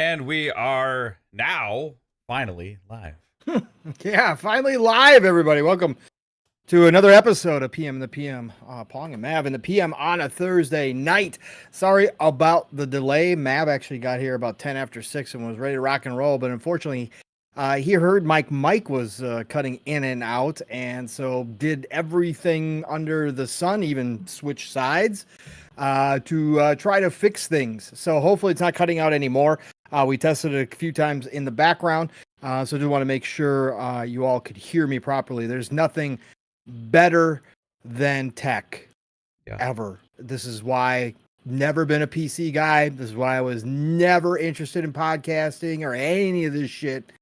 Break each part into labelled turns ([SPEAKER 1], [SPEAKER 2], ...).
[SPEAKER 1] And we are now finally live.
[SPEAKER 2] Yeah, finally live, everybody. Welcome to another episode of PM in the PM. Pong and Mav in the PM on a Thursday night. Sorry about the delay. Mav actually got here about 10 after 6 and was ready to rock and roll, but unfortunately, he heard Mike was cutting in and out, and so did everything under the sun, even switch sides to try to fix things. So hopefully it's not cutting out anymore. We tested it a few times in the background, so do want to make sure you all could hear me properly. There's nothing better than tech ever. This is why never been a PC guy. This is why I was never interested in podcasting or any of this shit.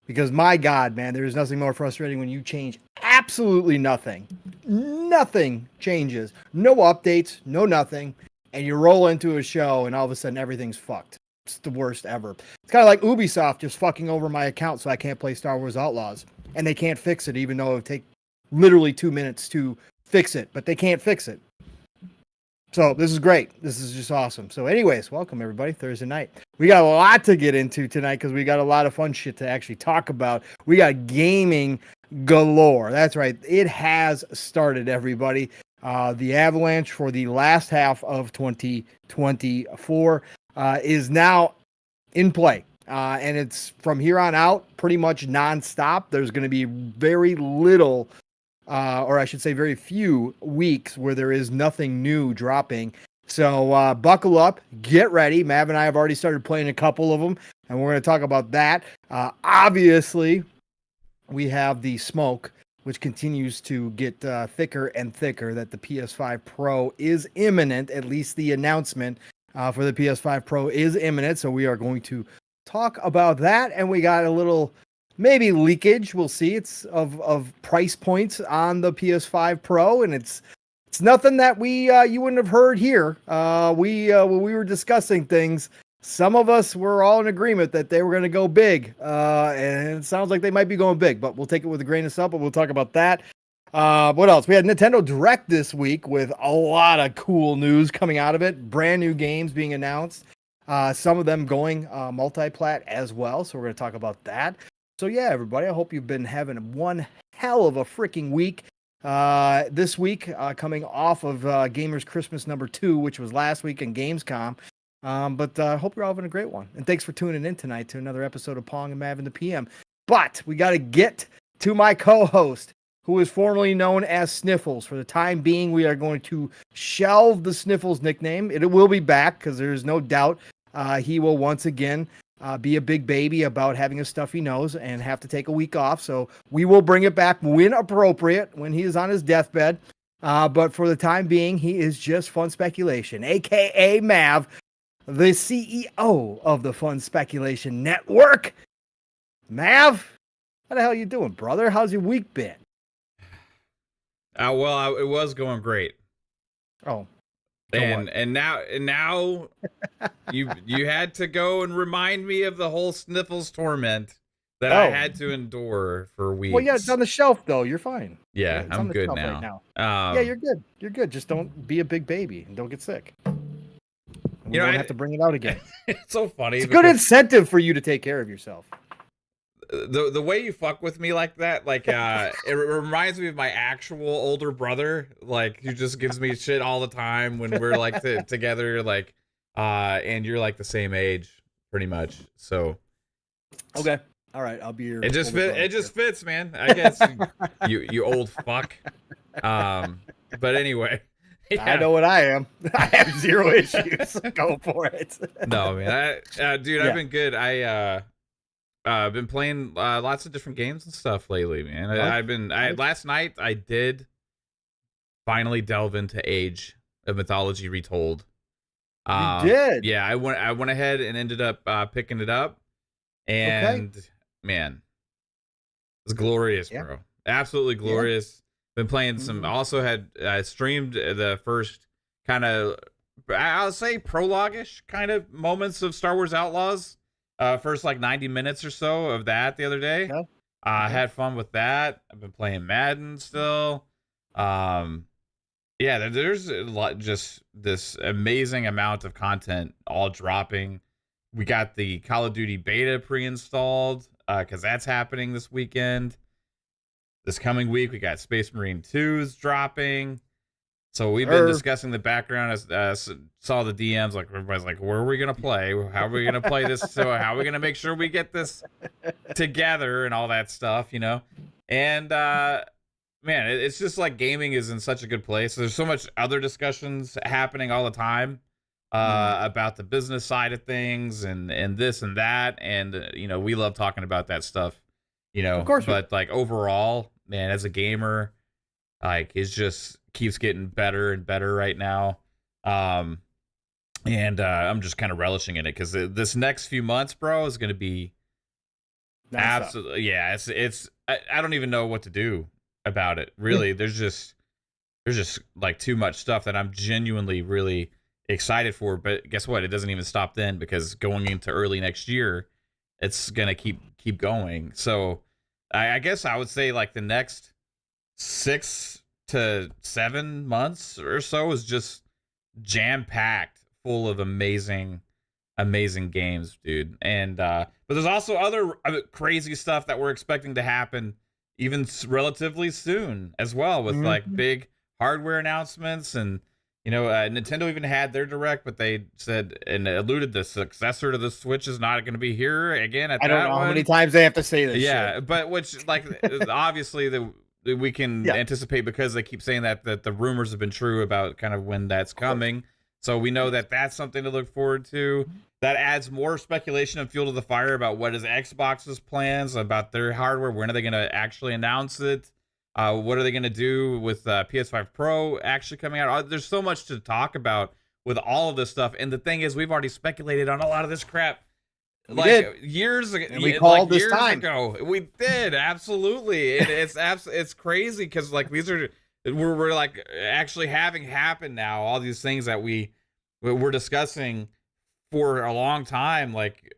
[SPEAKER 2] Because my God, man, there's nothing more frustrating when you change absolutely nothing. Nothing changes. No updates, no nothing. And you roll into a show and all of a sudden everything's fucked. It's the worst ever. It's kind of like Ubisoft just fucking over my account so I can't play Star Wars Outlaws. And they can't fix it, even though it would take literally 2 minutes to fix it. But they can't fix it. So this is great. This is just awesome. So anyways, welcome everybody. Thursday night. We got a lot to get into tonight because we got a lot of fun shit to actually talk about. We got gaming galore. That's right. It has started, everybody. The avalanche for the last half of 2024 is now in play. And it's from here on out pretty much nonstop. There's going to be very little or I should say very few weeks where there is nothing new dropping. So buckle up, get ready. Mav and I have already started playing a couple of them, and we're going to talk about that. Obviously, we have the smoke, which continues to get thicker and thicker, that the PS5 Pro is imminent. At least the announcement for the PS5 Pro is imminent, so we are going to talk about that, and we got a little maybe leakage. We'll see. It's of price points on the PS5 Pro, and it's nothing that we you wouldn't have heard here. When we were discussing things, some of us were all in agreement that they were going to go big, and it sounds like they might be going big. But we'll take it with a grain of salt. But we'll talk about that. What else? We had Nintendo Direct this week with a lot of cool news coming out of it. Brand new games being announced. Some of them going multi-plat as well. So we're going to talk about that. So yeah, everybody, I hope you've been having one hell of a freaking week. This week, coming off of Gamers Christmas number 2, which was last week in Gamescom. But I hope you're all having a great one. And thanks for tuning in tonight to another episode of Pong and Mav in the PM. But we got to get to my co-host, who is formerly known as Sniffles. For the time being, we are going to shelve the Sniffles nickname. It will be back because there's no doubt he will once again be a big baby about having a stuffy nose and have to take a week off. So we will bring it back when appropriate, when he is on his deathbed. But for the time being, he is just Fun Speculation, a.k.a. Mav, the CEO of the Fun Speculation Network. Mav, how the hell you doing, brother? How's your week been?
[SPEAKER 1] Well, it was going great.
[SPEAKER 2] Oh.
[SPEAKER 1] And now you had to go and remind me of the whole Sniffles torment that I had to endure for weeks.
[SPEAKER 2] Well, yeah, it's on the shelf though. You're fine.
[SPEAKER 1] Yeah, I'm good now.
[SPEAKER 2] Right now. Yeah, you're good. You're good. Just don't be a big baby and don't get sick. We don't have to bring it out again.
[SPEAKER 1] It's so funny.
[SPEAKER 2] It's a good incentive for you to take care of yourself.
[SPEAKER 1] The way you fuck with me like that, like it reminds me of my actual older brother, like who just gives me shit all the time when we're like together, like and you're like the same age pretty much. So
[SPEAKER 2] okay, all right, I'll be your
[SPEAKER 1] it just fits, man. I guess you old fuck. But anyway, yeah.
[SPEAKER 2] I know what I am. I have zero issues. Go for it.
[SPEAKER 1] No, man, dude, I've been good. I've been playing lots of different games and stuff lately, man. Last night I did finally delve into Age of Mythology Retold.
[SPEAKER 2] You did?
[SPEAKER 1] Yeah, I went ahead and ended up picking it up, and man, it's glorious, bro. Absolutely glorious. Been playing some. Also had streamed the first kind of, I'll say, prologue-ish kind of moments of Star Wars Outlaws. First like 90 minutes or so of that the other day. I had fun with that. I've been playing Madden still. Yeah, there's a lot, just this amazing amount of content all dropping. we got the Call of Duty beta pre-installed because that's happening this weekend. This coming week, we got Space Marine 2's dropping. So we've been discussing the background. Saw the DMs, like everybody's like, where are we going to play? How are we going to play this? So how are we going to make sure we get this together and all that stuff, you know? And man, it's just like gaming is in such a good place. There's so much other discussions happening all the time about the business side of things and this and that. And, you know, we love talking about that stuff, you know,
[SPEAKER 2] of course,
[SPEAKER 1] but like overall, man, as a gamer, like it just keeps getting better and better right now. And I'm just kind of relishing in it because this next few months, bro, is going to be absolutely, yeah, it's, I don't even know what to do about it. Really. There's just like too much stuff that I'm genuinely really excited for, but guess what? It doesn't even stop then because going into early next year, it's going to keep going. So I guess I would say like the next 6 to 7 months or so is just jam-packed full of amazing games, dude. And but there's also other crazy stuff that we're expecting to happen even relatively soon as well with like big hardware announcements. And you know, Nintendo even had their direct, but they said and alluded the successor to the Switch is not going to be here again at
[SPEAKER 2] I don't
[SPEAKER 1] that
[SPEAKER 2] know
[SPEAKER 1] one.
[SPEAKER 2] how many times they have to say this.
[SPEAKER 1] Yeah,
[SPEAKER 2] shit.
[SPEAKER 1] but which like obviously we can anticipate because they keep saying that the rumors have been true about kind of when that's coming. So we know that that's something to look forward to. That adds more speculation and fuel to the fire about what is Xbox's plans about their hardware. When are they going to actually announce it? What are they going to do with PS5 Pro actually coming out? There's so much to talk about with all of this stuff. And the thing is, we've already speculated on a lot of this crap. Years ago,
[SPEAKER 2] and we called this time
[SPEAKER 1] ago. We did absolutely. It's crazy because like these are we're like actually having happen now. All these things that we're discussing for a long time, like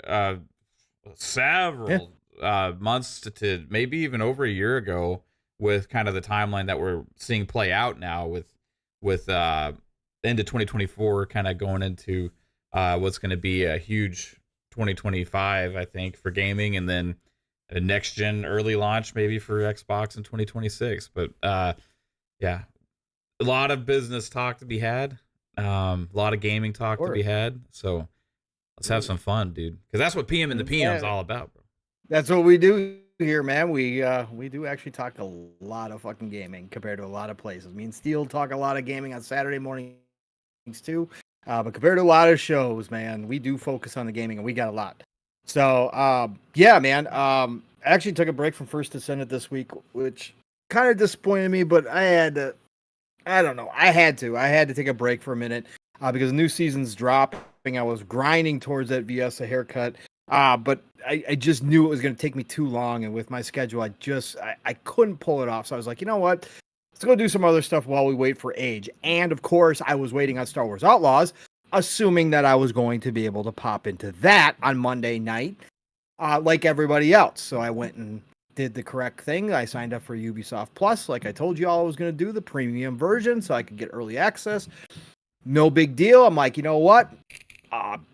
[SPEAKER 1] several months to maybe even over a year ago, with kind of the timeline that we're seeing play out now with into 2024, kind of going into what's going to be a huge 2025, I think, for gaming, and then a next gen early launch maybe for Xbox in 2026. But yeah, a lot of business talk to be had, a lot of gaming talk to be had. So let's have some fun, dude, because that's what PM and the PM is all about, bro.
[SPEAKER 2] That's what we do here, man. We do actually talk a lot of fucking gaming compared to a lot of places. Me and Steel talk a lot of gaming on Saturday mornings too. But compared to a lot of shows, man, we do focus on the gaming, and we got a lot. So, yeah, man. I actually took a break from First Descendant this week, which kind of disappointed me, but I had to. I don't know. I had to take a break for a minute because the new season's dropping. I was grinding towards that VS a haircut, but I just knew it was going to take me too long, and with my schedule, I couldn't pull it off. So I was like, you know what? Let's go do some other stuff while we wait for Age. And of course, I was waiting on Star Wars Outlaws, assuming that I was going to be able to pop into that on Monday night, like everybody else. So I went and did the correct thing. I signed up for Ubisoft Plus, like I told you all I was going to do, the premium version, so I could get early access. No big deal. I'm like, you know what?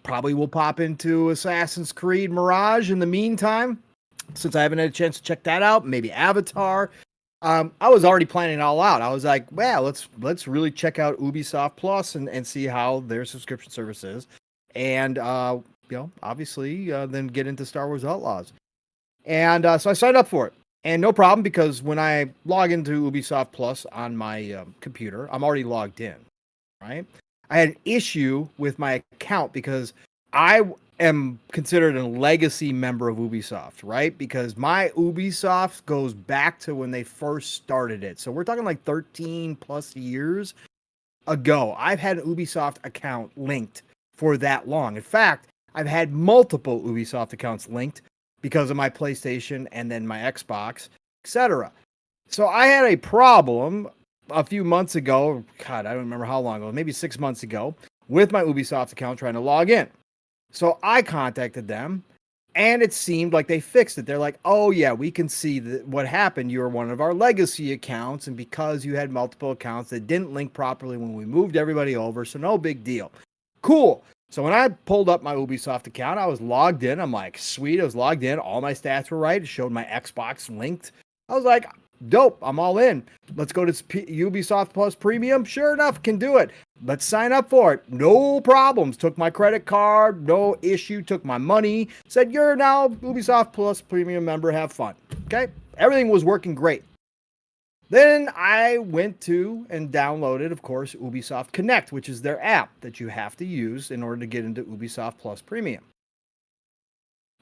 [SPEAKER 2] Probably will pop into Assassin's Creed Mirage in the meantime, since I haven't had a chance to check that out. Maybe Avatar. I was already planning it all out. I was like, well, let's really check out Ubisoft Plus and see how their subscription service is. And, obviously, then get into Star Wars Outlaws. And so I signed up for it. And no problem, because when I log into Ubisoft Plus on my computer, I'm already logged in, right? I had an issue with my account because I am considered a legacy member of Ubisoft, right? Because my Ubisoft goes back to when they first started it. So we're talking like 13 plus years ago. I've had an Ubisoft account linked for that long. In fact, I've had multiple Ubisoft accounts linked because of my PlayStation and then my Xbox, etc. So I had a problem a few months ago. God, I don't remember how long ago, maybe 6 months ago, with my Ubisoft account trying to log in. So I contacted them, and it seemed like they fixed it. They're like, oh, yeah, we can see what happened. You were one of our legacy accounts, and because you had multiple accounts that didn't link properly when we moved everybody over, so no big deal. Cool. So when I pulled up my Ubisoft account, I was logged in. I'm like, sweet, I was logged in. All my stats were right. It showed my Xbox linked. I was like, dope, I'm all in. Let's go to Ubisoft Plus Premium. Sure enough, can do it. Let's sign up for it. No problems. Took my credit card, no issue. Took my money. Said, you're now Ubisoft Plus Premium member. Have fun. Okay? Everything was working great. Then I went to and downloaded, of course, Ubisoft Connect, which is their app that you have to use in order to get into Ubisoft Plus Premium.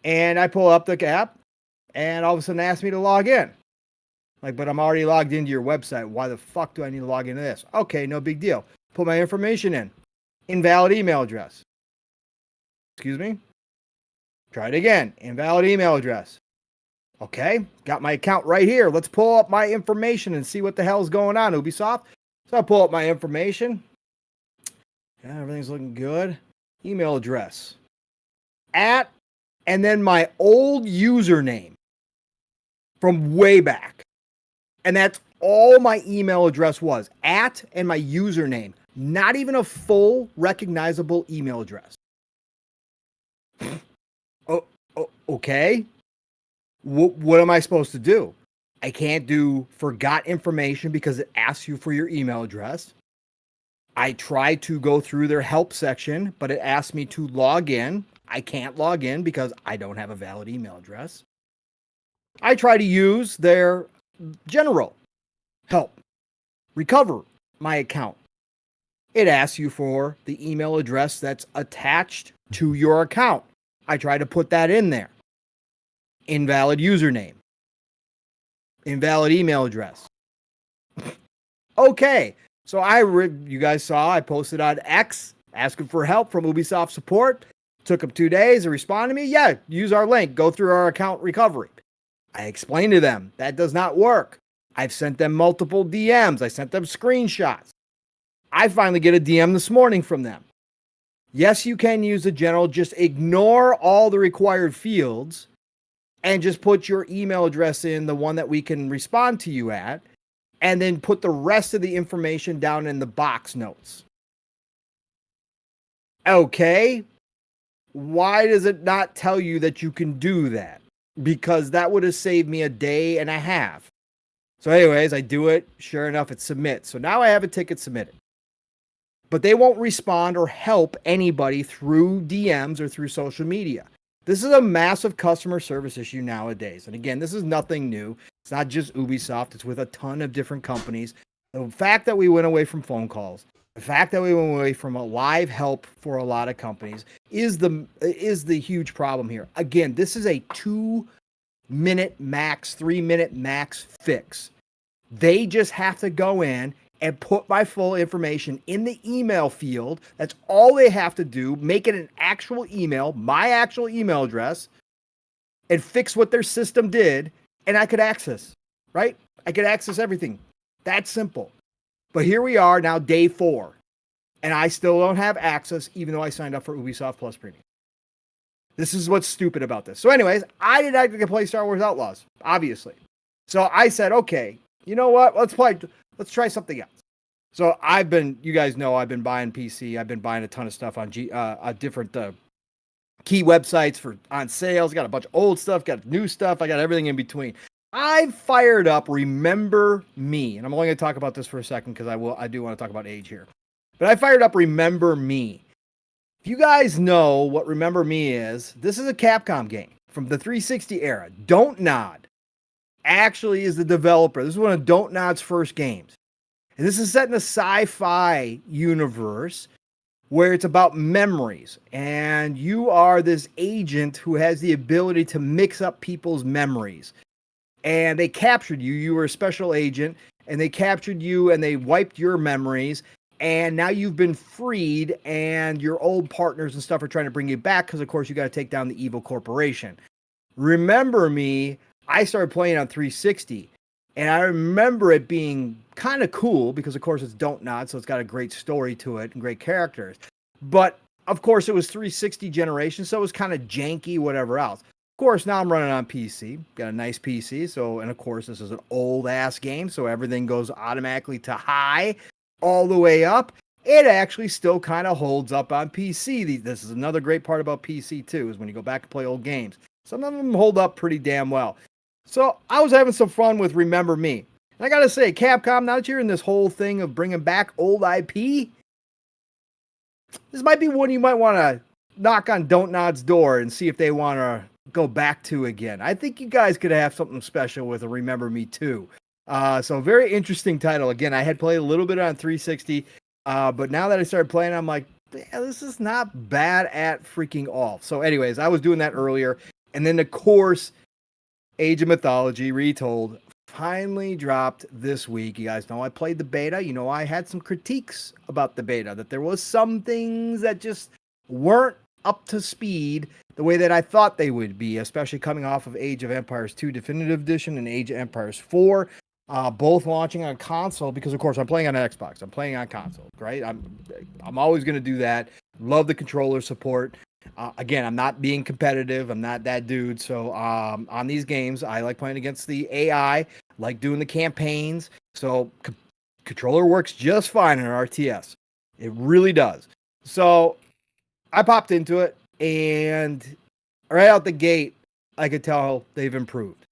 [SPEAKER 2] And I pull up the app, and all of a sudden asked me to log in. Like, but I'm already logged into your website. Why the fuck do I need to log into this? Okay, no big deal. Put my information in. Invalid email address. Excuse me? Try it again. Invalid email address. Okay, got my account right here. Let's pull up my information and see what the hell's going on, Ubisoft. So I pull up my information. Yeah, everything's looking good. Email address. @ and then my old username from way back. And that's all my email address was. @ and my username. Not even a full recognizable email address. Okay. What am I supposed to do? I can't do forgot information because it asks you for your email address. I tried to go through their help section, but it asked me to log in. I can't log in because I don't have a valid email address. I try to use their general help, recover my account. It asks you for the email address that's attached to your account. I try to put that in there. Invalid username. Invalid email address. Okay, so you guys saw I posted on X asking for help from Ubisoft support. Took them 2 days to respond to me. Yeah, use our link. Go through our account recovery. I explained to them that does not work. I've sent them multiple DMs. I sent them screenshots. I finally get a DM this morning from them. Yes, you can use the general. Just ignore all the required fields and just put your email address in, the one that we can respond to you at, and then put the rest of the information down in the box notes. Okay. Why does it not tell you that you can do that? Because that would have saved me a day and a half. So anyways, I do it. Sure enough, it submits. So now I have a ticket submitted. But they won't respond or help anybody through DMs or through social media. This is a massive customer service issue nowadays. And again, this is nothing new. It's not just Ubisoft. It's with a ton of different companies. The fact that we went away from phone calls, the fact that we went away from a live help for a lot of companies is the huge problem here. Again, this is a 2-minute max, 3-minute max fix. They just have to go in and put my full information in the email field. That's all they have to do. Make it an actual email, my actual email address, and fix what their system did, and I could access, right? I could access everything. That's simple. But here we are now, day 4, and I still don't have access, even though I signed up for Ubisoft Plus Premium. This is what's stupid about this. So anyways, I did not get to play Star Wars Outlaws, obviously. So I said, okay, you know what? Let's try something else. So you guys know I've been buying PC. I've been buying a ton of stuff on different key websites on sales. Got a bunch of old stuff, got new stuff. I got everything in between. I fired up Remember Me, and I'm only going to talk about this for a second because I do want to talk about age here. But I fired up Remember Me. If you guys know what Remember Me is, this is a Capcom game from the 360 era. Don't Nod actually is the developer. This is one of Don't Nod's first games. And this is set in a sci-fi universe where it's about memories. And you are this agent who has the ability to mix up people's memories. And they captured you. You were a special agent. And they captured you and they wiped your memories. And now you've been freed. And your old partners and stuff are trying to bring you back. Because, of course, you got to take down the evil corporation. Remember Me, I started playing on 360. And I remember it being kind of cool because, of course, it's Don't Nod, so it's got a great story to it and great characters. But, of course, it was 360 generation, so it was kind of janky, whatever else. Of course, now I'm running on PC. Got a nice PC, and, of course, this is an old-ass game, so everything goes automatically to high all the way up. it actually still kind of holds up on PC. This is another great part about PC too, is when you go back and play old games. Some of them hold up pretty damn well. So I was having some fun with Remember Me. And I got to say, Capcom, now that you're in this whole thing of bringing back old IP, this might be one you might want to knock on Don't Nod's door and see if they want to go back to again. I think you guys could have something special with a Remember Me too. So very interesting title. Again, I had played a little bit on 360, but now that I started playing, I'm like, yeah, this is not bad at freaking all. So anyways, I was doing that earlier. And then, of course, Age of Mythology Retold finally dropped this week. You guys know I played the beta. You know, I had some critiques about the beta, that there was some things that just weren't up to speed the way that I thought they would be, especially coming off of Age of Empires 2 Definitive Edition and Age of Empires 4, both launching on console, because of course I'm playing on Xbox. I'm playing on console, right? I'm always going to do that. Love the controller support. Again, I'm not being competitive. I'm not that dude. So on these games, I like playing against the AI, like doing the campaigns. So controller works just fine in an RTS. It really does. So I popped into it, and right out the gate, I could tell they've improved.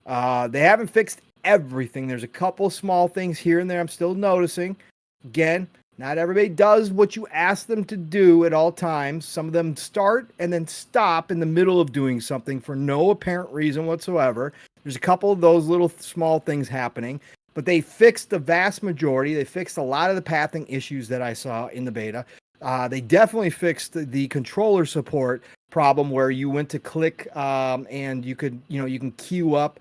[SPEAKER 2] They haven't fixed everything. There's a couple small things here and there I'm still noticing. Again, not everybody does what you ask them to do at all times. Some of them start and then stop in the middle of doing something for no apparent reason whatsoever. There's a couple of those little small things happening, but they fixed the vast majority. They fixed a lot of the pathing issues that I saw in the beta. They definitely fixed the controller support problem where you went to click and you could, you can queue up.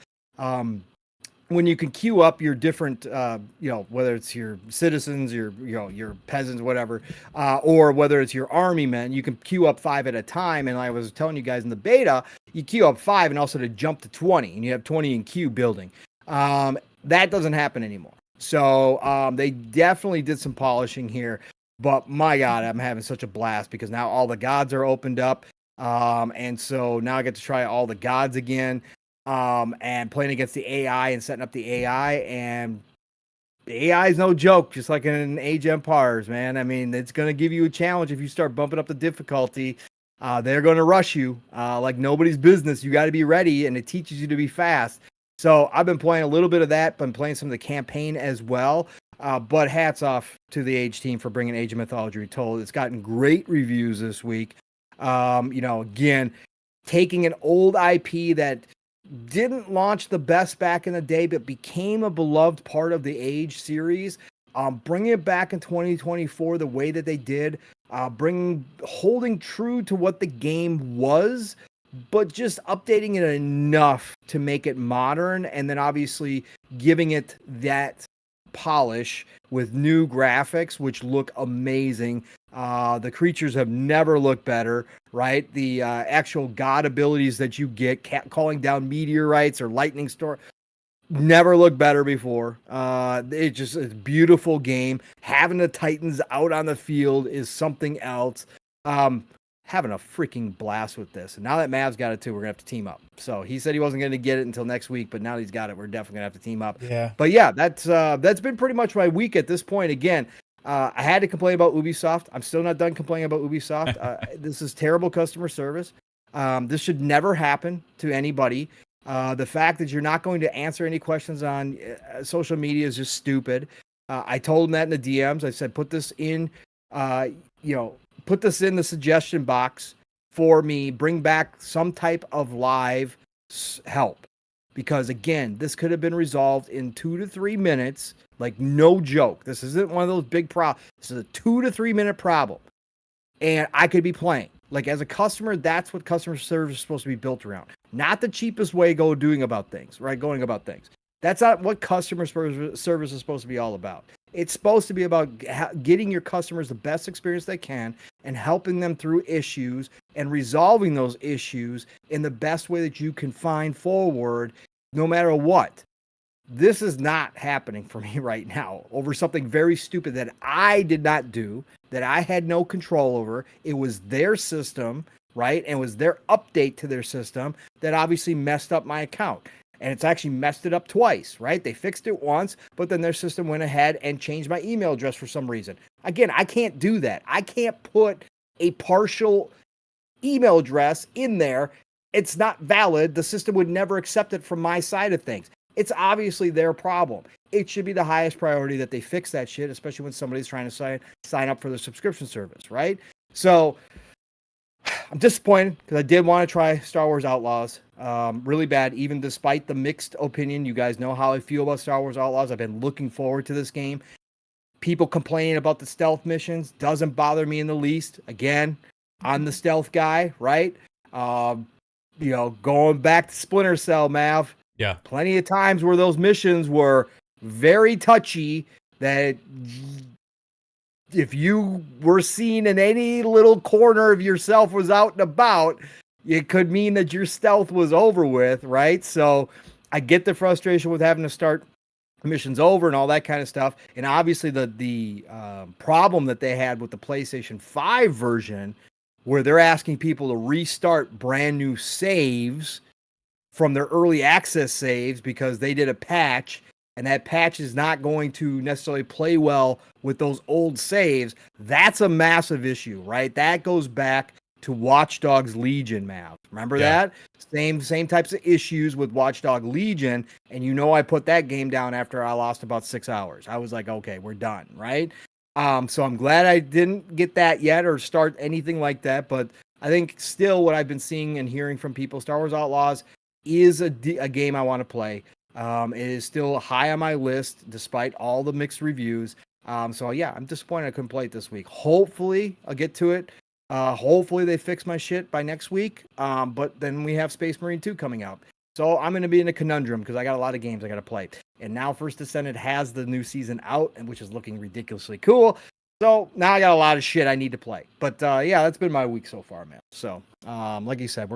[SPEAKER 2] When you can queue up your different, whether it's your citizens, your peasants, whatever, or whether it's your army men, you can queue up 5 at a time. And I was telling you guys in the beta, you queue up 5 and also to jump to 20, and you have 20 in queue building. That doesn't happen anymore. So they definitely did some polishing here. But my God, I'm having such a blast because now all the gods are opened up. And so now I get to try all the gods again. And playing against the AI and setting up the AI, and the AI is no joke, just like in Age of Empires, man. I mean, it's going to give you a challenge if you start bumping up the difficulty. They're going to rush you like nobody's business. You got to be ready, and it teaches you to be fast. So I've been playing a little bit of that, been playing some of the campaign as well. But hats off to the Age team for bringing Age of Mythology Retold. It's gotten great reviews this week. Again, taking an old IP that didn't launch the best back in the day, but became a beloved part of the Age series. Bringing it back in 2024 the way that they did, holding true to what the game was, but just updating it enough to make it modern, and then obviously giving it that polish with new graphics, which look amazing. The creatures have never looked better, right? The actual god abilities that you get, calling down meteorites or lightning storm, never looked better before. It's a beautiful game. Having the Titans out on the field is something else. Having a freaking blast with this. And now that Mav's got it too, we're gonna have to team up. So he said he wasn't gonna get it until next week, but now he's got it, we're definitely gonna have to team up.
[SPEAKER 3] Yeah.
[SPEAKER 2] But yeah, that's been pretty much my week at this point. Again, I had to complain about Ubisoft. I'm still not done complaining about Ubisoft. This is terrible customer service. This should never happen to anybody. The fact that you're not going to answer any questions on social media is just stupid. I told him that in the DMs. I said, put this in, put this in the suggestion box for me. Bring back some type of live help. Because again, this could have been resolved in 2 to 3 minutes. Like, no joke. This isn't one of those big problems. This is a 2 to 3 minute problem. And I could be playing. Like, as a customer, that's what customer service is supposed to be built around. Not the cheapest way going about things. That's not what customer service is supposed to be all about. It's supposed to be about getting your customers the best experience they can and helping them through issues and resolving those issues in the best way that you can find forward, no matter what. This is not happening for me right now over something very stupid that I did not do, that I had no control over. It was their system, right? And it was their update to their system that obviously messed up my account. and it's actually messed it up twice, right? They fixed it once, but then their system went ahead and changed my email address for some reason. Again, I can't do that. I can't put a partial email address in there. It's not valid. The system would never accept it from my side of things. It's obviously their problem. It should be the highest priority that they fix that shit, especially when somebody's trying to sign up for the subscription service, right? So I'm disappointed because I did want to try Star Wars Outlaws really bad, even despite the mixed opinion. You guys know how I feel about Star Wars Outlaws. I've been looking forward to this game. People complaining about the stealth missions doesn't bother me in the least. Again, I'm the stealth guy, right? Going back to Splinter Cell, Mav.
[SPEAKER 1] Yeah.
[SPEAKER 2] Plenty of times where those missions were very touchy that if you were seen in any little corner of yourself was out and about, it could mean that your stealth was over with, right? So I get the frustration with having to start missions over and all that kind of stuff. And obviously the problem that they had with the PlayStation 5 version, where they're asking people to restart brand new saves from their early access saves because they did a patch, and that patch is not going to necessarily play well with those old saves. That's a massive issue, right? That goes back to Watch Dogs Legion, Mav. Remember that? Same types of issues with Watch Dog Legion, and I put that game down after I lost about 6 hours. I was like, okay, we're done, right? So I'm glad I didn't get that yet or start anything like that, but I think still what I've been seeing and hearing from people, Star Wars Outlaws is a game I want to play. It is still high on my list despite all the mixed reviews. So yeah, I'm disappointed I couldn't play it this week. Hopefully I'll get to it. Hopefully they fix my shit by next week. But then we have Space Marine 2 coming out. So I'm going to be in a conundrum because I got a lot of games I got to play. And now First Descendant has the new season out, and which is looking ridiculously cool. So now I got a lot of shit I need to play. But yeah, that's been my week so far, man. So like you said,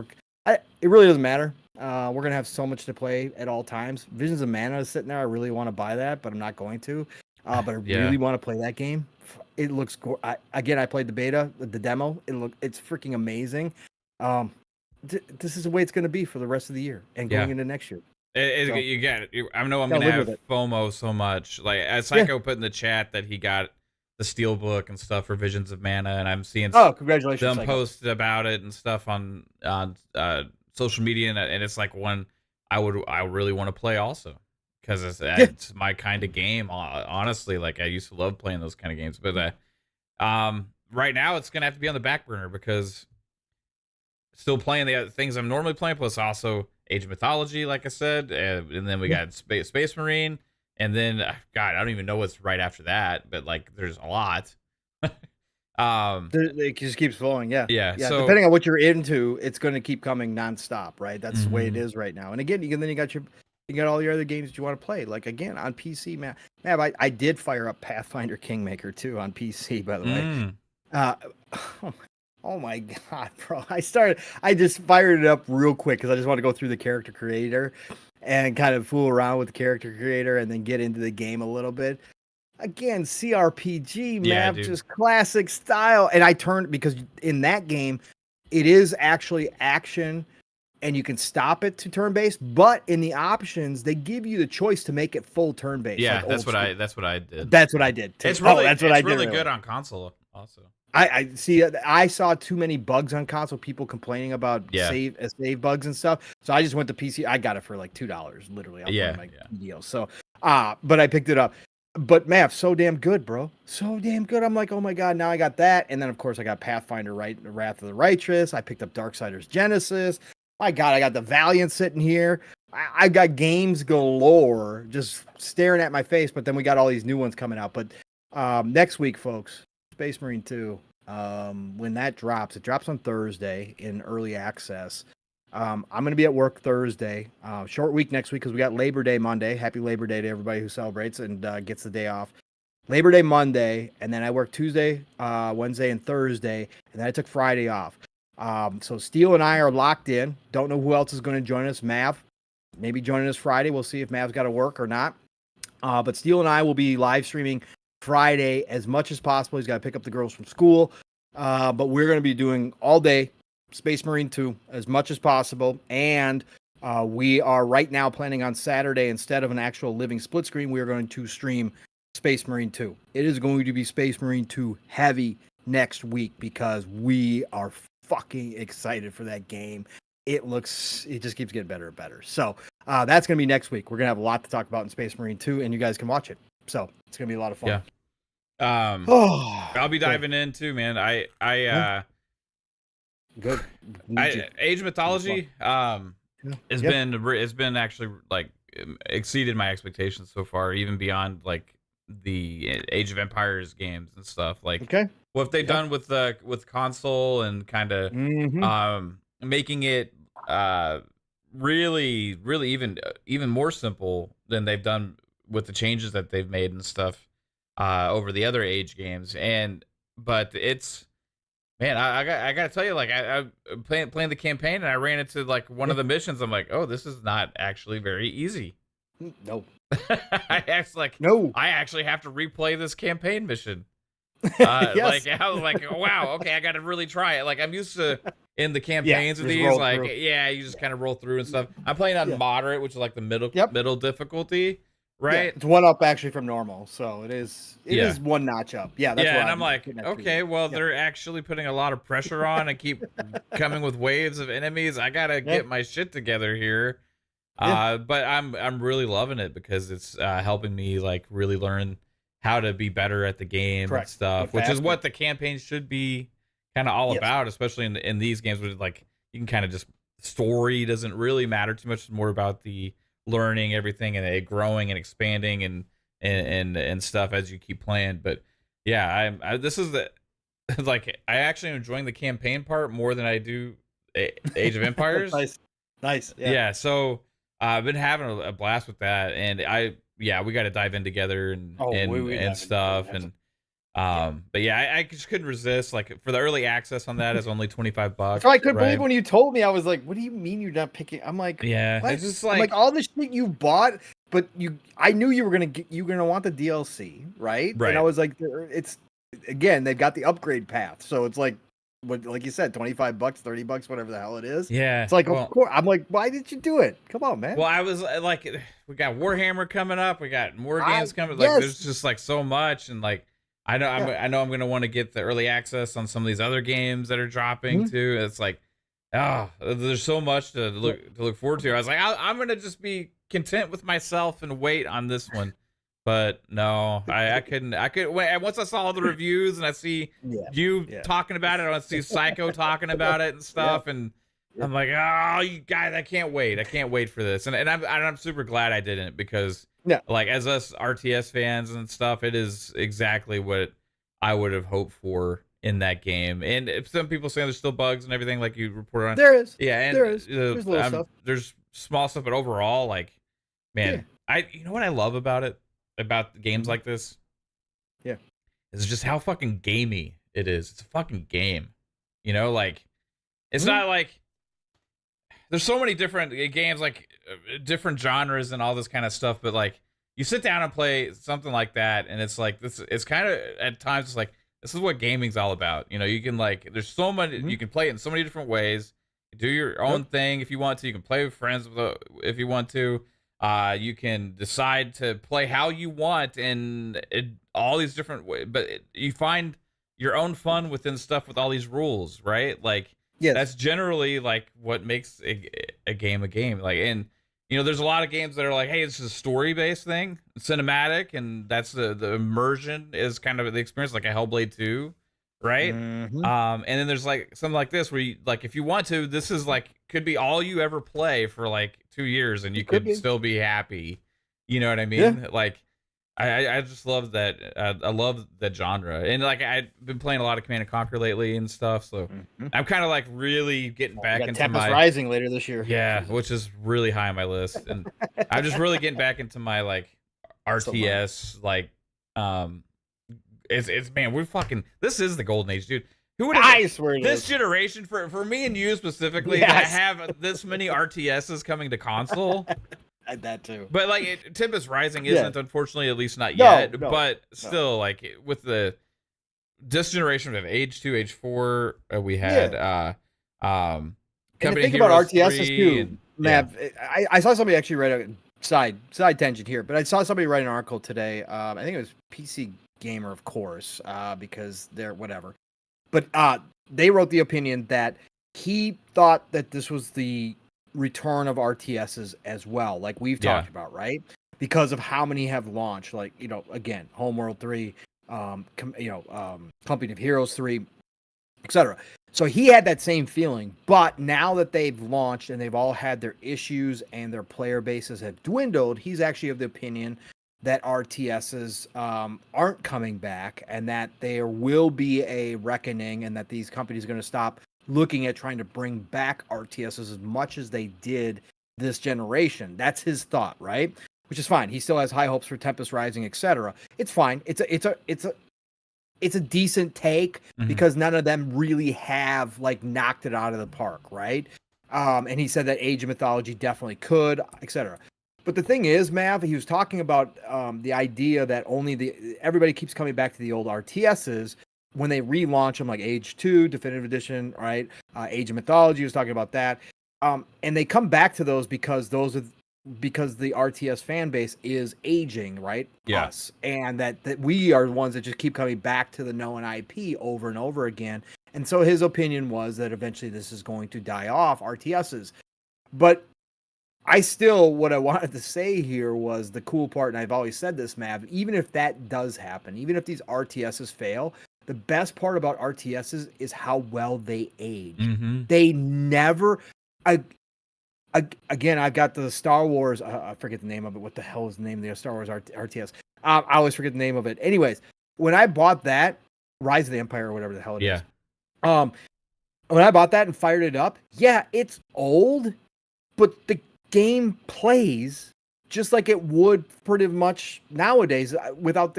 [SPEAKER 2] it really doesn't matter. We're going to have so much to play at all times. Visions of Mana is sitting there. I really want to buy that, but I'm not going to. But I really want to play that game. It looks again, I played the beta, the demo. It's freaking amazing. This is the way it's going to be for the rest of the year and going into next year.
[SPEAKER 1] You get it. I know I'm going to have FOMO so much. Like, as Psycho put in the chat that he got the Steelbook and stuff for Visions of Mana, and I'm seeing
[SPEAKER 2] congratulations,
[SPEAKER 1] them
[SPEAKER 2] Psycho.
[SPEAKER 1] post about it and stuff on social media, and it's like one I really want to play also because it's my kind of game. Honestly, like I used to love playing those kind of games, but right now it's gonna have to be on the back burner because still playing the other things I'm normally playing, plus also Age of Mythology, like I said, and then we got Space Marine, and then God, I don't even know what's right after that, but like there's a lot.
[SPEAKER 2] It just keeps flowing, yeah. So depending on what you're into, it's going to keep coming nonstop, right? That's the way it is right now. And again, you got all your other games that you want to play. Like again on PC, man. I did fire up Pathfinder Kingmaker too on PC, by the way. Oh my god, bro! I just fired it up real quick because I just want to go through the character creator and kind of fool around with the character creator and then get into the game a little bit. Again, CRPG, man, just classic style. And I turned because in that game, it is actually action, and you can stop it to turn-based. But in the options, they give you the choice to make it full turn-based.
[SPEAKER 1] Yeah,
[SPEAKER 2] like
[SPEAKER 1] that's what I did.
[SPEAKER 2] That's what I did. Too.
[SPEAKER 1] It's really
[SPEAKER 2] really
[SPEAKER 1] good on console also.
[SPEAKER 2] I see. I saw too many bugs on console. People complaining about save bugs and stuff. So I just went to PC. I got it for like $2, literally. My deal. So, but I picked it up. But Mav, so damn good, bro. So damn good. I'm like, oh my god, now I got that. And then of course I got Pathfinder, right? The Wrath of the Righteous. I picked up Darksiders Genesis. My god, I got the Valiant sitting here. I got games galore just staring at my face. But then we got all these new ones coming out. But next week, folks, Space Marine 2. When that drops, it drops on Thursday in early access. I'm going to be at work Thursday. Short week next week because we got Labor Day Monday. Happy Labor Day to everybody who celebrates and gets the day off. Labor Day Monday, and then I work Tuesday, Wednesday, and Thursday, and then I took Friday off. So Steele and I are locked in. Don't know who else is going to join us. Mav, maybe joining us Friday. We'll see if Mav's got to work or not. But Steele and I will be live streaming Friday as much as possible. He's got to pick up the girls from school. But we're going to be doing all day Space Marine 2 as much as possible. And We are right now planning on Saturday, instead of an actual living split screen, we are going to stream Space Marine 2. It is going to be Space Marine 2 heavy next week because we are fucking excited for that game. It just keeps getting better and better. So that's going to be next week. We're going to have a lot to talk about in Space Marine 2, and you guys can watch it. So it's going to be a lot of fun.
[SPEAKER 1] Yeah. I'll be diving in too, man.
[SPEAKER 2] Good.
[SPEAKER 1] Age of Mythology it's been actually like exceeded my expectations so far, even beyond like the Age of Empires games and stuff. Like what they've done with console and kind of making it really even more simple than they've done with the changes that they've made and stuff over the other Age games. But it's, man, I gotta tell you, like I playing the campaign, and I ran into like one of the missions. I'm like, oh, this is not actually very easy.
[SPEAKER 2] No.
[SPEAKER 1] I actually have to replay this campaign mission. Like I was like, oh, wow, okay, I gotta really try it. Like I'm used to in the campaigns of these, like you just kind of roll through and stuff. I'm playing on moderate, which is like the middle difficulty. Right,
[SPEAKER 2] it's one up actually from normal, so it is one notch up. That's
[SPEAKER 1] and I'm like, okay, well, they're actually putting a lot of pressure on and keep coming with waves of enemies. I gotta get my shit together here. But I'm really loving it because it's helping me like really learn how to be better at the game and stuff, which is what the campaign should be kind of all about, especially in these games where like you can kind of just, story doesn't really matter too much. It's more about the learning everything and it growing and expanding and stuff as you keep playing. But this is the like I actually am enjoying the campaign part more than I do Age of Empires.
[SPEAKER 2] nice.
[SPEAKER 1] So I've been having a blast with that, and we got to dive in together and stuff and but I just couldn't resist. Like for the early access on that is only $25.
[SPEAKER 2] So I couldn't believe when you told me. I was like, "What do you mean you're not picking?" I'm like, what?
[SPEAKER 1] It's just like
[SPEAKER 2] all the shit you bought, but I knew you were gonna want the DLC, right? And I was like, it's again, they've got the upgrade path, so it's like you said, $25, $30, whatever the hell it is.
[SPEAKER 1] Yeah,
[SPEAKER 2] it's like, of course. I'm like, why did you do it? Come on, man.
[SPEAKER 1] Well, I was like, we got Warhammer coming up, we got more games coming. Like, there's just like so much, and like. I know I'm gonna want to get the early access on some of these other games that are dropping too. It's like, there's so much to look forward to. I was like, I'm gonna just be content with myself and wait on this one. But no, I couldn't. Once I saw all the reviews and I see you talking about it, I see Psycho talking about it and stuff, and I'm like, oh, you guys, I can't wait. I can't wait for this. And I'm super glad I didn't because. Like as us RTS fans and stuff, it is exactly what I would have hoped for in that game. And if some people say there's still bugs and everything, like you reported on,
[SPEAKER 2] there is.
[SPEAKER 1] And
[SPEAKER 2] there is. There's little stuff.
[SPEAKER 1] There's small stuff, but overall, like, man, you know what I love about games like this? Is just how fucking gamey it is. It's a fucking game, you know. Like, it's not like. There's so many different games, like different genres and all this kind of stuff. But like, you sit down and play something like that, and it's like this. It's kind of at times it's like this is what gaming's all about. You know, you can like there's so many you can play it in so many different ways. You do your own thing if you want to. You can play with friends if you want to. You can decide to play how you want and all these different ways. But you find your own fun within stuff with all these rules, right? Like. Yes. That's generally like what makes a game a game. Like, and you know, there's a lot of games that are like, hey, it's a story-based thing, cinematic, and that's the immersion is kind of the experience, like a Hellblade 2, right? And then there's like something like this where you like if you want to, this is like could be all you ever play for like 2 years, and you could still be happy. You know what I mean? Like. I just love that. I love that genre, and like I've been playing a lot of Command and Conquer lately and stuff. So I'm kind of like really getting back into
[SPEAKER 2] Tempest Rising later this year.
[SPEAKER 1] Yeah, which is really high on my list, and I'm just really getting back into my like RTS. Like, it's man, we're fucking. This is the golden age, dude. Who would have?
[SPEAKER 2] I swear
[SPEAKER 1] this generation for me and you specifically to have this many RTSs coming to console.
[SPEAKER 2] That too,
[SPEAKER 1] but like Tempest Rising isn't, unfortunately, at least not yet. But still, like with this generation of Age 2, Age 4, we had
[SPEAKER 2] and the thing about RTSs too, Matt, I saw somebody actually write a side tangent here, but I saw somebody write an article today. I think it was PC Gamer, of course, because they're whatever. But they wrote the opinion that he thought that this was the return of RTSs as well, like we've talked about, right? Because of how many have launched, like, you know, again, Homeworld 3, Company of Heroes 3, etc. So he had that same feeling, but now that they've launched and they've all had their issues and their player bases have dwindled, he's actually of the opinion that RTSs aren't coming back and that there will be a reckoning and that these companies are going to stop looking at trying to bring back RTSs as much as they did this generation. That's his thought, right? Which is fine. He still has high hopes for Tempest Rising, etc. It's fine. It's a decent take because none of them really have like knocked it out of the park, right? And he said that Age of Mythology definitely could, etc. But the thing is, Mav, he was talking about the idea that everybody keeps coming back to the old RTSs when they relaunch them, like Age 2, Definitive Edition, right? Age of Mythology, he was talking about that. And they come back to those because the RTS fan base is aging, right?
[SPEAKER 1] Yeah.
[SPEAKER 2] Us. And that we are the ones that just keep coming back to the known IP over and over again. And so his opinion was that eventually this is going to die off, RTSs. But what I wanted to say here was the cool part, and I've always said this, Mav, even if that does happen, even if these RTSs fail, the best part about RTSs is how well they age. They never... Again, I've got the Star Wars. I forget the name of it. What the hell is the name of the Star Wars RTS? I always forget the name of it. Anyways, when I bought that, Rise of the Empire or whatever the hell it is. When I bought that and fired it up, yeah, it's old, but the game plays just like it would pretty much nowadays without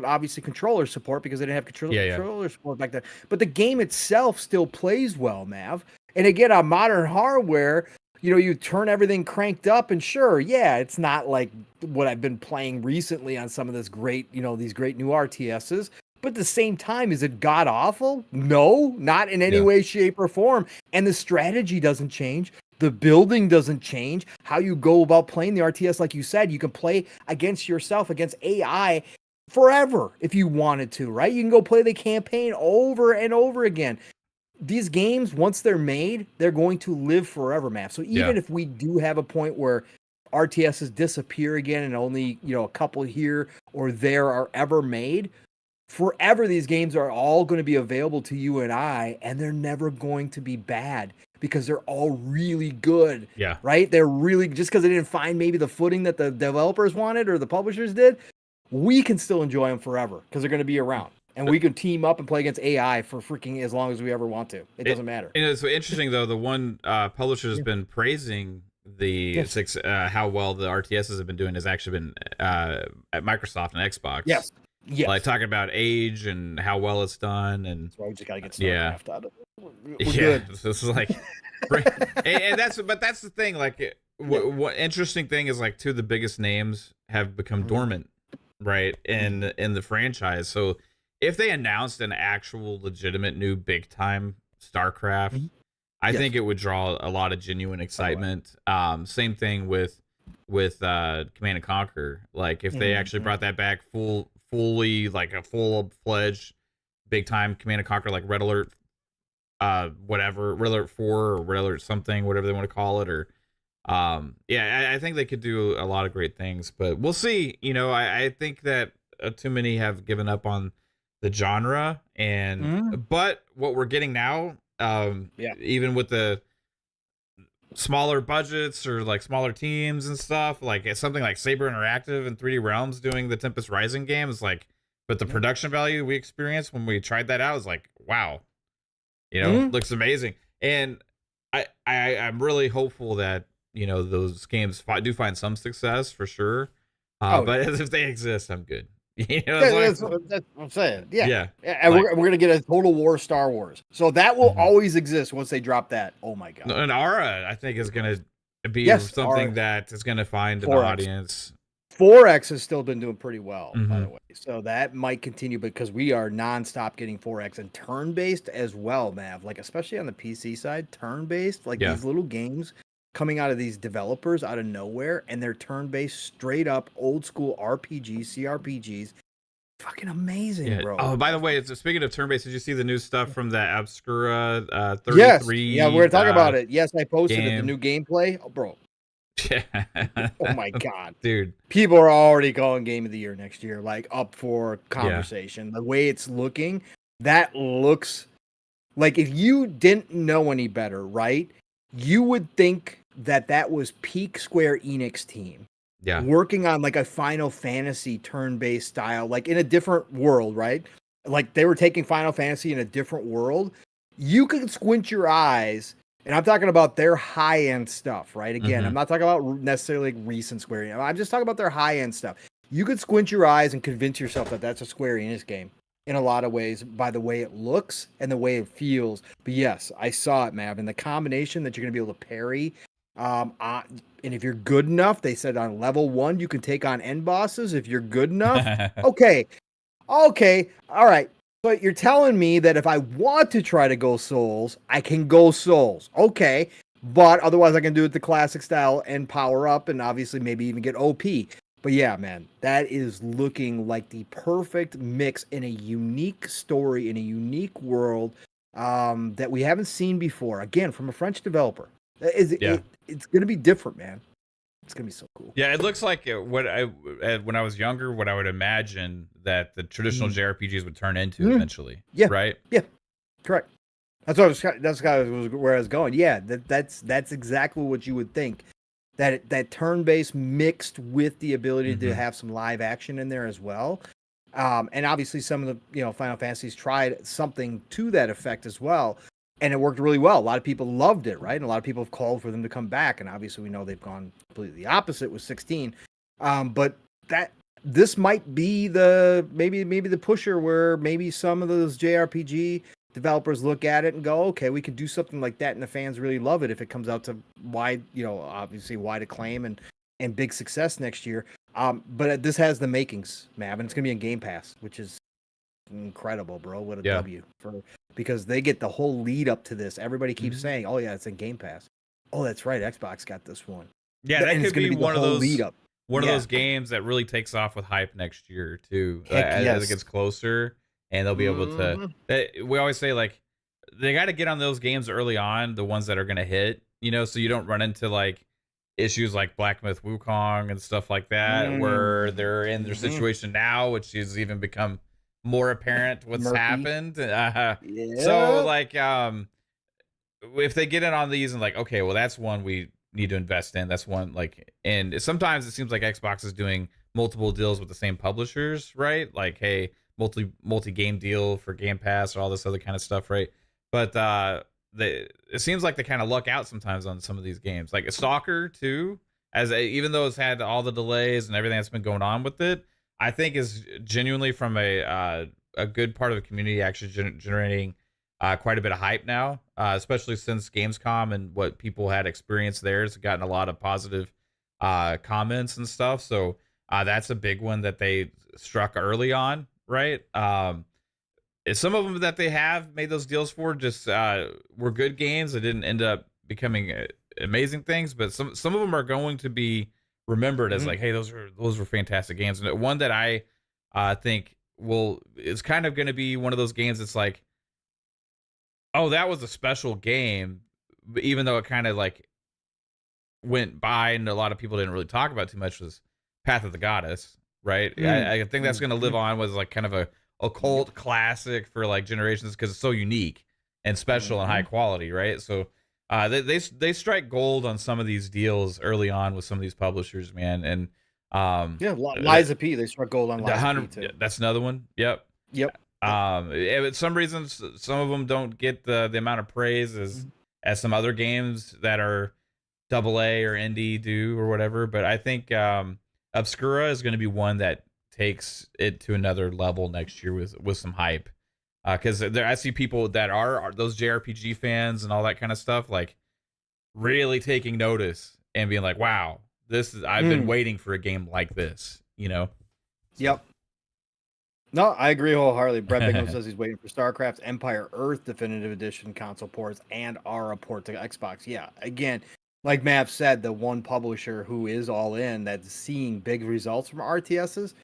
[SPEAKER 2] obviously controller support because they didn't have controller support back then. But the game itself still plays well, Mav. And again, on modern hardware, you turn everything cranked up and sure, yeah, it's not like what I've been playing recently on some of this great, these great new RTSs. But at the same time, is it god awful? No, not in any way, shape, or form. And the strategy doesn't change. The building doesn't change. How you go about playing the RTS, like you said, you can play against yourself, against AI forever if you wanted to, right? You can go play the campaign over and over again. These games, once they're made, they're going to live forever, man. So even if we do have a point where RTSs disappear again and only, a couple here or there are ever made, forever these games are all going to be available to you and I, and they're never going to be bad because they're all really good.
[SPEAKER 1] Yeah.
[SPEAKER 2] Right? They're really, just because they didn't find maybe the footing that the developers wanted or the publishers did, we can still enjoy them forever because they're going to be around. And we can team up and play against AI for freaking as long as we ever want to. It doesn't matter.
[SPEAKER 1] And it's interesting, though, the one publisher has been praising how well the RTSs have been doing has actually been at Microsoft and Xbox.
[SPEAKER 2] Yes.
[SPEAKER 1] Like talking about age and how well it's done. And
[SPEAKER 2] so we just got to get StarCraft out of it. We're good.
[SPEAKER 1] This is like... and that's the thing. Like, what interesting thing is, like, two of the biggest names have become dormant, right, in the franchise. So... if they announced an actual legitimate new big time StarCraft, I think it would draw a lot of genuine excitement. Same thing with Command and Conquer. Like if they actually brought that back fully, like a full-fledged big time Command and Conquer, like Red Alert, whatever, Red Alert 4 or Red Alert something, whatever they want to call it, or I think they could do a lot of great things. But we'll see. I think that too many have given up on the genre, and but what we're getting now, even with the smaller budgets or like smaller teams and stuff, like it's something like Saber Interactive and 3D Realms doing the Tempest Rising game is like, but the production value we experienced when we tried that out is like, wow, looks amazing. And I'm really hopeful that those games do find some success for sure. But as if they exist, I'm good.
[SPEAKER 2] That's what I'm saying. Yeah. And we're gonna get a Total War Star Wars, so that will always exist once they drop that. Oh my god!
[SPEAKER 1] And Aura, I think, is gonna be something that is gonna find an audience.
[SPEAKER 2] 4X has still been doing pretty well, by the way, so that might continue because we are nonstop getting 4X and turn-based as well, Mav. Like especially on the PC side, turn-based, like these little games coming out of these developers out of nowhere, and they're turn-based, straight up old school RPGs, CRPGs. Fucking amazing, bro.
[SPEAKER 1] Oh, by the way, speaking of turn-based, did you see the new stuff from that Obscura 33?
[SPEAKER 2] Yes. Yeah, we're talking about it. Yes, I posted it, the
[SPEAKER 1] game.
[SPEAKER 2] new gameplay. Oh, bro.
[SPEAKER 1] Yeah.
[SPEAKER 2] Oh my god,
[SPEAKER 1] dude.
[SPEAKER 2] People are already calling Game of the Year next year, like up for conversation. The way it's looking, that looks like if you didn't know any better, right? You would think that that was peak Square Enix team.
[SPEAKER 1] Yeah.
[SPEAKER 2] Working on like a Final Fantasy turn-based style, like in a different world, right? Like they were taking Final Fantasy in a different world. You could squint your eyes, and I'm talking about their high-end stuff, right? Again, I'm not talking about necessarily like recent Square Enix. I'm just talking about their high-end stuff. You could squint your eyes and convince yourself that that's a Square Enix game in a lot of ways by the way it looks and the way it feels. But yes, I saw it, Mav, and the combination that you're going to be able to parry. And if you're good enough, they said on level 1 you can take on end bosses if you're good enough. Okay, all right. But you're telling me that if I want to try to go Souls, I can go Souls. Okay, but otherwise I can do it the classic style and power up, and obviously maybe even get OP. But yeah, man, that is looking like the perfect mix in a unique story, in a unique world that we haven't seen before. Again, from a French developer. It's going to be different, man. It's going to be so cool.
[SPEAKER 1] Yeah, it looks like when I was younger, what I would imagine that the traditional JRPGs would turn into eventually.
[SPEAKER 2] Yeah.
[SPEAKER 1] Right?
[SPEAKER 2] Yeah. Correct. That's where I was going. Yeah, that's exactly what you would think. That turn-based mixed with the ability to have some live action in there as well. And obviously some of the Final Fantasies tried something to that effect as well. And it worked really well. A lot of people loved it, right? And a lot of people have called for them to come back. And obviously, we know they've gone completely the opposite with 16. But this might be maybe the pusher where maybe some of those JRPG developers look at it and go, okay, we could do something like that, and the fans really love it if it comes out to obviously wide acclaim and big success next year. But this has the makings, Mav, and it's gonna be in Game Pass, which is incredible, bro. What a W because they get the whole lead up to this. Everybody keeps saying, "Oh yeah, it's in Game Pass." Oh, that's right, Xbox got this one.
[SPEAKER 1] Yeah, that could be one of those
[SPEAKER 2] lead up.
[SPEAKER 1] One of those games that really takes off with hype next year too, as it gets closer, and they'll be able to. We always say like they got to get on those games early on, the ones that are going to hit, so you don't run into like issues like Black Myth Wukong and stuff like that, where they're in their situation now, which has even become more apparent what's happened. So like if they get in on these and like, okay, well that's one we need to invest in, that's one like, and sometimes it seems like Xbox is doing multiple deals with the same publishers, right? Like, hey, multi game deal for Game Pass or all this other kind of stuff, right? But it seems like they kind of luck out sometimes on some of these games, like Stalker too, even though it's had all the delays and everything that's been going on with it, I think is genuinely from a good part of the community actually generating quite a bit of hype now, especially since Gamescom and what people had experienced there has gotten a lot of positive comments and stuff. So that's a big one that they struck early on, right? Some of them that they have made those deals for just were good games that didn't end up becoming amazing things, but some of them are going to be remembered as like, hey, those were fantastic games. And one that I think is kind of going to be one of those games that's like, oh, that was a special game, even though it kind of like went by and a lot of people didn't really talk about too much, was Path of the Goddess, right? I think that's going to live on, was like kind of a cult classic for like generations because it's so unique and special and high quality, right? So they strike gold on some of these deals early on with some of these publishers, man. And
[SPEAKER 2] Liza P, they struck gold on Liza P too.
[SPEAKER 1] That's another one. Yep. For some reasons, some of them don't get the amount of praise as some other games that are AA or indie do or whatever. But I think Obscura is going to be one that takes it to another level next year with some hype. Because I see people that are those JRPG fans and all that kind of stuff, like really taking notice and being like, "Wow, I've been waiting for a game like this," So.
[SPEAKER 2] Yep. No, I agree wholeheartedly. Brett Bingham says he's waiting for StarCraft Empire Earth Definitive Edition console ports and ARA port to Xbox. Yeah, again, like Mav said, the one publisher who is all in that's seeing big results from RTSs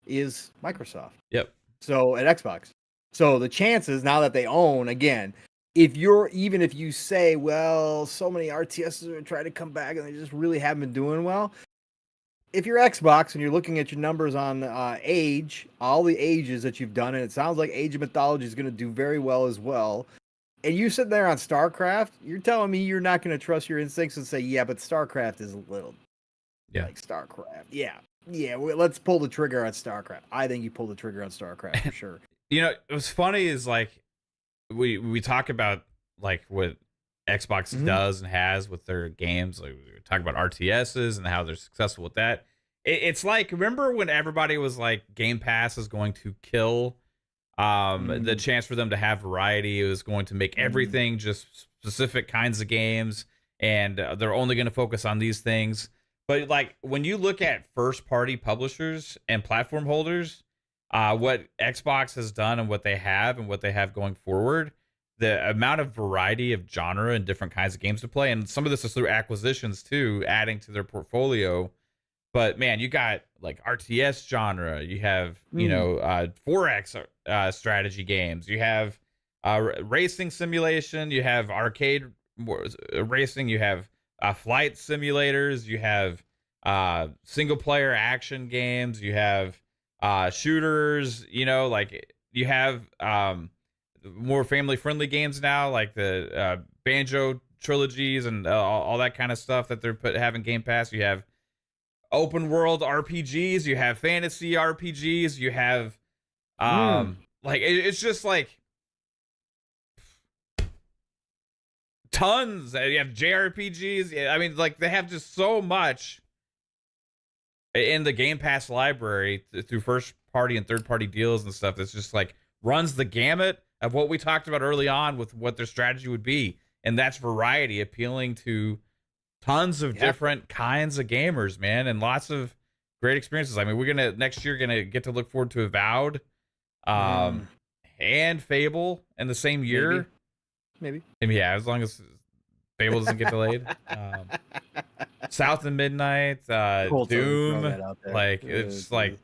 [SPEAKER 2] is Microsoft.
[SPEAKER 1] Yep.
[SPEAKER 2] So at Xbox. So the chances now that they own, again, if you say, well, so many RTSs are trying to come back and they just really haven't been doing well. If you're Xbox and you're looking at your numbers on Age, all the ages that you've done, and it sounds like Age of Mythology is going to do very well as well. And you sit there on StarCraft, you're telling me you're not going to trust your instincts and say, yeah, but StarCraft is a little like StarCraft. Yeah. Let's pull the trigger on StarCraft. I think you pull the trigger on StarCraft for sure.
[SPEAKER 1] What's funny is like we talk about like what Xbox does and has with their games. Like we talk about RTSs and how they're successful with that. It's like, remember when everybody was like Game Pass is going to kill the chance for them to have variety. It was going to make everything just specific kinds of games, and they're only going to focus on these things. But like when you look at first party publishers and platform holders, what Xbox has done and what they have going forward, the amount of variety of genre and different kinds of games to play, and some of this is through acquisitions too, adding to their portfolio. But man, you got like RTS genre, you have 4X strategy games, you have racing simulation, you have arcade racing, you have flight simulators, you have single player action games, you have shooters, like you have more family friendly games now, like the Banjo trilogies and all that kind of stuff that they're having Game Pass. You have open world RPGs, you have fantasy RPGs, you have like it's just like tons. You have JRPGs. I mean, like they have just so much in the Game Pass library through first party and third party deals and stuff. That's just like runs the gamut of what we talked about early on with what their strategy would be, and that's variety, appealing to tons of different kinds of gamers, man, and lots of great experiences. I mean, we're next year gonna get to look forward to Avowed, and Fable in the same year.
[SPEAKER 2] Maybe.
[SPEAKER 1] Yeah, as long as Fable doesn't get delayed. South and Midnight, Doom, like it's like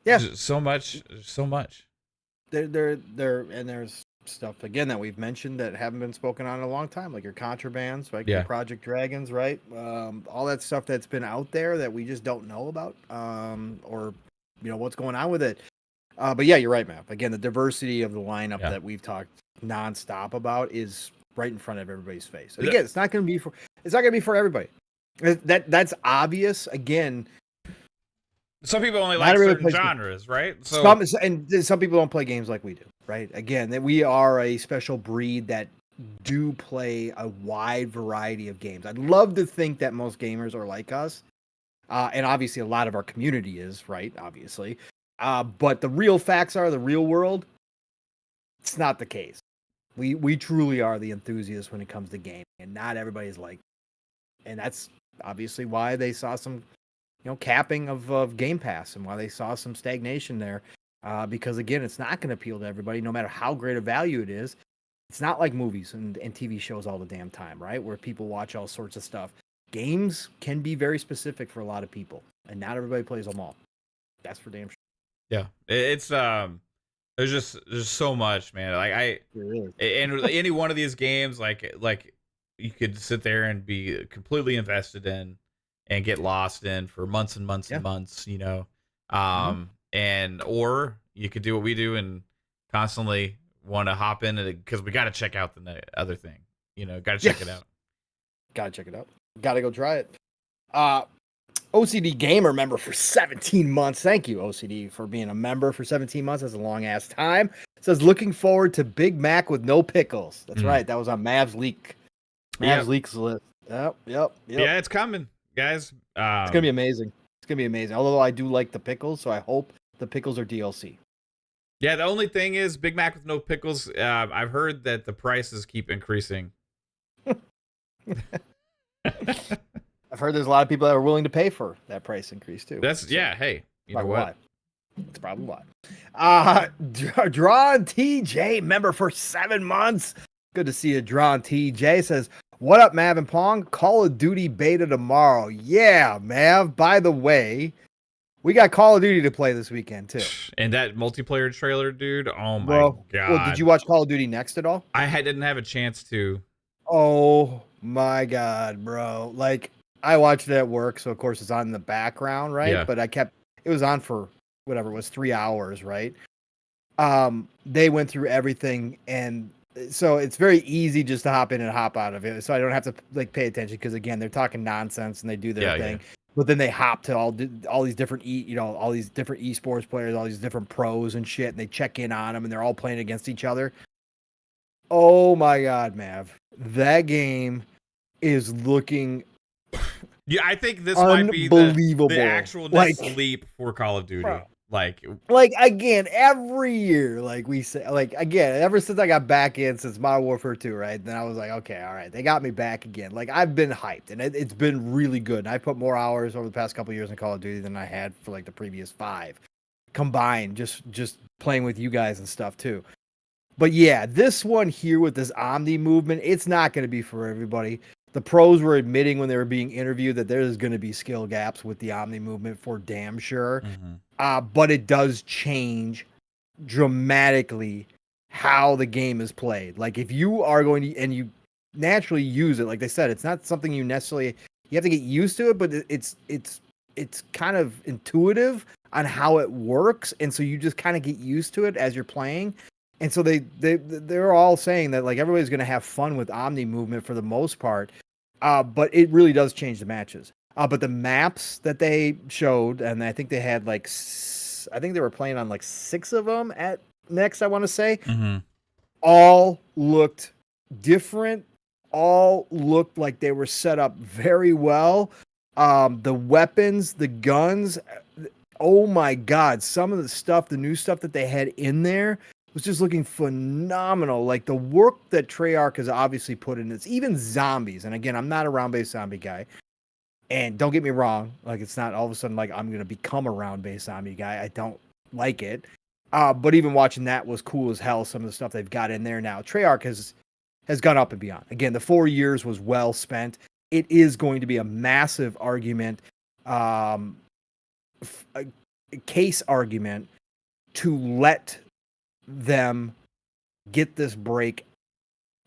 [SPEAKER 1] so much.
[SPEAKER 2] There's stuff again that we've mentioned that haven't been spoken on in a long time, like your Contrabands, like your Project Dragons, right? All that stuff that's been out there that we just don't know about, or what's going on with it. But yeah, you're right, Matt. Again, the diversity of the lineup that we've talked nonstop about is right in front of everybody's face. And again, it's not going to be for everybody. That's obvious. Again,
[SPEAKER 1] some people only like certain genres, right? So
[SPEAKER 2] some people don't play games like we do, right? Again, that we are a special breed that do play a wide variety of games. I'd love to think that most gamers are like us, and obviously a lot of our community is, right? Obviously, but the real facts are the real world. It's not the case. We truly are the enthusiasts when it comes to gaming, and not everybody's like, and that's obviously why they saw some capping of Game Pass and why they saw some stagnation there. Because again, it's not going to appeal to everybody, no matter how great a value it is. It's not like movies and TV shows all the damn time, right? Where people watch all sorts of stuff. Games can be very specific for a lot of people, and not everybody plays them all. That's for damn sure.
[SPEAKER 1] Yeah, it's there's so much, man. Like and any one of these games, like you could sit there and be completely invested in and get lost in for months and months and months, and or you could do what we do and constantly want to hop in because we got to check out the other thing, got to check it out.
[SPEAKER 2] Got to check it out. Got to go try it. OCD Gamer member for 17 months. Thank you, OCD, for being a member for 17 months. That's a long ass time. Says looking forward to Big Mac with no pickles. That's right. That was on Mav's leaks list. Yep. Yeah,
[SPEAKER 1] it's coming, guys.
[SPEAKER 2] It's gonna be amazing. It's gonna be amazing. Although I do like the pickles, so I hope the pickles are DLC.
[SPEAKER 1] Yeah, the only thing is Big Mac with no pickles. I've heard that the prices keep increasing.
[SPEAKER 2] I've heard there's a lot of people that are willing to pay for that price increase too.
[SPEAKER 1] Hey, you know what?
[SPEAKER 2] That's probably why. Drawn TJ member for 7 months. Good to see you, Drawn TJ. Says, What up, Mav and Pong? Call of Duty beta tomorrow. Yeah, Mav. By the way, we got Call of Duty to play this weekend too.
[SPEAKER 1] And that multiplayer trailer, dude. Oh my god.
[SPEAKER 2] Well, did you watch Call of Duty Next at all?
[SPEAKER 1] Didn't have a chance to.
[SPEAKER 2] Oh my god, bro. Like, I watched it at work, so of course it's on in the background, right?
[SPEAKER 1] Yeah.
[SPEAKER 2] But it was on for whatever it was, 3 hours, right? They went through everything, and so it's very easy just to hop in and hop out of it. So I don't have to like pay attention because again, they're talking nonsense and they do their thing. Yeah. But then they hop to all these different all these different esports players, all these different pros and shit, and they check in on them, and they're all playing against each other. Oh my god, Mav, that game is looking.
[SPEAKER 1] Yeah, I think this might be the actual next leap for Call of Duty. Bro. Like
[SPEAKER 2] again, every year, like we say, like again, ever since I got back in since Modern Warfare 2, right? Then I was like, okay, all right, they got me back again. Like I've been hyped, and it's been really good. And I put more hours over the past couple of years in Call of Duty than I had for like the previous 5 combined, just playing with you guys and stuff too. But yeah, this one here with this Omni movement, it's not going to be for everybody. The pros were admitting when they were being interviewed that there's going to be skill gaps with the Omni movement for damn sure. Mm-hmm. But it does change dramatically how the game is played. Like if you are going to, and you naturally use it, like they said, it's not something you necessarily, you have to get used to it, but it's kind of intuitive on how it works. And so you just kind of get used to it as you're playing. And so they're all saying that like everybody's going to have fun with Omni movement for the most part. But it really does change the matches. But the maps that they showed, and I think they had like, I think they were playing on like 6 of them at Next, I want to say, all looked different. All looked like they were set up very well. The weapons, the guns, oh my God, some of the stuff, the new stuff that they had in there was just looking phenomenal. Like the work that Treyarch has obviously put in, it's even zombies. And again, I'm not a round-based zombie guy. And don't get me wrong, like it's not all of a sudden like I'm going to become a round-based zombie guy. I don't like it. But even watching that was cool as hell, some of the stuff they've got in there now. Treyarch has gone up and beyond. Again, the 4 years was well spent. It is going to be a massive argument, a case argument to let them get this break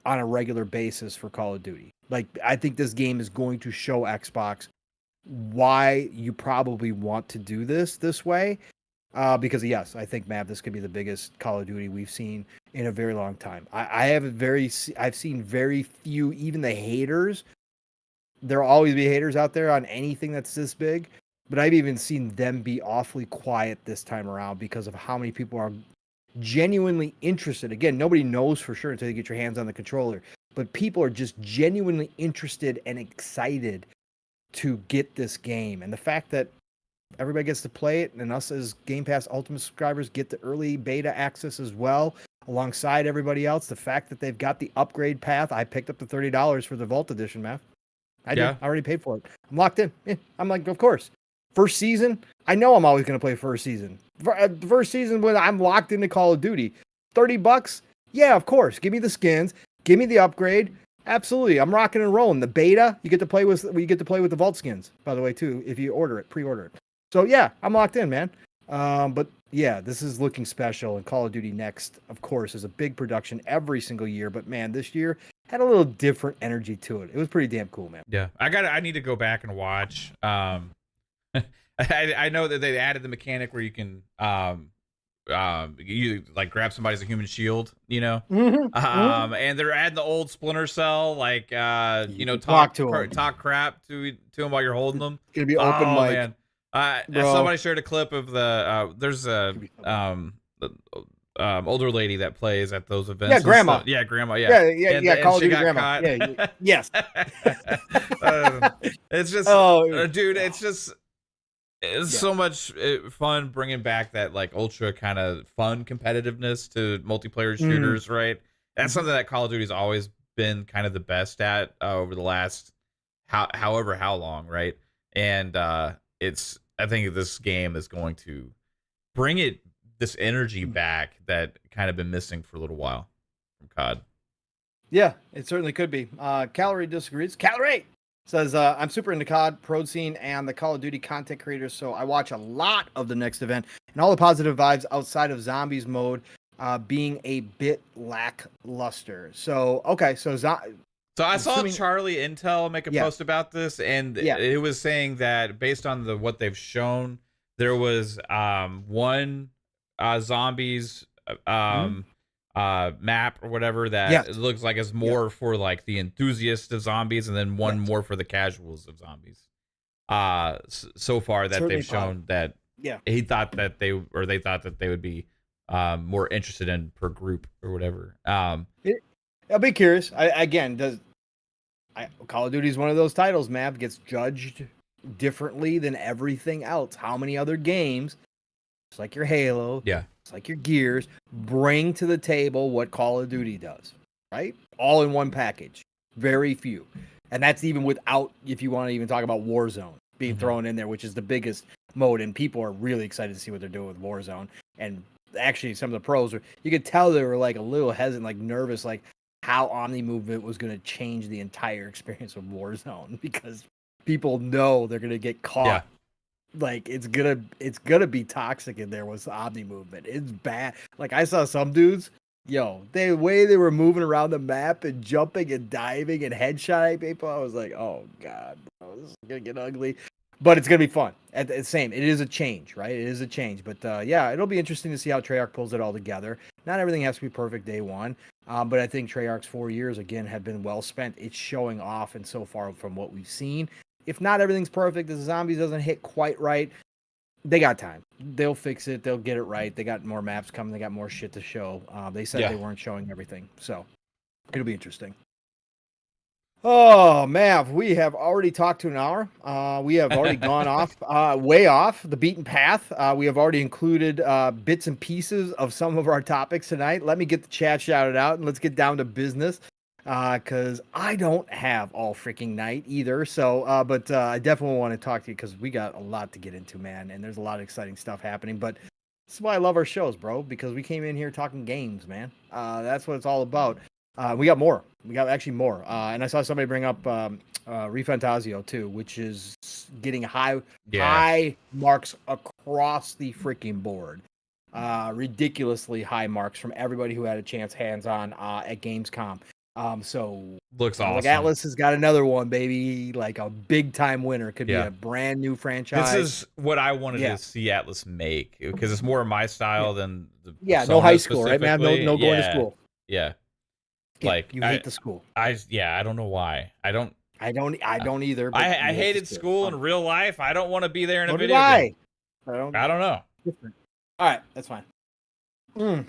[SPEAKER 2] on a regular basis for Call of Duty. Like, I think this game is going to show Xbox why you probably want to do this way. Because yes, I think, Matt, this could be the biggest Call of Duty we've seen in a very long time. I've seen very few, even the haters. There'll always be haters out there on anything that's this big, but I've even seen them be awfully quiet this time around because of how many people are genuinely interested. Again, nobody knows for sure until you get your hands on the controller, but people are just genuinely interested and excited to get this game. And the fact that everybody gets to play it, and us as Game Pass Ultimate subscribers get the early beta access as well, alongside everybody else. The fact that they've got the upgrade path. I picked up the $30 for the Vault Edition, man. I did. I already paid for it. I'm locked in. Yeah, I'm like, of course. First season, I know I'm always going to play first season. First season when I'm locked into Call of Duty. $30? Yeah, of course. Give me the skins. Give me the upgrade. Absolutely. I'm rocking and rolling. The beta, you get to play with the Vault skins, by the way, too, if you pre-order it. So yeah, I'm locked in, man. But yeah, this is looking special, and Call of Duty Next, of course, is a big production every single year. But man, this year had a little different energy to it. It was pretty damn cool, man.
[SPEAKER 1] Yeah, I need to go back and watch. I know that they added the mechanic where you can you like grab somebody as a human shield, you know. And they're adding the old Splinter Cell, like talk crap to them while you're holding them.
[SPEAKER 2] It's gonna be open mic.
[SPEAKER 1] Man. Somebody shared a clip of there's a older lady that plays at those events.
[SPEAKER 2] Yeah, grandma.
[SPEAKER 1] Grandma.
[SPEAKER 2] Yeah. Call of Duty grandma. Yeah. Yes.
[SPEAKER 1] It's just, dude. It's so much fun bringing back that like ultra kind of fun competitiveness to multiplayer shooters, right? That's something that Call of Duty's always been kind of the best at over the last how long, right? And I think this game is going to bring this energy back that kind of been missing for a little while from COD.
[SPEAKER 2] Yeah, it certainly could be. Calorie disagrees. Calorie says, I'm super into COD, Pro Scene, and the Call of Duty content creators, so I watch a lot of the next event and all the positive vibes outside of zombies mode being a bit lackluster. So, okay, so
[SPEAKER 1] So I saw Charlie Intel make a post about this, and it was saying that based on what they've shown, there was one zombies map or whatever that it looks like is more for like the enthusiasts of zombies, and then one more for the casuals of zombies. So far that certainly they've shown that he thought that they thought that they would be more interested in per group or whatever.
[SPEAKER 2] I'll be curious. Call of Duty is one of those titles, Mav, gets judged differently than everything else. How many other games, just like your Halo, just like your Gears, bring to the table what Call of Duty does, right? All in one package. Very few. And that's even without, if you want to even talk about Warzone being thrown in there, which is the biggest mode, and people are really excited to see what they're doing with Warzone. And actually, some of the pros, you could tell they were like a little hesitant, like nervous, like how Omni Movement was going to change the entire experience of Warzone, because people know they're going to get caught. Yeah. Like it's gonna be toxic in there with the Omni Movement. It's bad. Like I saw some dudes, the way they were moving around the map and jumping and diving and headshotting people, I was like, oh god, bro, this is gonna get ugly. But it's gonna be fun. At the same, it is a change, right? It is a change. But it'll be interesting to see how Treyarch pulls it all together. Not everything has to be perfect day one. But I think Treyarch's 4 years, again, have been well spent. It's showing off, and so far from what we've seen, if not everything's perfect, the zombies doesn't hit quite right, they got time. They'll fix it. They'll get it right. They got more maps coming. They got more shit to show. They said they weren't showing everything. So it'll be interesting. Oh, Mav, we have already talked to an hour. We have already gone way off the beaten path. We have already included bits and pieces of some of our topics tonight. Let me get the chat shouted out, and let's get down to business, because I don't have all freaking night either. So, but I definitely want to talk to you because we got a lot to get into, man, and there's a lot of exciting stuff happening. But this is why I love our shows, bro, because we came in here talking games, man. That's what it's all about. We got more. We got actually more. And I saw somebody bring up Refantasio too, which is getting high marks across the freaking board. Ridiculously high marks from everybody who had a chance hands-on at Gamescom. So
[SPEAKER 1] looks awesome.
[SPEAKER 2] Like Atlas has got another one, baby. Like a big-time winner. Could be a brand new franchise.
[SPEAKER 1] This is what I wanted to see Atlas make, because it's more my style than the
[SPEAKER 2] no high school, right, man? No going to school.
[SPEAKER 1] Yeah.
[SPEAKER 2] Like you hate the school.
[SPEAKER 1] I don't know why. I don't
[SPEAKER 2] either.
[SPEAKER 1] But I hated school in real life. I don't want to be there in a video game. I don't know.
[SPEAKER 2] All right, that's fine. All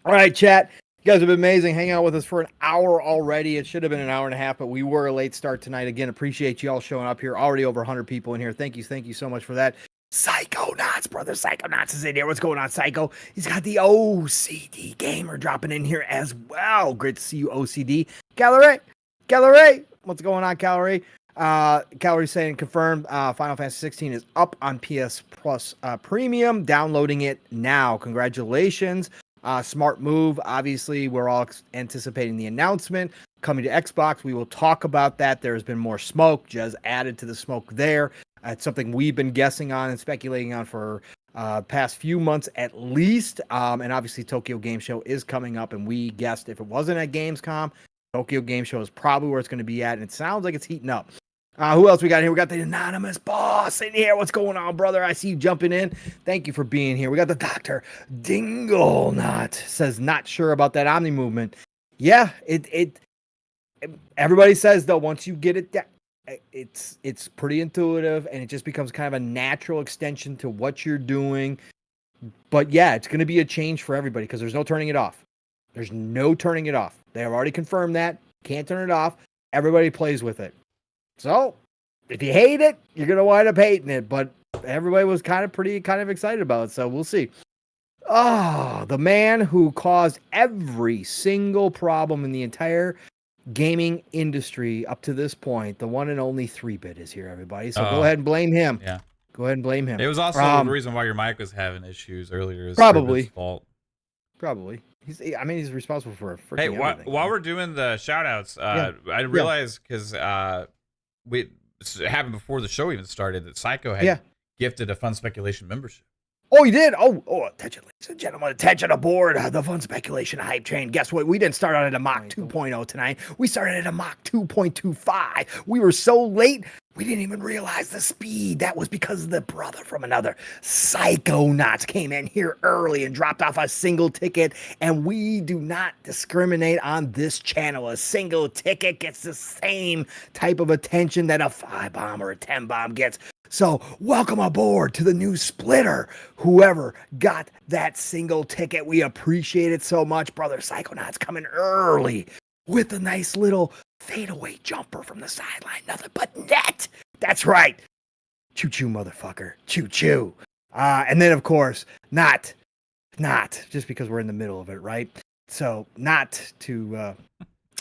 [SPEAKER 2] right, chat. You guys have been amazing. Hanging out with us for an hour already. It should have been an hour and a half, but we were a late start tonight. Again, appreciate you all showing up here. Already over 100 people in here. Thank you so much for that. Psychonauts, brother. Psychonauts is in here. What's going on, Psycho? He's got the OCD gamer dropping in here as well. Great to see you, OCD. Calorie. What's going on, Calorie? Calorie saying confirmed. Final Fantasy 16 is up on PS Plus Premium. Downloading it now. Congratulations. Smart move. Obviously, we're all anticipating the announcement coming to Xbox. We will talk about that. There's been more smoke. Jez added to the smoke there. It's something we've been guessing on and speculating on for past few months at least. And obviously, Tokyo Game Show is coming up, and we guessed if it wasn't at Gamescom, Tokyo Game Show is probably where it's going to be at, and it sounds like it's heating up. Who else we got here? We got the anonymous boss in here. What's going on, brother? I see you jumping in. Thank you for being here. We got the Dr. Dinglenut. Says not sure about that Omni movement. Yeah, it everybody says though, once you get it down, it's pretty intuitive, and it just becomes kind of a natural extension to what you're doing. But yeah, it's going to be a change for everybody because there's no turning it off. There's no turning it off. They have already confirmed that. Can't turn it off. Everybody plays with it. So if you hate it, you're going to wind up hating it. But everybody was kind of excited about it. So we'll see. Oh, the man who caused every single problem in the entire gaming industry up to this point, the one and only 3-Bit is here, everybody. So go ahead and blame him.
[SPEAKER 1] Yeah.
[SPEAKER 2] Go ahead and blame him.
[SPEAKER 1] It was also the reason why your mic was having issues earlier.
[SPEAKER 2] Probably.
[SPEAKER 1] Fault.
[SPEAKER 2] Probably. He's responsible for freaking
[SPEAKER 1] Hey,
[SPEAKER 2] everything.
[SPEAKER 1] while we're doing the shout outs, I realized because it happened before the show even started that Psycho had gifted a Fun Speculation membership.
[SPEAKER 2] Oh, you did? Oh, attention, ladies and gentlemen. Attention aboard the Fun Speculation hype train. Guess what? We didn't start out at a Mach 2.0 tonight. We started at a Mach 2.25. We were so late, we didn't even realize the speed. That was because the brother from another Psychonauts came in here early and dropped off a single ticket. And we do not discriminate on this channel. A single ticket gets the same type of attention that a 5-bomb or a 10-bomb gets. So welcome aboard to the new splitter. Whoever got that single ticket, we appreciate it so much. Brother Psychonauts coming early with a nice little fadeaway jumper from the sideline. Nothing but net. That's right. Choo-choo, motherfucker. Choo-choo. And then, of course, not just because we're in the middle of it, right? So not to...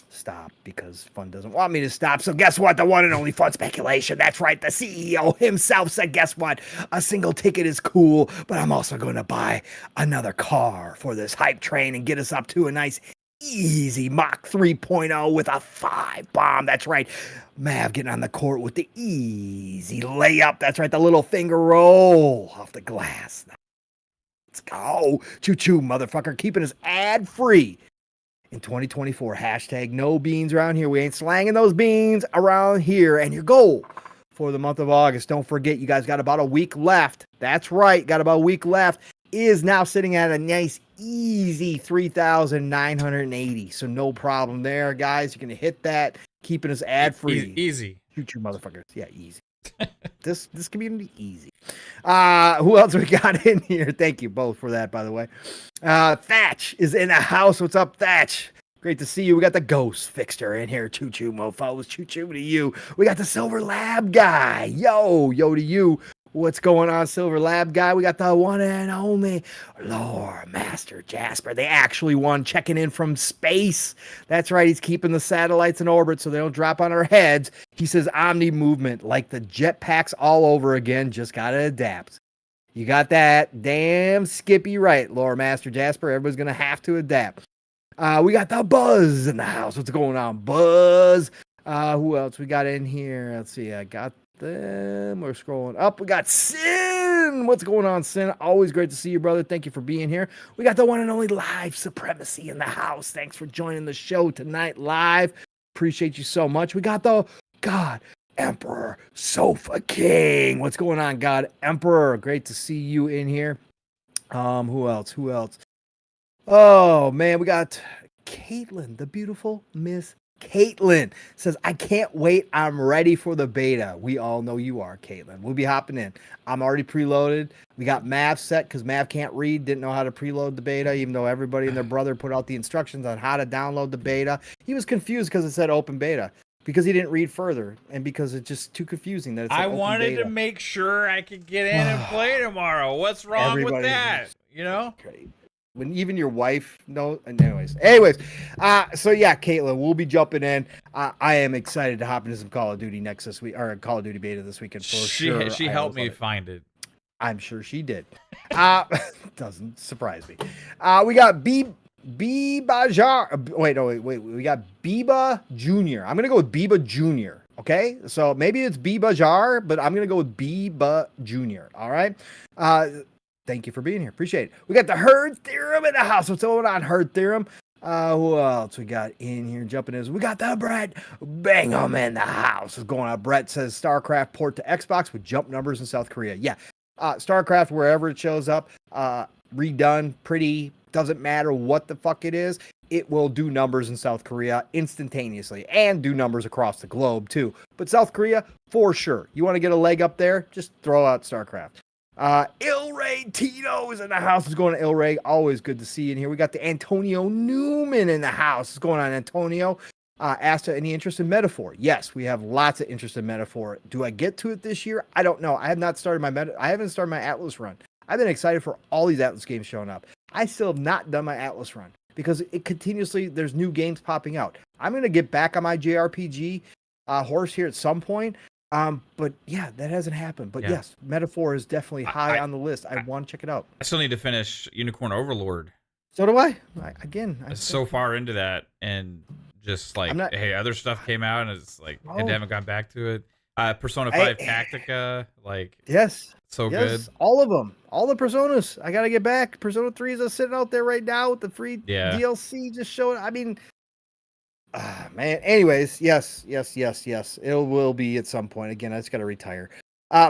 [SPEAKER 2] stop because Fun doesn't want me to stop. So guess what? The one and only Fun Speculation. That's right. The CEO himself said, guess what? A single ticket is cool, but I'm also going to buy another car for this hype train and get us up to a nice easy Mach 3.0 with a 5-bomb. That's right. Mav getting on the court with the easy layup. That's right. The little finger roll off the glass. Let's go. Choo-choo, motherfucker. Keeping us ad-free. In 2024, hashtag no beans around here. We ain't slanging those beans around here. And your goal for the month of August, don't forget, you guys got about a week left. That's right, got about a week left. Is now sitting at a nice, easy 3,980. So no problem there, guys. You're going to hit that, keeping us ad-free.
[SPEAKER 1] Easy.
[SPEAKER 2] Shoot you motherfuckers. Yeah, easy. This community, easy. Who else we got in here? Thank you both for that, by the way. Thatch is in the house. What's up, Thatch? Great to see you. We got the Ghost Fixer in here. Choo-choo, mofos. Choo-choo to you. We got the Silver Lab guy. Yo to you. What's going on, Silver Lab guy? We got the one and only Lore Master Jasper. They actually won, checking in from space. That's right. He's keeping the satellites in orbit so they don't drop on our heads. He says omni movement, like the jetpacks all over again. Just got to adapt. You got that damn Skippy right, Lore Master Jasper. Everybody's going to have to adapt. We got the Buzz in the house. What's going on, Buzz? Who else we got in here? Let's see. I got them. We're scrolling up. We got Sin. What's going on, Sin? Always great to see you, brother. Thank you for being here. We got the one and only Live Supremacy in the house. Thanks for joining the show tonight live. Appreciate you so much. We got the God Emperor Sofa King. What's going on, God Emperor? Great to see you in here. Who else? Oh, man, we got Caitlin, the beautiful Miss Caitlin says, I can't wait. I'm ready for the beta. We all know you are, Caitlin. We'll be hopping in. I'm already preloaded. We got Mav set because Mav can't read, didn't know how to preload the beta, even though everybody and their brother put out the instructions on how to download the beta. He was confused because it said open beta, because he didn't read further, and because it's just too confusing that it's
[SPEAKER 1] I wanted to make sure I could get in and play tomorrow. What's wrong with that? You know?
[SPEAKER 2] Great. When even your wife knows. Anyways. So yeah, Caitlin, we'll be jumping in. I am excited to hop into some Call of Duty this week, or Call of Duty beta this weekend for sure.
[SPEAKER 1] She helped me find it.
[SPEAKER 2] I'm sure she did. Doesn't surprise me. We got Biba Jar. Wait. We got Biba Jr. I'm gonna go with Biba Jr. Okay, so maybe it's Biba Jar, but I'm gonna go with Biba Jr. All right. Thank you for being here. Appreciate it. We got the Herd Theorem in the house. What's going on, Herd Theorem? Who else we got in here jumping in? We got the Brett Bangham in the house. What's going on? Brett says StarCraft port to Xbox with jump numbers in South Korea. Yeah. StarCraft, wherever it shows up, redone, pretty, doesn't matter what the fuck it is. It will do numbers in South Korea instantaneously and do numbers across the globe too. But South Korea, for sure. You want to get a leg up there? Just throw out StarCraft. Ilray Tito is in the house. What's going on, Ilray? Always good to see you in here. We got the Antonio Newman in the house. What's going on, Antonio? Asked any interest in Metaphor? Yes, we have lots of interest in Metaphor. Do I get to it this year? I don't know. I have not started I haven't started my Atlas run. I've been excited for all these Atlas games showing up. I still have not done my Atlas run because it continuously, there's new games popping out. I'm going to get back on my JRPG horse here at some point. But yeah, that hasn't happened. But yes, Metaphor is definitely high on the list. I want to check it out.
[SPEAKER 1] I still need to finish Unicorn Overlord.
[SPEAKER 2] So do I.
[SPEAKER 1] It's so far into that, and just like, hey, other stuff came out, and it's like, I haven't gone back to it. Persona 5 Tactica, like,
[SPEAKER 2] yes,
[SPEAKER 1] good.
[SPEAKER 2] All of them, all the Personas. I gotta get back. Persona 3 is sitting out there right now with the free DLC just showing. I mean, man. Anyways, yes. It will be at some point. Again, I just gotta retire.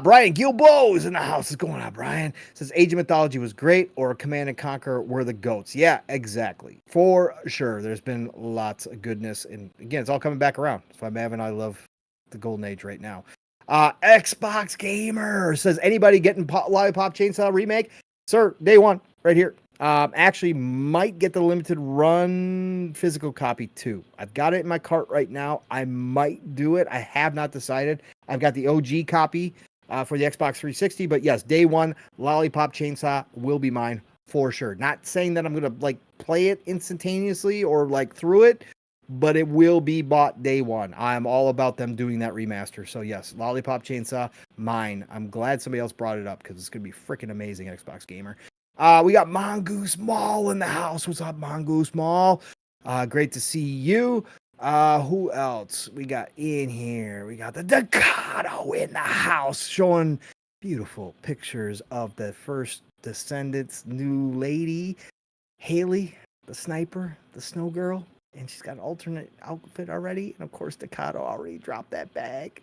[SPEAKER 2] Brian Gilbo is in the house. What's going on, Brian? Says Age of Mythology was great, or Command and Conquer were the goats. Yeah, exactly. For sure. There's been lots of goodness. And again, it's all coming back around. That's why Mav and I love the golden age right now. Xbox Gamer says, anybody getting Lollipop Chainsaw remake? Sir, day one, right here. Actually might get the limited run physical copy too. I've got it in my cart right now. I might do it. I have not decided. I've got the OG copy for the Xbox 360, but yes, day one, Lollipop Chainsaw will be mine for sure. Not saying that I'm going to like play it instantaneously or like through it, but it will be bought day one. I'm all about them doing that remaster. So yes, Lollipop Chainsaw, mine. I'm glad somebody else brought it up because it's going to be freaking amazing, Xbox Gamer. We got Mongoose Mall in the house. What's up, Mongoose Mall? Great to see you. Who else we got in here? We got the Decado in the house showing beautiful pictures of the first Descendants new lady, Haley, the sniper, the snow girl. And she's got an alternate outfit already. And of course, Decado already dropped that bag.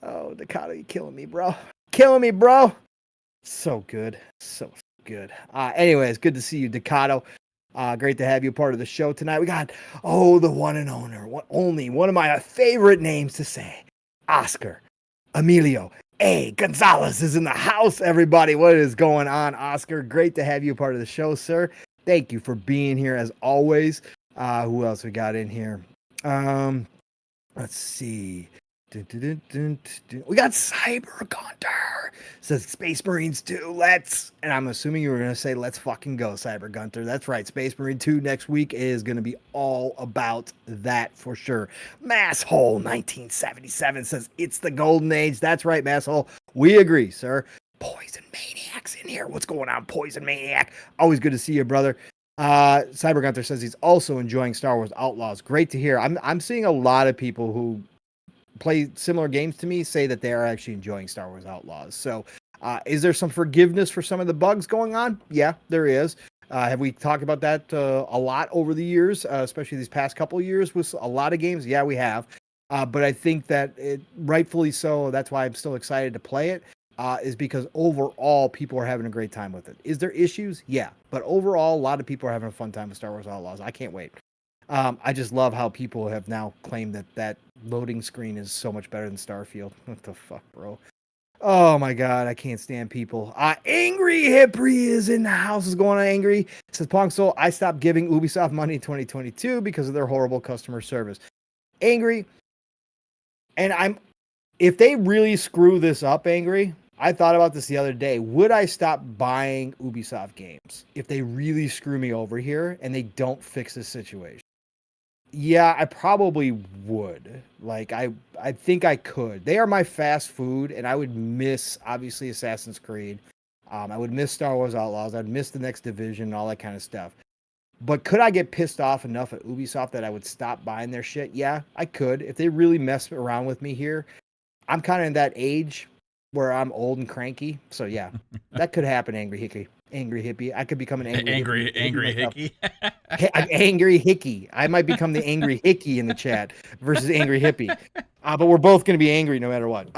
[SPEAKER 2] Oh, Decado, you killing me, bro. Killing me, bro. So good. So good. Anyways, good to see you, Decado. Great to have you part of the show tonight. We got, the one and only one of my favorite names to say. Oscar Emilio A. Gonzalez is in the house, everybody. What is going on, Oscar? Great to have you part of the show, sir. Thank you for being here as always. Who else we got in here? Let's see. We got Cyber Gunter. Says Space Marines 2. And I'm assuming you were going to say, let's fucking go, Cyber Gunter. That's right. Space Marine 2 next week is going to be all about that for sure. Masshole 1977 says it's the golden age. That's right, Masshole. We agree, sir. Poison Maniac's in here. What's going on, Poison Maniac? Always good to see you, brother. Cyber Gunter says he's also enjoying Star Wars Outlaws. Great to hear. I'm seeing a lot of people who play similar games to me say that they are actually enjoying Star Wars Outlaws. So is there some forgiveness for some of the bugs going on? Yeah, there is. Have we talked about that a lot over the years, especially these past couple of years with a lot of games? Yeah, we have. But I think that it rightfully so. That's why I'm still excited to play it. Is because overall people are having a great time with it. Is there issues? Yeah. But overall, a lot of people are having a fun time with Star Wars Outlaws. I can't wait. I just love how people have now claimed that loading screen is so much better than Starfield. What the fuck, bro? Oh my God, I can't stand people. Angry Hippie is in the house. Is going on, Angry? Says Pong Soul, I stopped giving Ubisoft money in 2022 because of their horrible customer service. Angry, and if they really screw this up, Angry, I thought about this the other day. Would I stop buying Ubisoft games if they really screw me over here and they don't fix this situation? Yeah, I probably would. Like, I think I could. They are my fast food, and I would miss, obviously, Assassin's Creed. I would miss Star Wars Outlaws. I'd miss the next Division and all that kind of stuff. But could I get pissed off enough at Ubisoft that I would stop buying their shit? Yeah, I could. If they really mess around with me here, I'm kind of in that age where I'm old and cranky. So yeah, that could happen, Angry Hippie. I could become an angry
[SPEAKER 1] hickey.
[SPEAKER 2] Angry Hickey. I might become the Angry Hickey in the chat versus Angry Hippie. But we're both going to be angry no matter what.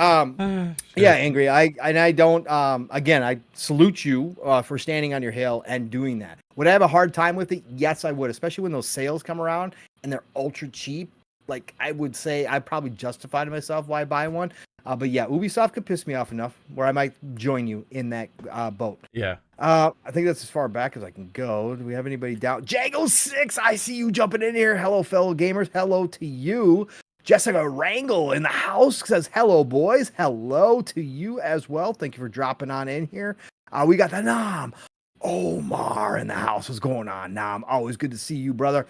[SPEAKER 2] Yeah, Angry. I don't, again, I salute you for standing on your hill and doing that. Would I have a hard time with it? Yes, I would, especially when those sales come around and they're ultra cheap. Like, I would say I probably justified to myself why I buy one. But yeah, Ubisoft could piss me off enough where I might join you in that boat.
[SPEAKER 1] Yeah.
[SPEAKER 2] I think that's as far back as I can go. Do we have anybody down? Jago6, I see you jumping in here. Hello, fellow gamers. Hello to you. Jessica Wrangle in the house says, hello, boys. Hello to you as well. Thank you for dropping on in here. We got the Nam Omar in the house. What's going on, Nam? Always good to see you, brother.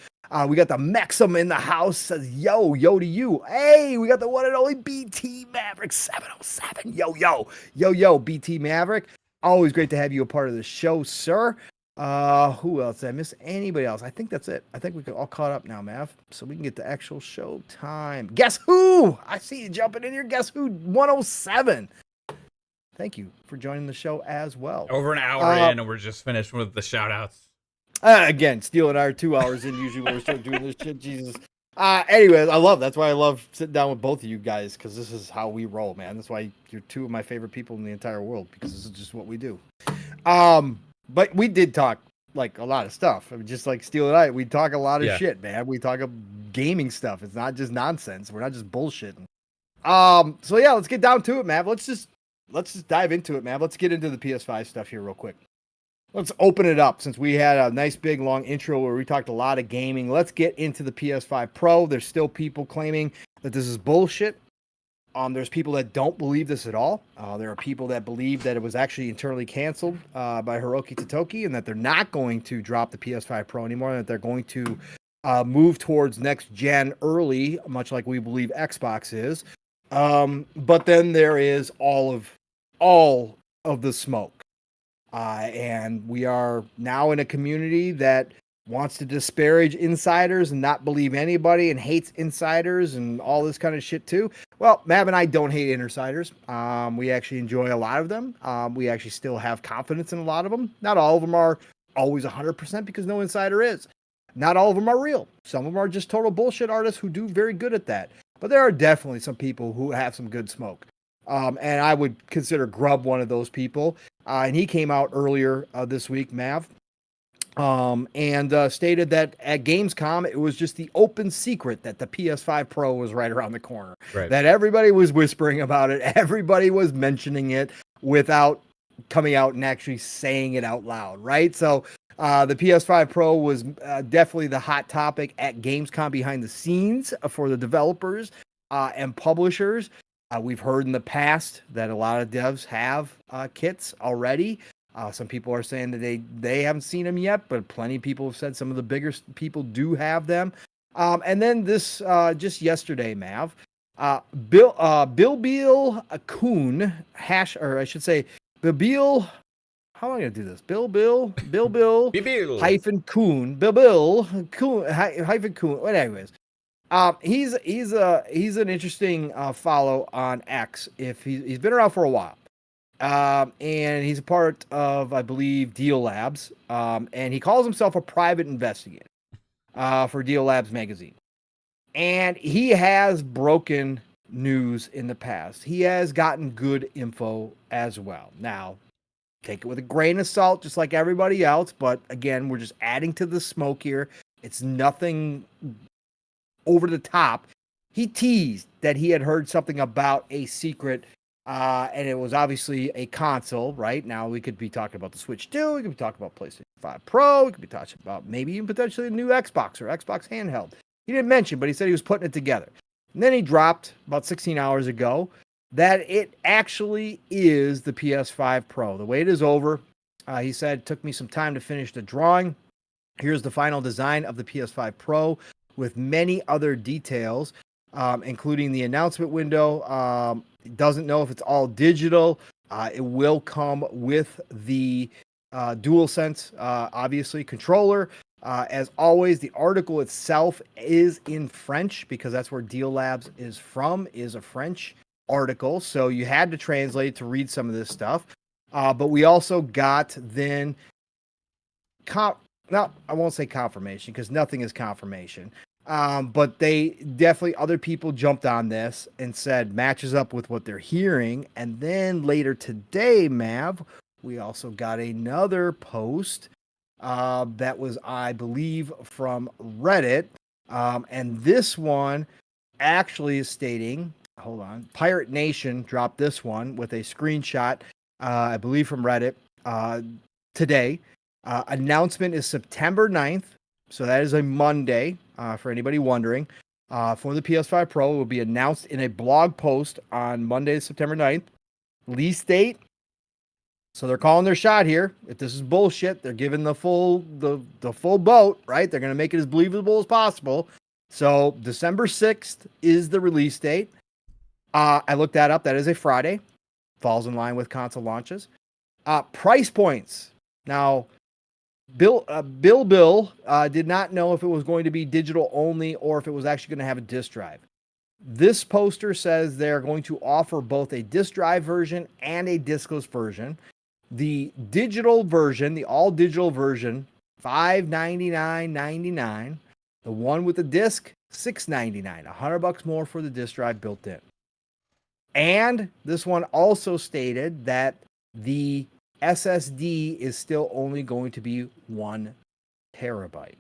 [SPEAKER 2] We got the Mexum in the house. Says, yo to you. Hey, we got the one and only BT Maverick 707. Yo, BT Maverick. Always great to have you a part of the show, sir. Who else? Did I miss anybody else? I think that's it. I think we got all caught up now, Mav. So we can get the actual show time. Guess who? I see you jumping in here. Guess who? 107. Thank you for joining the show as well.
[SPEAKER 1] Over an hour in, and we're just finished with the shout outs.
[SPEAKER 2] Again, stealing our 2 hours in usually when we start doing this shit. Jesus. Anyways, that's why I love sitting down with both of you guys, because this is how we roll, man. That's why you're two of my favorite people in the entire world, because this is just what we do. But we did talk like a lot of stuff. I mean, just like Steel and I, we talk a lot of shit, man. We talk gaming stuff. It's not just nonsense. We're not just bullshitting. So yeah, let's get down to it, man. Let's just dive into it, man. Let's get into the PS5 stuff here real quick. Let's open it up, since we had a nice big long intro where we talked a lot of gaming. Let's get into the PS5 Pro. There's still people claiming that this is bullshit. There's people that don't believe this at all. There are people that believe that it was actually internally canceled by Hiroki Totoki, and that they're not going to drop the PS5 Pro anymore, and that they're going to move towards next gen early, much like we believe Xbox is. But then there is all of the smoke. And we are now in a community that wants to disparage insiders and not believe anybody, and hates insiders and all this kind of shit too. Well, Mav and I don't hate insiders. We actually enjoy a lot of them. We actually still have confidence in a lot of them. Not all of them are always 100%, because no insider is. Not all of them are real. Some of them are just total bullshit artists who do very good at that. But there are definitely some people who have some good smoke. And I would consider Grub one of those people. And he came out earlier this week, Mav, and stated that at Gamescom, it was just the open secret that the PS5 Pro was right around the corner. Right. That everybody was whispering about it. Everybody was mentioning it without coming out and actually saying it out loud, right? So the PS5 Pro was definitely the hot topic at Gamescom behind the scenes for the developers and publishers. We've heard in the past that a lot of devs have kits already. Some people are saying that they haven't seen them yet, but plenty of people have said some of the bigger people do have them. And then this just yesterday, Mav, Bill Coon or I should say Bill. How am I gonna do this? Bill hyphen Coon hyphen Coon. Well, anyways. He's an interesting follow on X. If he's been around for a while, and he's a part of, I believe, Deal Labs, and he calls himself a private investigator for Deal Labs magazine, and he has broken news in the past. He has gotten good info as well. Now, take it with a grain of salt, just like everybody else. But again, we're just adding to the smoke here. It's nothing over the top. He teased that he had heard something about a secret, and it was obviously a console. Right now, we could be talking about the Switch 2, we could be talking about PlayStation 5 Pro, we could be talking about maybe even potentially a new Xbox or Xbox handheld. He didn't mention, but he said he was putting it together. And then he dropped about 16 hours ago that it actually is the PS5 Pro. The wait is over. He said, it took me some time to finish the drawing. Here's the final design of the PS5 Pro, with many other details, including the announcement window. Doesn't know if it's all digital. It will come with the DualSense, obviously, controller. As always, the article itself is in French, because that's where Deal Labs is from, is a French article. So you had to translate to read some of this stuff. But we also got then... No, I won't say confirmation, because nothing is confirmation. But they definitely, other people jumped on this and said matches up with what they're hearing. And then later today, Mav, we also got another post that was, I believe, from Reddit. And this one actually is stating, hold on, Pirate Nation dropped this one with a screenshot, I believe from Reddit today. Announcement is September 9th. So that is a Monday, for anybody wondering. For the PS5 Pro, it will be announced in a blog post on Monday, September 9th. Release date. So they're calling their shot here. If this is bullshit, they're giving the full boat, right? They're going to make it as believable as possible. So December 6th is the release date. I looked that up. That is a Friday. Falls in line with console launches. Price points. Now, Bill did not know if it was going to be digital only or if it was actually going to have a disk drive. This poster says they're going to offer both a disk drive version and a diskless version. The digital version, the all digital version, $599.99. The one with the disc, $699, $100 more for the disk drive built in. And this one also stated that the SSD is still only going to be 1 terabyte.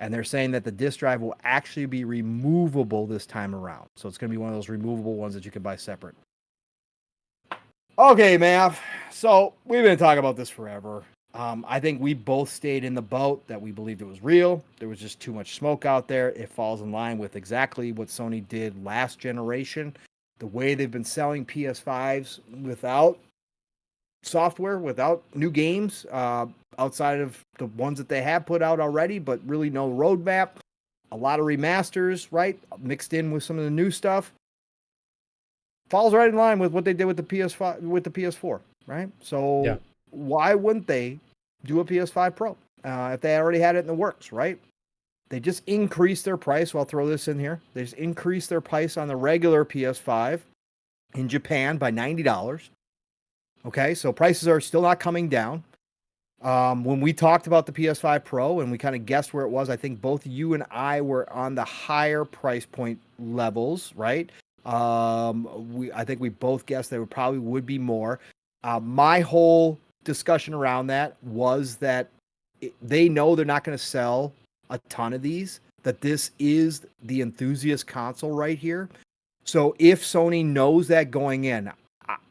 [SPEAKER 2] And they're saying that the disk drive will actually be removable this time around. So it's going to be one of those removable ones that you can buy separate. Okay, Mav. So we've been talking about this forever. I think we both stayed in the boat that we believed it was real. There was just too much smoke out there. It falls in line with exactly what Sony did last generation. The way they've been selling PS5s without software, without new games, outside of the ones that they have put out already, but really no roadmap. A lot of remasters, right? Mixed in with some of the new stuff. Falls right in line with what they did with the PS5, with the PS4, right? So why wouldn't they do a PS5 Pro if they already had it in the works, right? They just increased their price. Well, I'll throw this in here. They just increased their price on the regular PS5 in Japan by $90. Okay, so prices are still not coming down. When we talked about the PS5 Pro and we kind of guessed where it was, I think both you and I were on the higher price point levels, right? I think we both guessed there probably would be more. My whole discussion around that was that they know they're not going to sell a ton of these, that this is the enthusiast console right here. So if Sony knows that going in,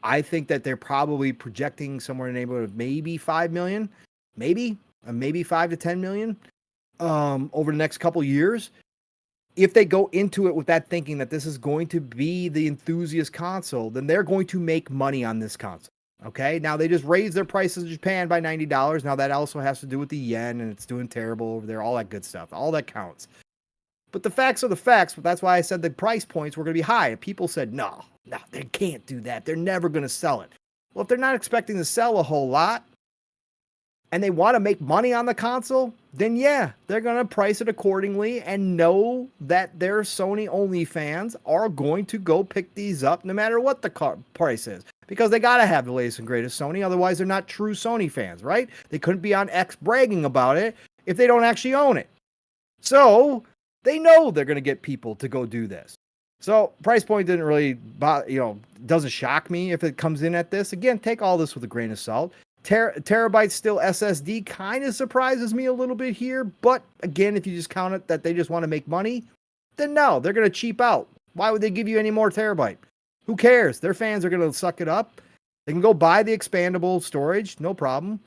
[SPEAKER 2] I think that they're probably projecting somewhere in the neighborhood of maybe 5 million, maybe 5 to 10 million over the next couple years. If they go into it with that thinking that this is going to be the enthusiast console, then they're going to make money on this console. Okay, now they just raised their prices in Japan by $90. Now that also has to do with the yen, and it's doing terrible over there. All that good stuff, all that counts. But the facts are the facts. That's why I said the price points were going to be high. People said, no, they can't do that. They're never going to sell it. Well, if they're not expecting to sell a whole lot, and they want to make money on the console, then yeah, they're going to price it accordingly and know that their Sony only fans are going to go pick these up no matter what the price is. Because they got to have the latest and greatest Sony. Otherwise, they're not true Sony fans, right? They couldn't be on X bragging about it if they don't actually own it. So they know they're going to get people to go do this. So price point didn't really, doesn't shock me if it comes in at this. Again, take all this with a grain of salt. Terabyte still SSD kind of surprises me a little bit here. But again, if you just count it that they just want to make money, then no, they're going to cheap out. Why would they give you any more terabyte? Who cares? Their fans are going to suck it up. They can go buy the expandable storage, no problem.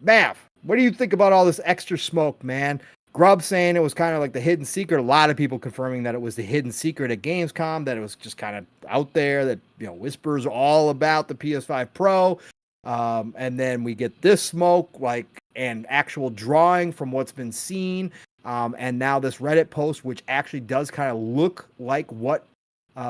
[SPEAKER 2] Mav, what do you think about all this extra smoke, man? Grubb saying it was kind of like the hidden secret. A lot of people confirming that it was the hidden secret at Gamescom, that it was just kind of out there, that, whispers all about the PS5 Pro. And then we get this smoke, like, and actual drawing from what's been seen. And now this Reddit post, which actually does kind of look like what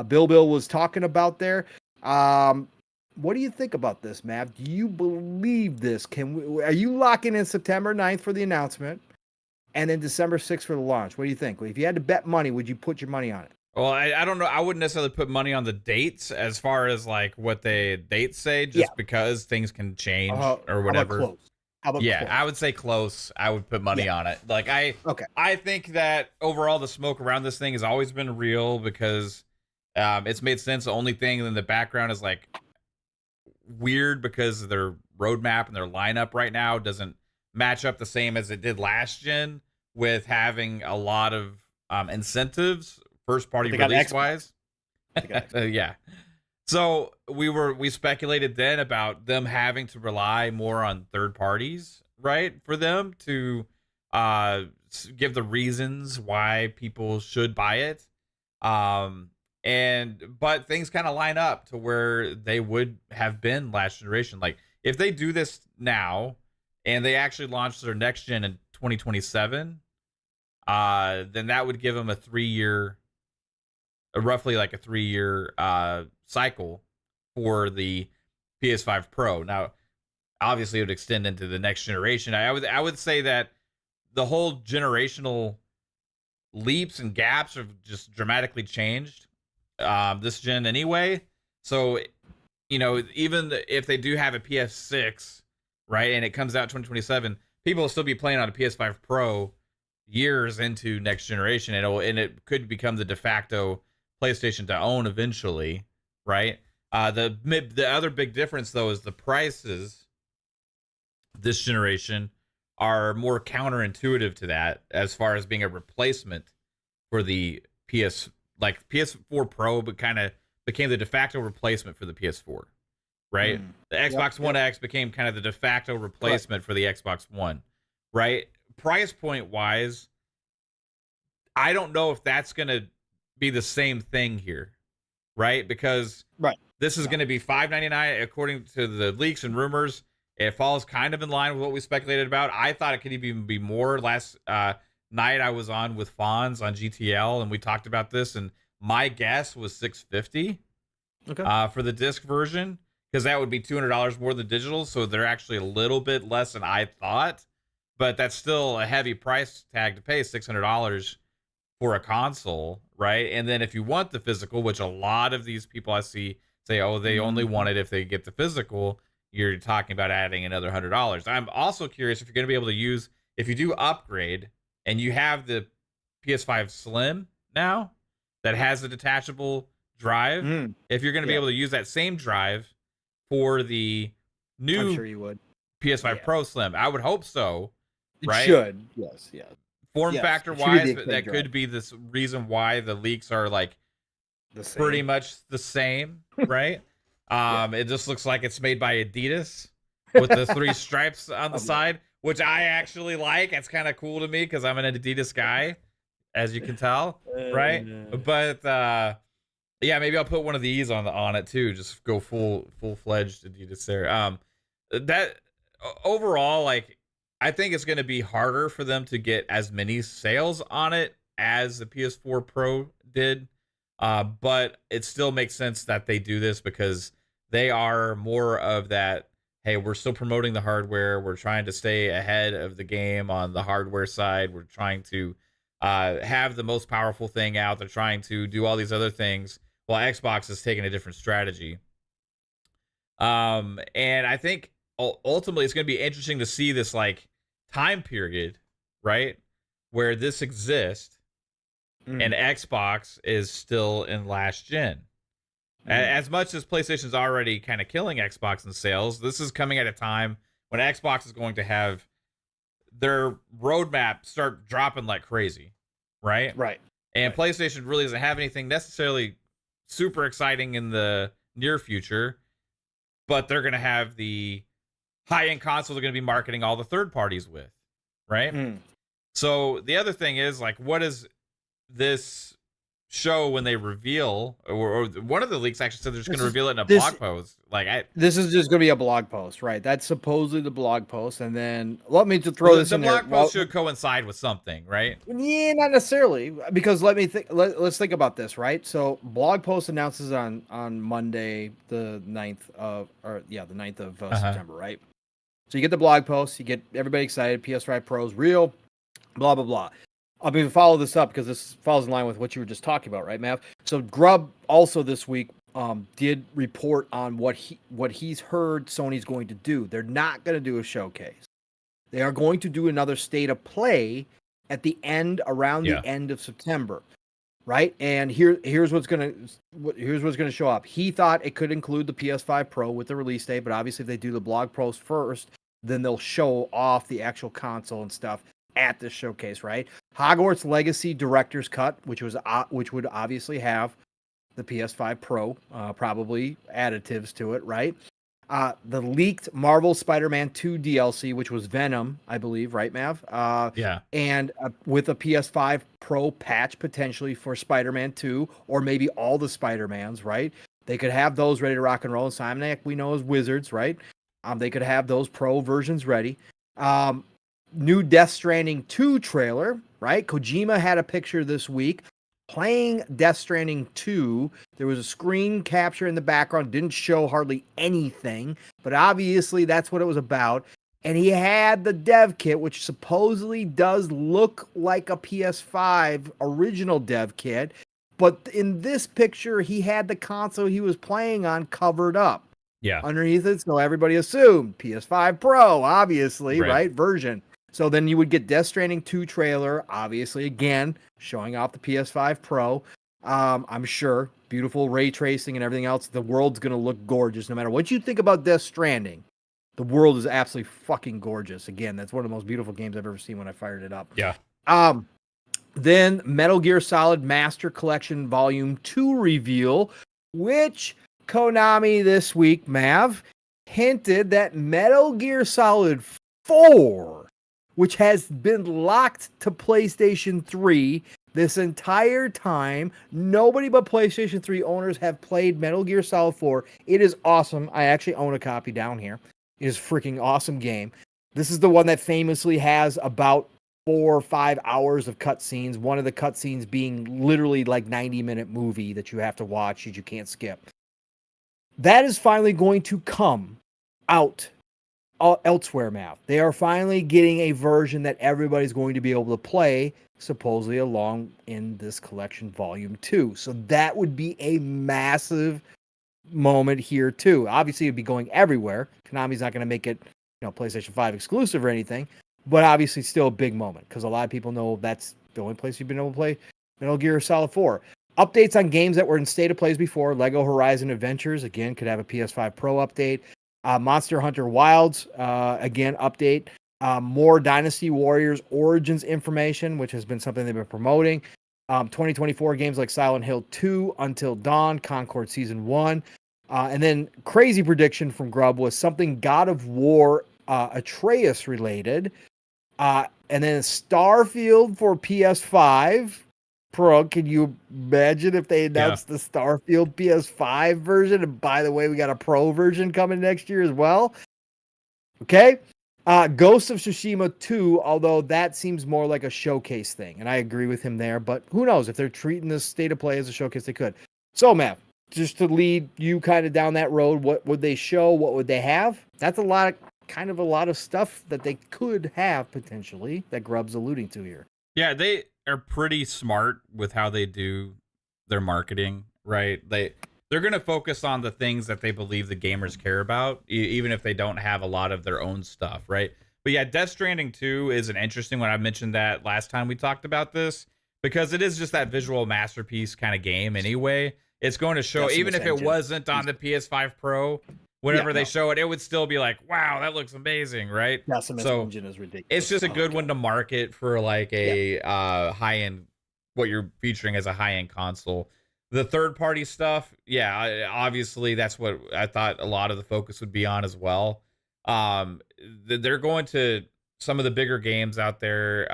[SPEAKER 2] Bill was talking about there. What do you think about this, Mav? Do you believe this? Are you locking in September 9th for the announcement and then December 6th for the launch? What do you think? If you had to bet money, would you put your money on it?
[SPEAKER 1] Well, I don't know. I wouldn't necessarily put money on the dates as far as like what the dates say, just because things can change or whatever.
[SPEAKER 2] How about close?
[SPEAKER 1] Close? I would say close. I would put money on it. Like I think that overall the smoke around this thing has always been real because it's made sense. The only thing in the background is like weird because their roadmap and their lineup right now doesn't match up the same as it did last gen, with having a lot of incentives first party release wise. Yeah. So we speculated then about them having to rely more on third parties, right? For them to give the reasons why people should buy it. But things kind of line up to where they would have been last generation. Like if they do this now and they actually launch their next gen in 2027, then that would give them roughly like a 3-year cycle for the PS5 Pro. Now, obviously it would extend into the next generation. I would say that the whole generational leaps and gaps have just dramatically changed this gen anyway. So, even if they do have a PS6, right, and it comes out 2027, people will still be playing on a PS5 Pro years into next generation, and it could become the de facto PlayStation to own eventually, right? The other big difference though is the prices this generation are more counterintuitive to that, as far as being a replacement for the PS4 Pro, but kind of became the de facto replacement for the PS4, right? The Xbox One X became kind of the de facto replacement for the Xbox One, right? Price point wise, I don't know if that's going to be the same thing here, right? Because this is going to be $599 according to the leaks and rumors. It falls kind of in line with what we speculated about. I thought it could even be more. Last night I was on with Fonz on GTL, and we talked about this, and my guess was $650 for the disc version, because that would be $200 more than digital, so they're actually a little bit less than I thought, but that's still a heavy price tag to pay, $600 for a console, right? And then if you want the physical, which a lot of these people I see say, oh, they only want it if they get the physical, you're talking about adding another $100. I'm also curious if you're going to be able to use, if you do upgrade and you have the PS5 Slim now that has a detachable drive, if you're going to be able to use that same drive for the new
[SPEAKER 2] I'm sure you would.
[SPEAKER 1] PS5 Pro Slim. I would hope so, right?
[SPEAKER 2] It should. Yes, yeah.
[SPEAKER 1] Form factor wise, that could be this reason why the leaks are like pretty much the same, right? It just looks like it's made by Adidas with the 3 stripes on the side, which I actually like. It's kind of cool to me because I'm an Adidas guy, as you can tell, right? But yeah, maybe I'll put one of these on it too. Just go full-fledged Adidas there. That overall, like, I think it's going to be harder for them to get as many sales on it as the PS4 Pro did. But it still makes sense that they do this because they are more of that, hey, we're still promoting the hardware. We're trying to stay ahead of the game on the hardware side. We're trying to have the most powerful thing out. They're trying to do all these other things while Xbox is taking a different strategy. And I think ultimately it's going to be interesting to see this like time period, right, where this exists and Xbox is still in last gen. As much as PlayStation's already kind of killing Xbox in sales, this is coming at a time when Xbox is going to have their roadmap start dropping like crazy, right?
[SPEAKER 2] Right.
[SPEAKER 1] And PlayStation really doesn't have anything necessarily super exciting in the near future, but they're going to have the high-end console they're going to be marketing all the third parties with, right? So the other thing is, like, what is this show when they reveal, or one of the leaks actually said they're just going to reveal it in a blog post. Like,
[SPEAKER 2] this is just going to be a blog post, right? That's supposedly the blog post, and then let me just throw this in there.
[SPEAKER 1] The blog post should coincide with something, right?
[SPEAKER 2] Yeah, not necessarily, because let me think. Let's think about this, right? So, blog post announces on Monday, the 9th of, the 9th of September, right? So you get the blog post, you get everybody excited. PS5 Pro's real, blah blah blah. I'll be follow this up because this falls in line with what you were just talking about, right, Mav? So Grubb also this week did report on what he's heard Sony's going to do. They're not going to do a showcase. They are going to do another state of play at the end, around the end of September, right? And here's what's going to show up. He thought it could include the PS5 Pro with the release date, but obviously if they do the blog post first, then they'll show off the actual console and stuff at this showcase, right? Hogwarts Legacy Director's Cut, which would obviously have the PS5 Pro, probably additives to it, right? The leaked Marvel Spider-Man 2 DLC, which was Venom, I believe, right, Mav? And with a PS5 Pro patch potentially for Spider-Man 2, or maybe all the Spider-Mans, right? They could have those ready to rock and roll. Insomniac, we know, is Wizards, right? They could have those Pro versions ready. New Death Stranding 2 trailer, right? Kojima had a picture this week playing Death Stranding 2. There was a screen capture in the background, didn't show hardly anything, but obviously that's what it was about. And he had the dev kit, which supposedly does look like a PS5 original dev kit. But in this picture, he had the console he was playing on covered up.
[SPEAKER 1] Yeah.
[SPEAKER 2] Underneath it, so everybody assumed PS5 Pro, obviously, right? Version. So then you would get Death Stranding 2 trailer, obviously, again, showing off the PS5 Pro. I'm sure. Beautiful ray tracing and everything else. The world's going to look gorgeous no matter what you think about Death Stranding. The world is absolutely fucking gorgeous. Again, that's one of the most beautiful games I've ever seen when I fired it up.
[SPEAKER 1] Yeah.
[SPEAKER 2] Then Metal Gear Solid Master Collection Volume 2 reveal, which Konami this week, Mav, hinted that Metal Gear Solid 4, which has been locked to PlayStation 3 this entire time, nobody but PlayStation 3 owners have played Metal Gear Solid 4. It is awesome. I actually own a copy down here. It is a freaking awesome game. This is the one that famously has about 4 or 5 hours of cutscenes. One of the cutscenes being literally like 90-minute movie that you have to watch that you can't skip. That is finally going to come out elsewhere, Mav. They are finally getting a version that everybody's going to be able to play, supposedly along in this collection volume 2. So that would be a massive moment here too. Obviously it'd be going everywhere. Konami's not going to make it, PlayStation 5 exclusive or anything, but obviously still a big moment because a lot of people know that's the only place you've been able to play Metal Gear Solid 4. Updates on games that were in state of plays before. Lego Horizon Adventures, again, could have a PS5 Pro update. Monster Hunter Wilds, again, update. More Dynasty Warriors Origins information, which has been something they've been promoting. 2024 games like Silent Hill 2, Until Dawn, Concord Season 1. And then crazy prediction from Grub was something God of War Atreus related. And then Starfield for PS5 Pro. Can you imagine if they announced the Starfield PS5 version? And by the way, we got a Pro version coming next year as well. Okay. Ghost of Tsushima 2, although that seems more like a showcase thing. And I agree with him there. But who knows? If they're treating this state of play as a showcase, they could. So, Matt, just to lead you kind of down that road, what would they show? What would they have? That's a lot of stuff that they could have potentially that Grub's alluding to here.
[SPEAKER 1] Yeah, they are pretty smart with how they do their marketing, right? They're going to focus on the things that they believe the gamers care about, even if they don't have a lot of their own stuff, right? But yeah, Death Stranding 2 is an interesting one. I mentioned that last time we talked about this because it is just that visual masterpiece kind of game anyway. It's going to show, even if it wasn't on the PS5 Pro, whenever they show it, it would still be like, wow, that looks amazing, right?
[SPEAKER 2] Decimus engine is ridiculous.
[SPEAKER 1] It's just a good one to market for like a high-end, what you're featuring as a high-end console. The third-party stuff, obviously that's what I thought a lot of the focus would be on as well. They're going to, some of the bigger games out there,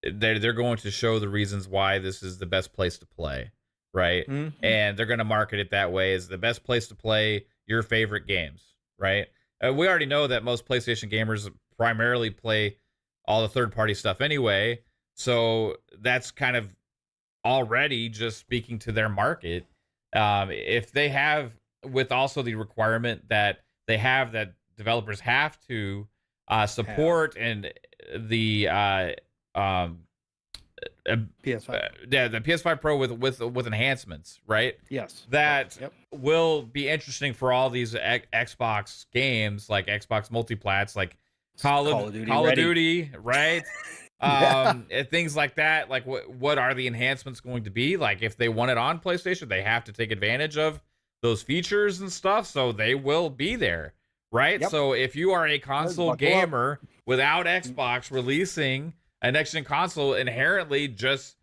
[SPEAKER 1] they're going to show the reasons why this is the best place to play, right? Mm-hmm. And they're going to market it that way as the best place to play your favorite games, right? We already know that most PlayStation gamers primarily play all the third-party stuff anyway, so that's kind of already just speaking to their market. If they have, with also the requirement that they have that developers have to support and the
[SPEAKER 2] PS5,
[SPEAKER 1] the PS5 Pro with enhancements, right?
[SPEAKER 2] Yes,
[SPEAKER 1] that will be interesting for all these Xbox games, like Xbox multiplats, like Call of Duty, right? Things like that. Like what are the enhancements going to be? Like if they want it on PlayStation, they have to take advantage of those features and stuff, so they will be there, right? So if you are a console gamer without Xbox releasing a next-gen console, inherently, just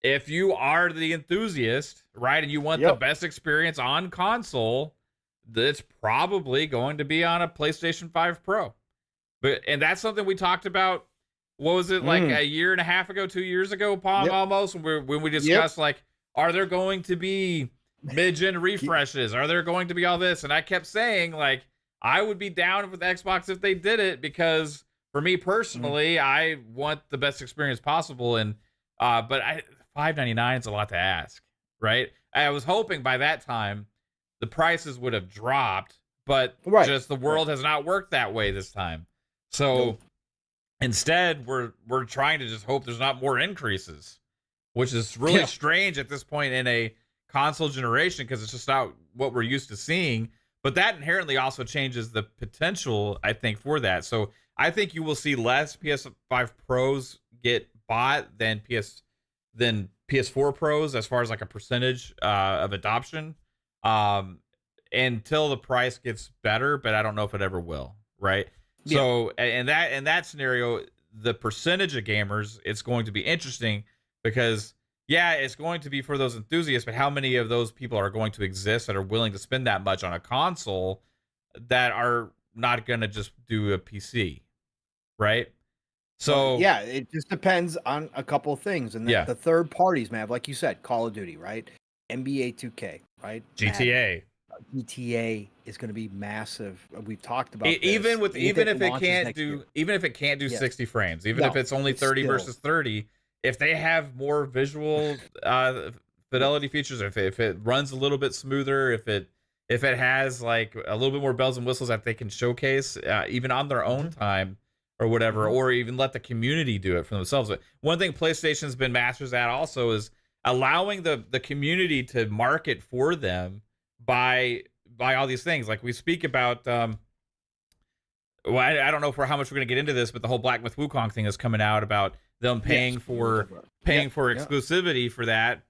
[SPEAKER 1] if you are the enthusiast, right, and you want the best experience on console, it's probably going to be on a PlayStation 5 Pro. And that's something we talked about. What was it, like a year and a half ago, 2 years ago, Pong, almost, when we discussed, like, are there going to be mid-gen refreshes? Are there going to be all this? And I kept saying, like, I would be down with Xbox if they did it, because for me personally, I want the best experience possible. And but $599 is a lot to ask, right? I was hoping by that time the prices would have dropped, but just the world has not worked that way this time. So instead, we're trying to just hope there's not more increases, which is really strange at this point in a console generation because it's just not what we're used to seeing. But that inherently also changes the potential, I think, for that. So I think you will see less PS5 Pros get bought than PS4 Pros as far as like a percentage of adoption until the price gets better. But I don't know if it ever will, right? Yeah. So in that scenario, the percentage of gamers, it's going to be interesting because it's going to be for those enthusiasts, but how many of those people are going to exist that are willing to spend that much on a console that are not going to just do a PC, right? So
[SPEAKER 2] it just depends on a couple of things, and the third parties, man, like you said, Call of Duty, right? NBA 2K, right?
[SPEAKER 1] GTA.
[SPEAKER 2] GTA is going to be massive. We've talked about
[SPEAKER 1] even if it can't do 60 frames, even if it's only 30 versus 30. If they have more visual fidelity features, if it runs a little bit smoother, if it has like a little bit more bells and whistles that they can showcase even on their own time or whatever, or even let the community do it for themselves. But one thing PlayStation's been masters at also is allowing the community to market for them by all these things. Like we speak about I don't know for how much we're going to get into this, but the whole Black Myth Wukong thing is coming out about them paying for exclusivity for that,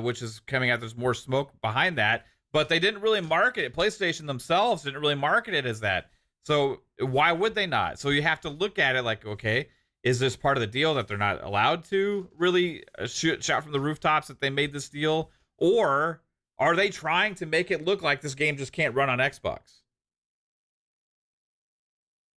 [SPEAKER 1] which is coming out. There's more smoke behind that, but they didn't really market it. PlayStation themselves didn't really market it as that. So why would they not? So you have to look at it like, okay, is this part of the deal that they're not allowed to really shout from the rooftops that they made this deal? Or are they trying to make it look like this game just can't run on Xbox?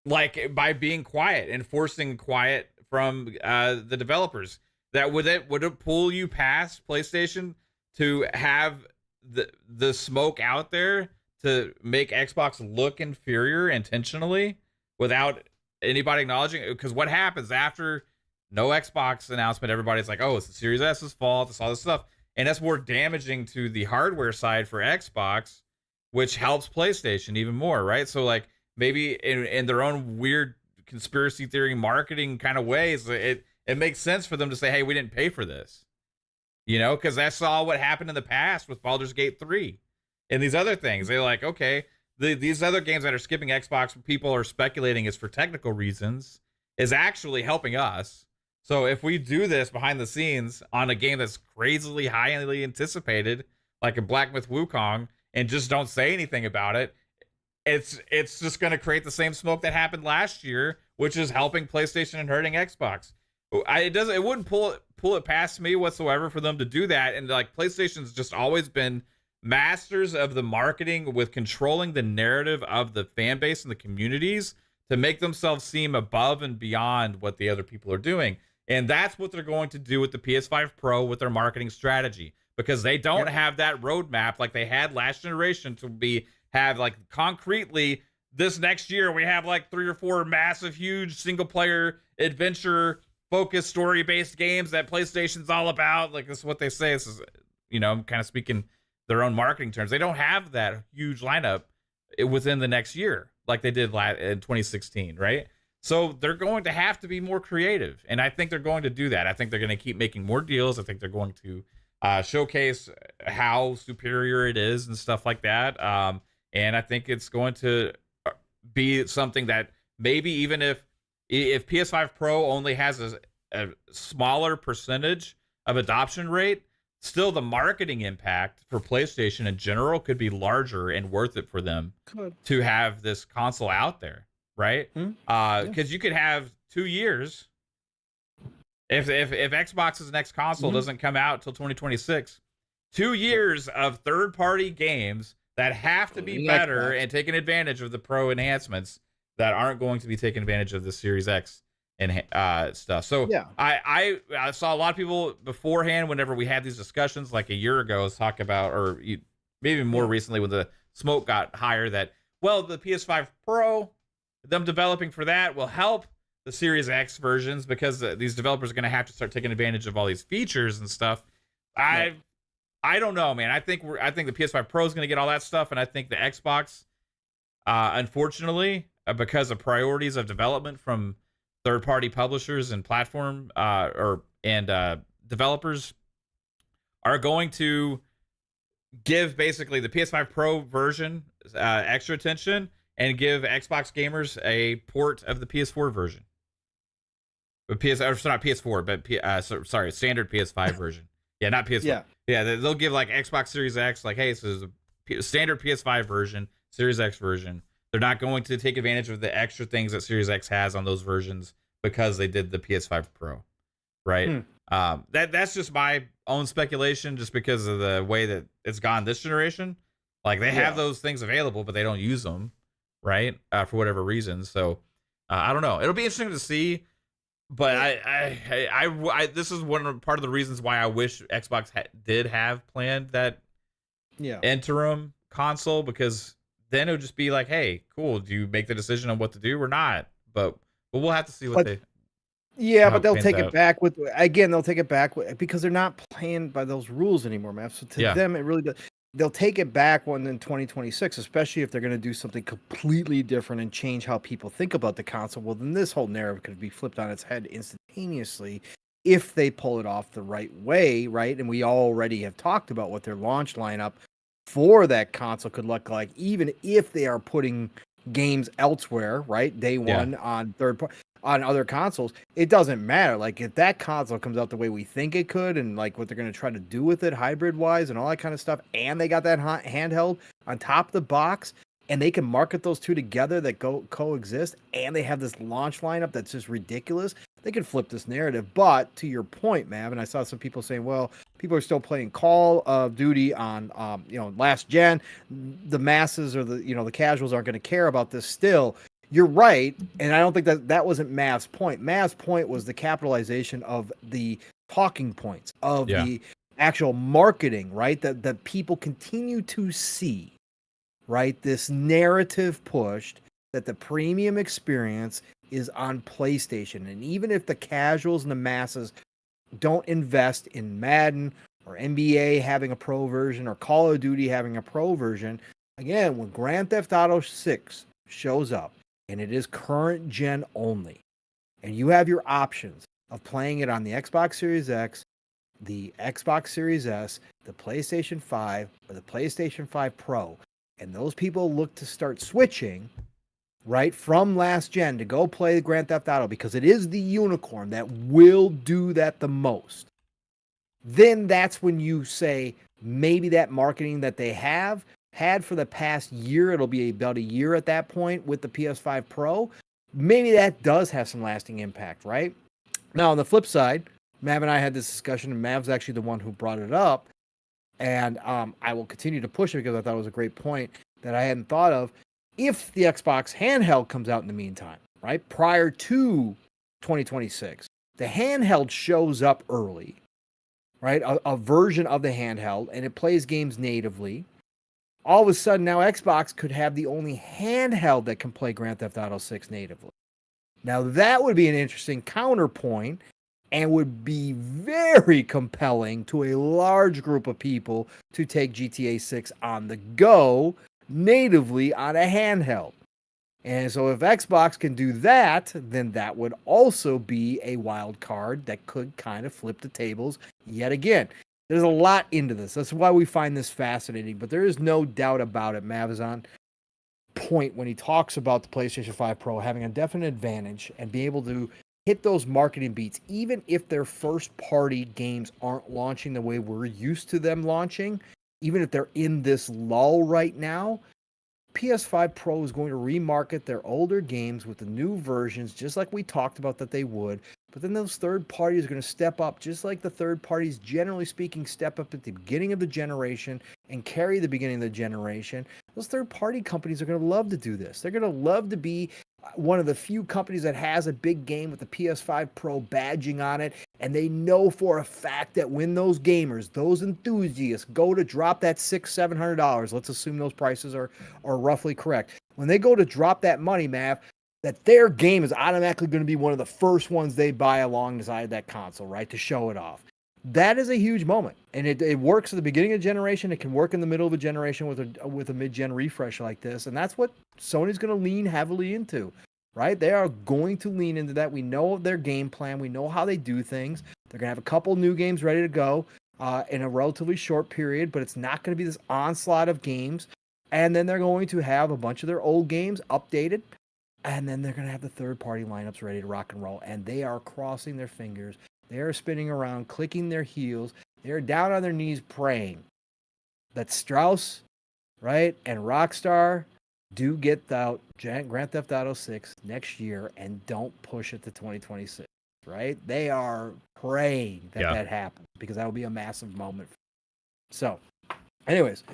[SPEAKER 1] Like by being quiet and forcing quiet from the developers, would it pull you past PlayStation to have the smoke out there to make Xbox look inferior intentionally without anybody acknowledging it? Because what happens after no Xbox announcement, everybody's like, oh, it's the Series S's fault, it's all this stuff, and that's more damaging to the hardware side for Xbox, which helps PlayStation even more, right? So like maybe in their own weird conspiracy theory marketing kind of ways, it makes sense for them to say, hey, we didn't pay for this, because that's all what happened in the past with Baldur's Gate 3 and these other things. They're like, okay, these other games that are skipping Xbox, people are speculating is for technical reasons, is actually helping us. So if we do this behind the scenes on a game that's crazily highly anticipated, like a Black Myth Wukong, and just don't say anything about it, it's just going to create the same smoke that happened last year, which is helping PlayStation and hurting Xbox. It wouldn't pull it past me whatsoever for them to do that. And like PlayStation's just always been masters of the marketing with controlling the narrative of the fan base and the communities to make themselves seem above and beyond what the other people are doing. And that's what they're going to do with the PS5 Pro with their marketing strategy, because they don't have that roadmap like they had last generation to have like concretely this next year we have like 3 or 4 massive, huge single player adventure focused story based games that PlayStation's all about. Like this is what they say. This is, I'm kind of speaking their own marketing terms. They don't have that huge lineup within the next year like they did in 2016, right? So they're going to have to be more creative, and I think they're going to do that. I think they're going to keep making more deals. I think they're going to showcase how superior it is and stuff like that. And I think it's going to be something that maybe even if PS5 Pro only has a smaller percentage of adoption rate, still the marketing impact for PlayStation in general could be larger and worth it for them to have this console out there, right? Because you could have 2 years. If Xbox's next console doesn't come out till 2026, 2 years of third-party games that have to be better and taking advantage of the Pro enhancements that aren't going to be taking advantage of the Series X and stuff. So I saw a lot of people beforehand, whenever we had these discussions like a year ago, talk about, or maybe more recently when the smoke got higher, that, well, the PS5 Pro, them developing for that will help the Series X versions because these developers are going to have to start taking advantage of all these features and stuff. I don't know, man. I think the PS5 Pro is going to get all that stuff, and I think the Xbox, unfortunately, because of priorities of development from third-party publishers and platform developers, are going to give basically the PS5 Pro version extra attention and give Xbox gamers a port of the PS4 version. But not PS4, but standard PS5 version. Yeah, not PS4. Yeah, they'll give like Xbox Series X, like, hey, so there's a standard PS5 version, Series X version. They're not going to take advantage of the extra things that Series X has on those versions because they did the PS5 Pro, right? That's just my own speculation, just because of the way that it's gone this generation. Like, they have those things available, but they don't use them, right? For whatever reason. So I don't know. It'll be interesting to see. But I this is part of the reasons why I wish Xbox did have planned that interim console, because then it would just be like, hey, cool, do you make the decision on what to do or not? But we'll have to see what they.
[SPEAKER 2] Yeah, but they'll take it back they'll take it back because they're not playing by those rules anymore, man. So to them, it really does. They'll take it back in 2026, especially if they're going to do something completely different and change how people think about the console. Well, then this whole narrative could be flipped on its head instantaneously if they pull it off the right way, right? And we already have talked about what their launch lineup for that console could look like, even if they are putting games elsewhere, right? Day one on on other consoles, it doesn't matter. Like, if that console comes out the way we think it could, and like what they're going to try to do with it hybrid wise and all that kind of stuff, and they got that handheld on top of the box, and they can market those two together that coexist, and they have this launch lineup that's just ridiculous, they can flip this narrative. But to your point, Mav, and I saw some people saying, well, people are still playing Call of Duty on last gen, the masses or the casuals aren't going to care about this still. You're right, and I don't think that wasn't Mav's point. Mav's point was the capitalization of the talking points of the actual marketing, right? That people continue to see, right? This narrative pushed that the premium experience is on PlayStation, and even if the casuals and the masses don't invest in Madden or NBA having a pro version or Call of Duty having a pro version, again, when Grand Theft Auto 6 shows up, and it is current gen only, and you have your options of playing it on the Xbox Series X, the Xbox Series S, the PlayStation 5, or the PlayStation 5 Pro, and those people look to start switching, right, from last gen to go play the Grand Theft Auto because it is the unicorn that will do that the most, then that's when you say maybe that marketing that they had for the past year, it'll be about a year at that point with the PS5 Pro, maybe that does have some lasting impact, right? Now, on the flip side, Mav and I had this discussion, and Mav's actually the one who brought it up, and I will continue to push it because I thought it was a great point that I hadn't thought of. If the Xbox handheld comes out in the meantime, right, prior to 2026, the handheld shows up early, right, a version of the handheld, and it plays games natively. All of a sudden, now Xbox could have the only handheld that can play Grand Theft Auto 6 natively. Now, that would be an interesting counterpoint and would be very compelling to a large group of people to take GTA 6 on the go natively on a handheld. And so if Xbox can do that, then that would also be a wild card that could kind of flip the tables yet again. There's a lot into this. That's why we find this fascinating. But there is no doubt about it. Mav is on point when he talks about the PlayStation 5 Pro having a definite advantage and being able to hit those marketing beats, even if their first-party games aren't launching the way we're used to them launching, even if they're in this lull right now. PS5 Pro is going to remarket their older games with the new versions, just like we talked about that they would. But then those third parties are going to step up, just like the third parties, generally speaking, step up at the beginning of the generation and carry the beginning of the generation. Those third party companies are going to love to do this. They're going to love to be one of the few companies that has a big game with the PS5 Pro badging on it, and they know for a fact that when those gamers, those enthusiasts, go to drop that $600-700, let's assume those prices are roughly correct. When they go to drop that money, Mav, that their game is automatically going to be one of the first ones they buy alongside that console, right, to show it off. that is a huge moment, and it works at the beginning of a generation. It can work in the middle of a generation with a mid-gen refresh like this, and that's what Sony's going to lean heavily into, right? They are going to lean into that. We know their game plan. We know how they do things. They're going to have a couple new games ready to go in a relatively short period, but it's not going to be this onslaught of games. And then they're going to have a bunch of their old games updated, and then they're going to have the third-party lineups ready to rock and roll, and they are crossing their fingers. They are spinning around, clicking their heels. They're down on their knees praying that Strauss, right, and Rockstar do get out Grand Theft Auto 6 next year and don't push it to 2026, right? They are praying that happens because that will be a massive moment. So, anyways,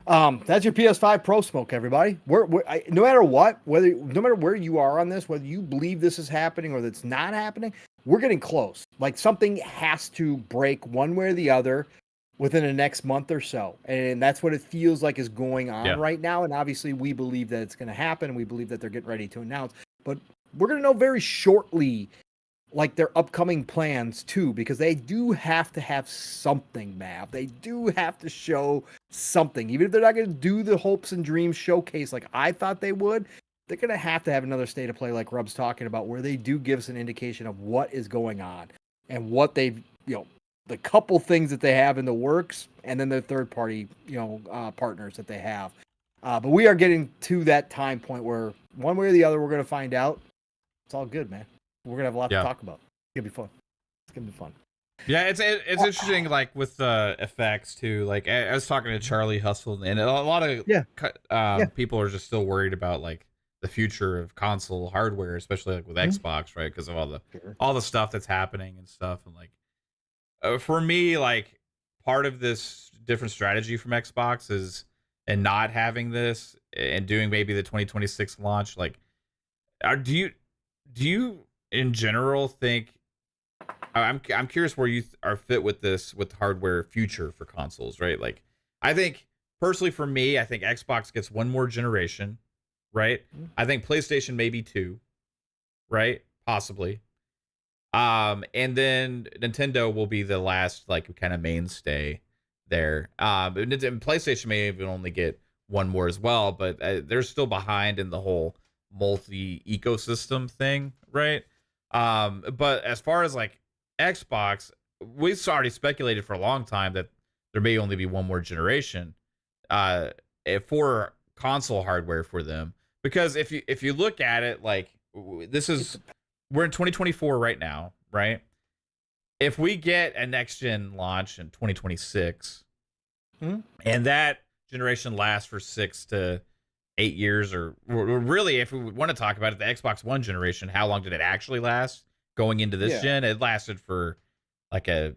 [SPEAKER 2] that's your PS5 Pro smoke, everybody. No matter what, no matter where you are on this, whether you believe this is happening or that's not happening, we're getting close. Like something has to break one way or the other within the next month or so. And that's what it feels like is going on right now. And obviously we believe that it's going to happen. And we believe that they're getting ready to announce, but we're going to know very shortly, like their upcoming plans too, because they do have to have something, Mav. They do have to show something. Even if they're not going to do the hopes and dreams showcase like I thought they would, they're going to have another state of play like Rub's talking about, where they do give us an indication of what is going on and what they've, the couple things that they have in the works, and then their third party, partners that they have. But we are getting to that time point where one way or the other, we're going to find out. It's all good, man. We're going to have a lot to talk about. It's going to be fun. It's going to be fun.
[SPEAKER 1] Yeah, it's interesting, like with the effects too. Like I was talking to Charlie Hustle, and a lot of people are just still worried about like the future of console hardware, especially like with Xbox, right? Because of all the stuff that's happening and stuff. And like for me, like part of this different strategy from Xbox is, and not having this and doing maybe the 2026 launch. Like, do you in general think? I'm curious where you are fit with this, with hardware future for consoles, right? Like, I think personally for me, I think Xbox gets one more generation, right? I think PlayStation maybe two, right? Possibly. And then Nintendo will be the last like kind of mainstay there. And PlayStation may even only get one more as well, but they're still behind in the whole multi ecosystem thing, right? But as far as like Xbox, we've already speculated for a long time that there may only be one more generation for console hardware for them, because if you look at it, like we're in 2024 right now, right? If we get a next gen launch in 2026 and that generation lasts for 6 to 8 years, or really, if we want to talk about it, the Xbox One generation, how long did it actually last? Going into this gen, it lasted for like 8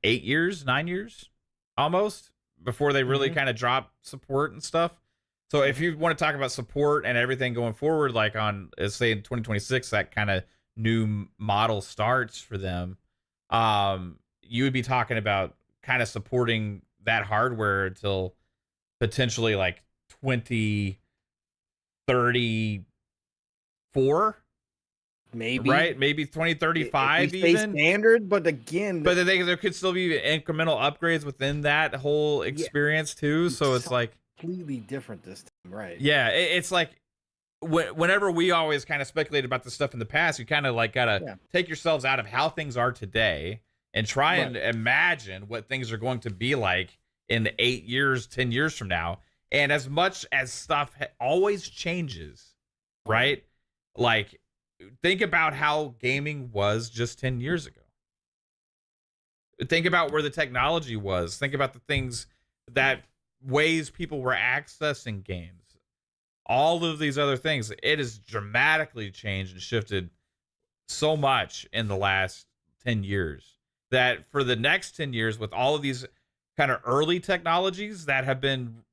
[SPEAKER 1] years, 9 years almost, before they really kind of dropped support and stuff. So if you want to talk about support and everything going forward, like on, say in 2026, that kind of new model starts for them, you would be talking about kind of supporting that hardware until potentially like 2034.
[SPEAKER 2] Maybe,
[SPEAKER 1] right? Maybe 2035 even
[SPEAKER 2] standard, but again,
[SPEAKER 1] but there could still be incremental upgrades within that whole experience too. So it's like
[SPEAKER 2] completely different this time, right?
[SPEAKER 1] Yeah, it's like whenever we always kind of speculate about this stuff in the past, you kind of like gotta take yourselves out of how things are today and try and imagine what things are going to be like in 8 years, 10 years from now. And as much as stuff always changes, right? Like, think about how gaming was just 10 years ago. Think about where the technology was. Think about the things that ways people were accessing games. All of these other things. It has dramatically changed and shifted so much in the last 10 years that for the next 10 years, with all of these kind of early technologies that have been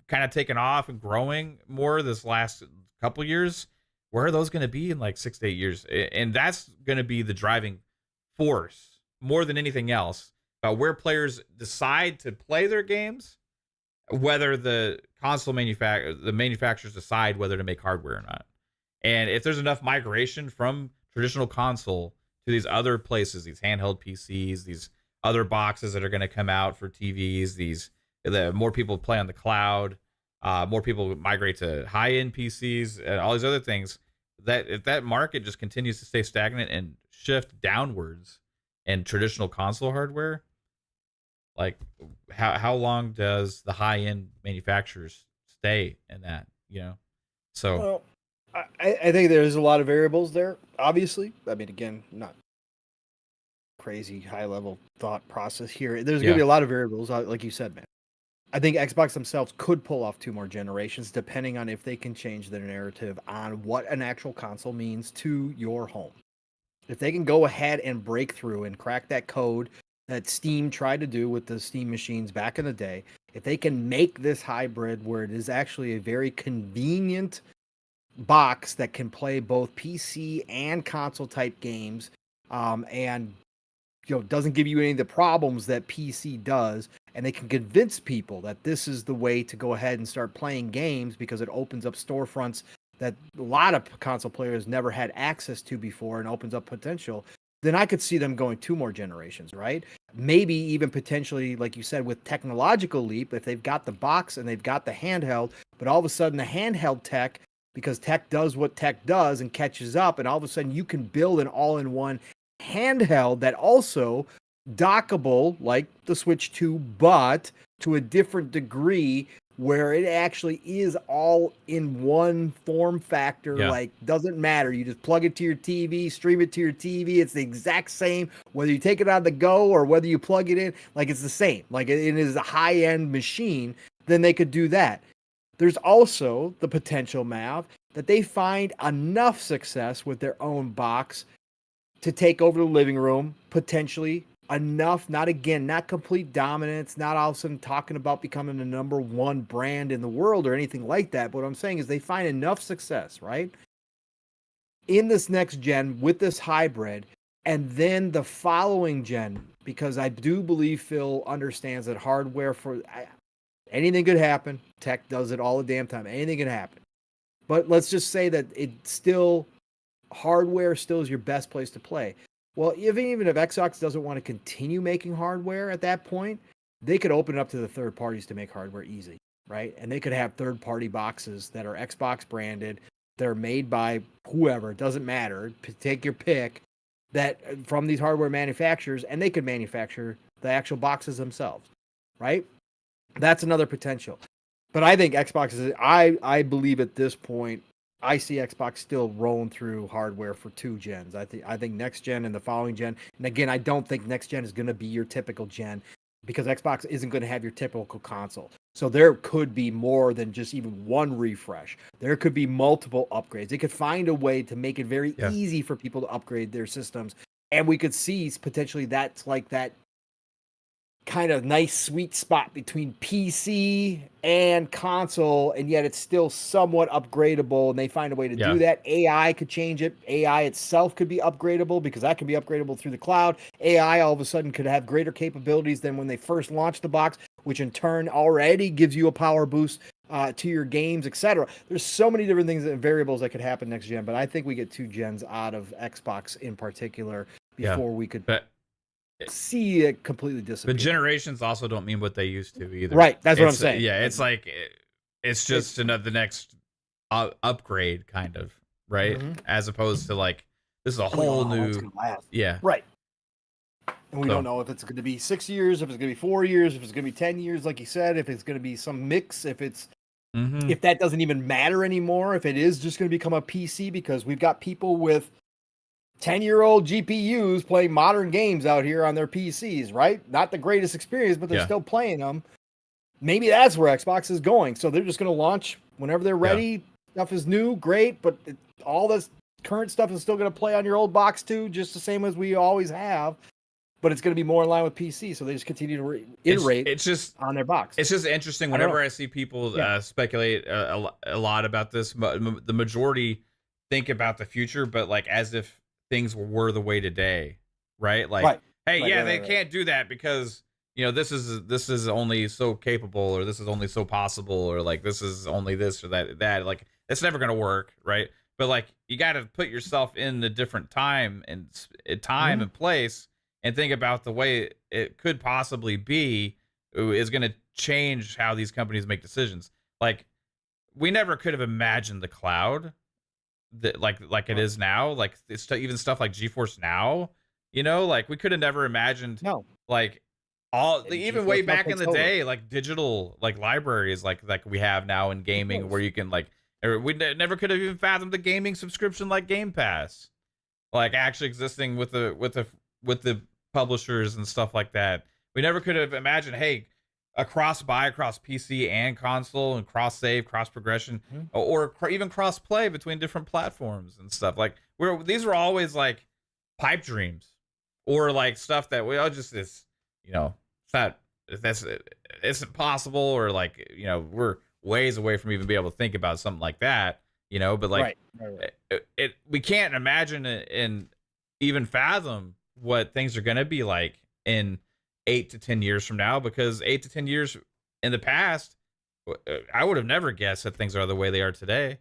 [SPEAKER 1] kind of taken off and growing more this last couple years, where are those going to be in like 6 to 8 years? And that's going to be the driving force more than anything else about where players decide to play their games, whether the manufacturers decide whether to make hardware or not. And if there's enough migration from traditional console to these other places, these handheld PCs, these other boxes that are going to come out for TVs, the more people play on the cloud, more people migrate to high-end PCs, and all these other things. That if that market just continues to stay stagnant and shift downwards in traditional console hardware, like how long does the high-end manufacturers stay in that? So
[SPEAKER 2] well, I think there's a lot of variables there. Obviously, I mean, again, not crazy high level thought process here. There's gonna be a lot of variables, like you said, man. I think Xbox themselves could pull off 2 more generations, depending on if they can change their narrative on what an actual console means to your home. If they can go ahead and break through and crack that code that Steam tried to do with the Steam machines back in the day, if they can make this hybrid where it is actually a very convenient box that can play both PC and console type games, and doesn't give you any of the problems that PC does, and they can convince people that this is the way to go ahead and start playing games because it opens up storefronts that a lot of console players never had access to before and opens up potential, then I could see them going 2 more generations, right? Maybe even potentially, like you said, with technological leap, if they've got the box and they've got the handheld, but all of a sudden the handheld tech, because tech does what tech does and catches up, and all of a sudden you can build an all-in-one handheld that also dockable like the Switch 2, but to a different degree where it actually is all in one form factor. Like, doesn't matter. You just plug it to your TV, stream it to your TV. It's the exact same, whether you take it on the go or whether you plug it in, like it's the same. Like it is a high-end machine, then they could do that. There's also the potential, Mav, that they find enough success with their own box to take over the living room, potentially enough, not complete dominance, not all of a sudden talking about becoming the number 1 brand in the world or anything like that. But what I'm saying is they find enough success, right, in this next gen with this hybrid, and then the following gen, because I do believe Phil understands that hardware anything could happen. Tech does it all the damn time. Anything can happen. But let's just say that hardware still is your best place to play. Well, even if Xbox doesn't want to continue making hardware at that point, they could open it up to the third parties to make hardware easy, right? And they could have third-party boxes that are Xbox branded, that are made by whoever, it doesn't matter, take your pick, that from these hardware manufacturers, and they could manufacture the actual boxes themselves, right? That's another potential. But I think Xbox I believe at this point, I see Xbox still rolling through hardware for 2 gens. I think next gen and the following gen. And again, I don't think next gen is going to be your typical gen because Xbox isn't going to have your typical console. So there could be more than just even one refresh. There could be multiple upgrades. They could find a way to make it very easy for people to upgrade their systems. And we could see potentially that's like that kind of nice sweet spot between PC and console, and yet it's still somewhat upgradable, and they find a way to do that. AI could change it. AI itself could be upgradable because that can be upgradable through the cloud. AI all of a sudden could have greater capabilities than when they first launched the box, which in turn already gives you a power boost to your games, etc. There's so many different things and variables that could happen next gen, but I think we get 2 gens out of Xbox in particular before we could see it completely disappear.
[SPEAKER 1] But generations also don't mean what they used to either.
[SPEAKER 2] Right, that's what I'm saying.
[SPEAKER 1] Yeah, it's like it's just the next upgrade, kind of, right? As opposed to like this is a whole new.
[SPEAKER 2] Right. And we don't know if it's going to be 6 years, if it's going to be 4 years, if it's going to be 10 years, like you said, if it's going to be some mix, if it's if that doesn't even matter anymore, if it is just going to become a PC because we've got people with 10-year-old GPUs playing modern games out here on their PCs, right? Not the greatest experience, but they're still playing them. Maybe that's where Xbox is going. So they're just going to launch whenever they're ready. Stuff is new, great, but all this current stuff is still going to play on your old box too, just the same as we always have. But it's going to be more in line with PC, so they just continue to iterate
[SPEAKER 1] it's just
[SPEAKER 2] on their box.
[SPEAKER 1] It's just interesting whenever I see people speculate a lot about this. The majority think about the future, but like as if things were the way today, right? Like, they can't do that because this is only so capable, or this is only so possible, or like this is only this or that. Like it's never gonna work, right? but like you got to put yourself in the different time and and place and think about the way it could possibly be is going to change how these companies make decisions. Like we never could have imagined the cloud that like it is now. Like it's even stuff like GeForce Now, like we could have never imagined like even way back in the day, like digital like libraries like we have now in gaming where you can like never could have even fathomed the gaming subscription like Game Pass, like actually existing with the publishers and stuff like that. We never could have imagined, hey, a cross-buy across PC and console and cross-save, cross-progression, or even cross-play between different platforms and stuff. Like these were always like pipe dreams, or like stuff that we all just it's not it's impossible, or like we're ways away from even being able to think about something like that. But like we can't imagine it and even fathom what things are going to be like in 8 to 10 years from now, because 8 to 10 years in the past, I would have never guessed that things are the way they are today.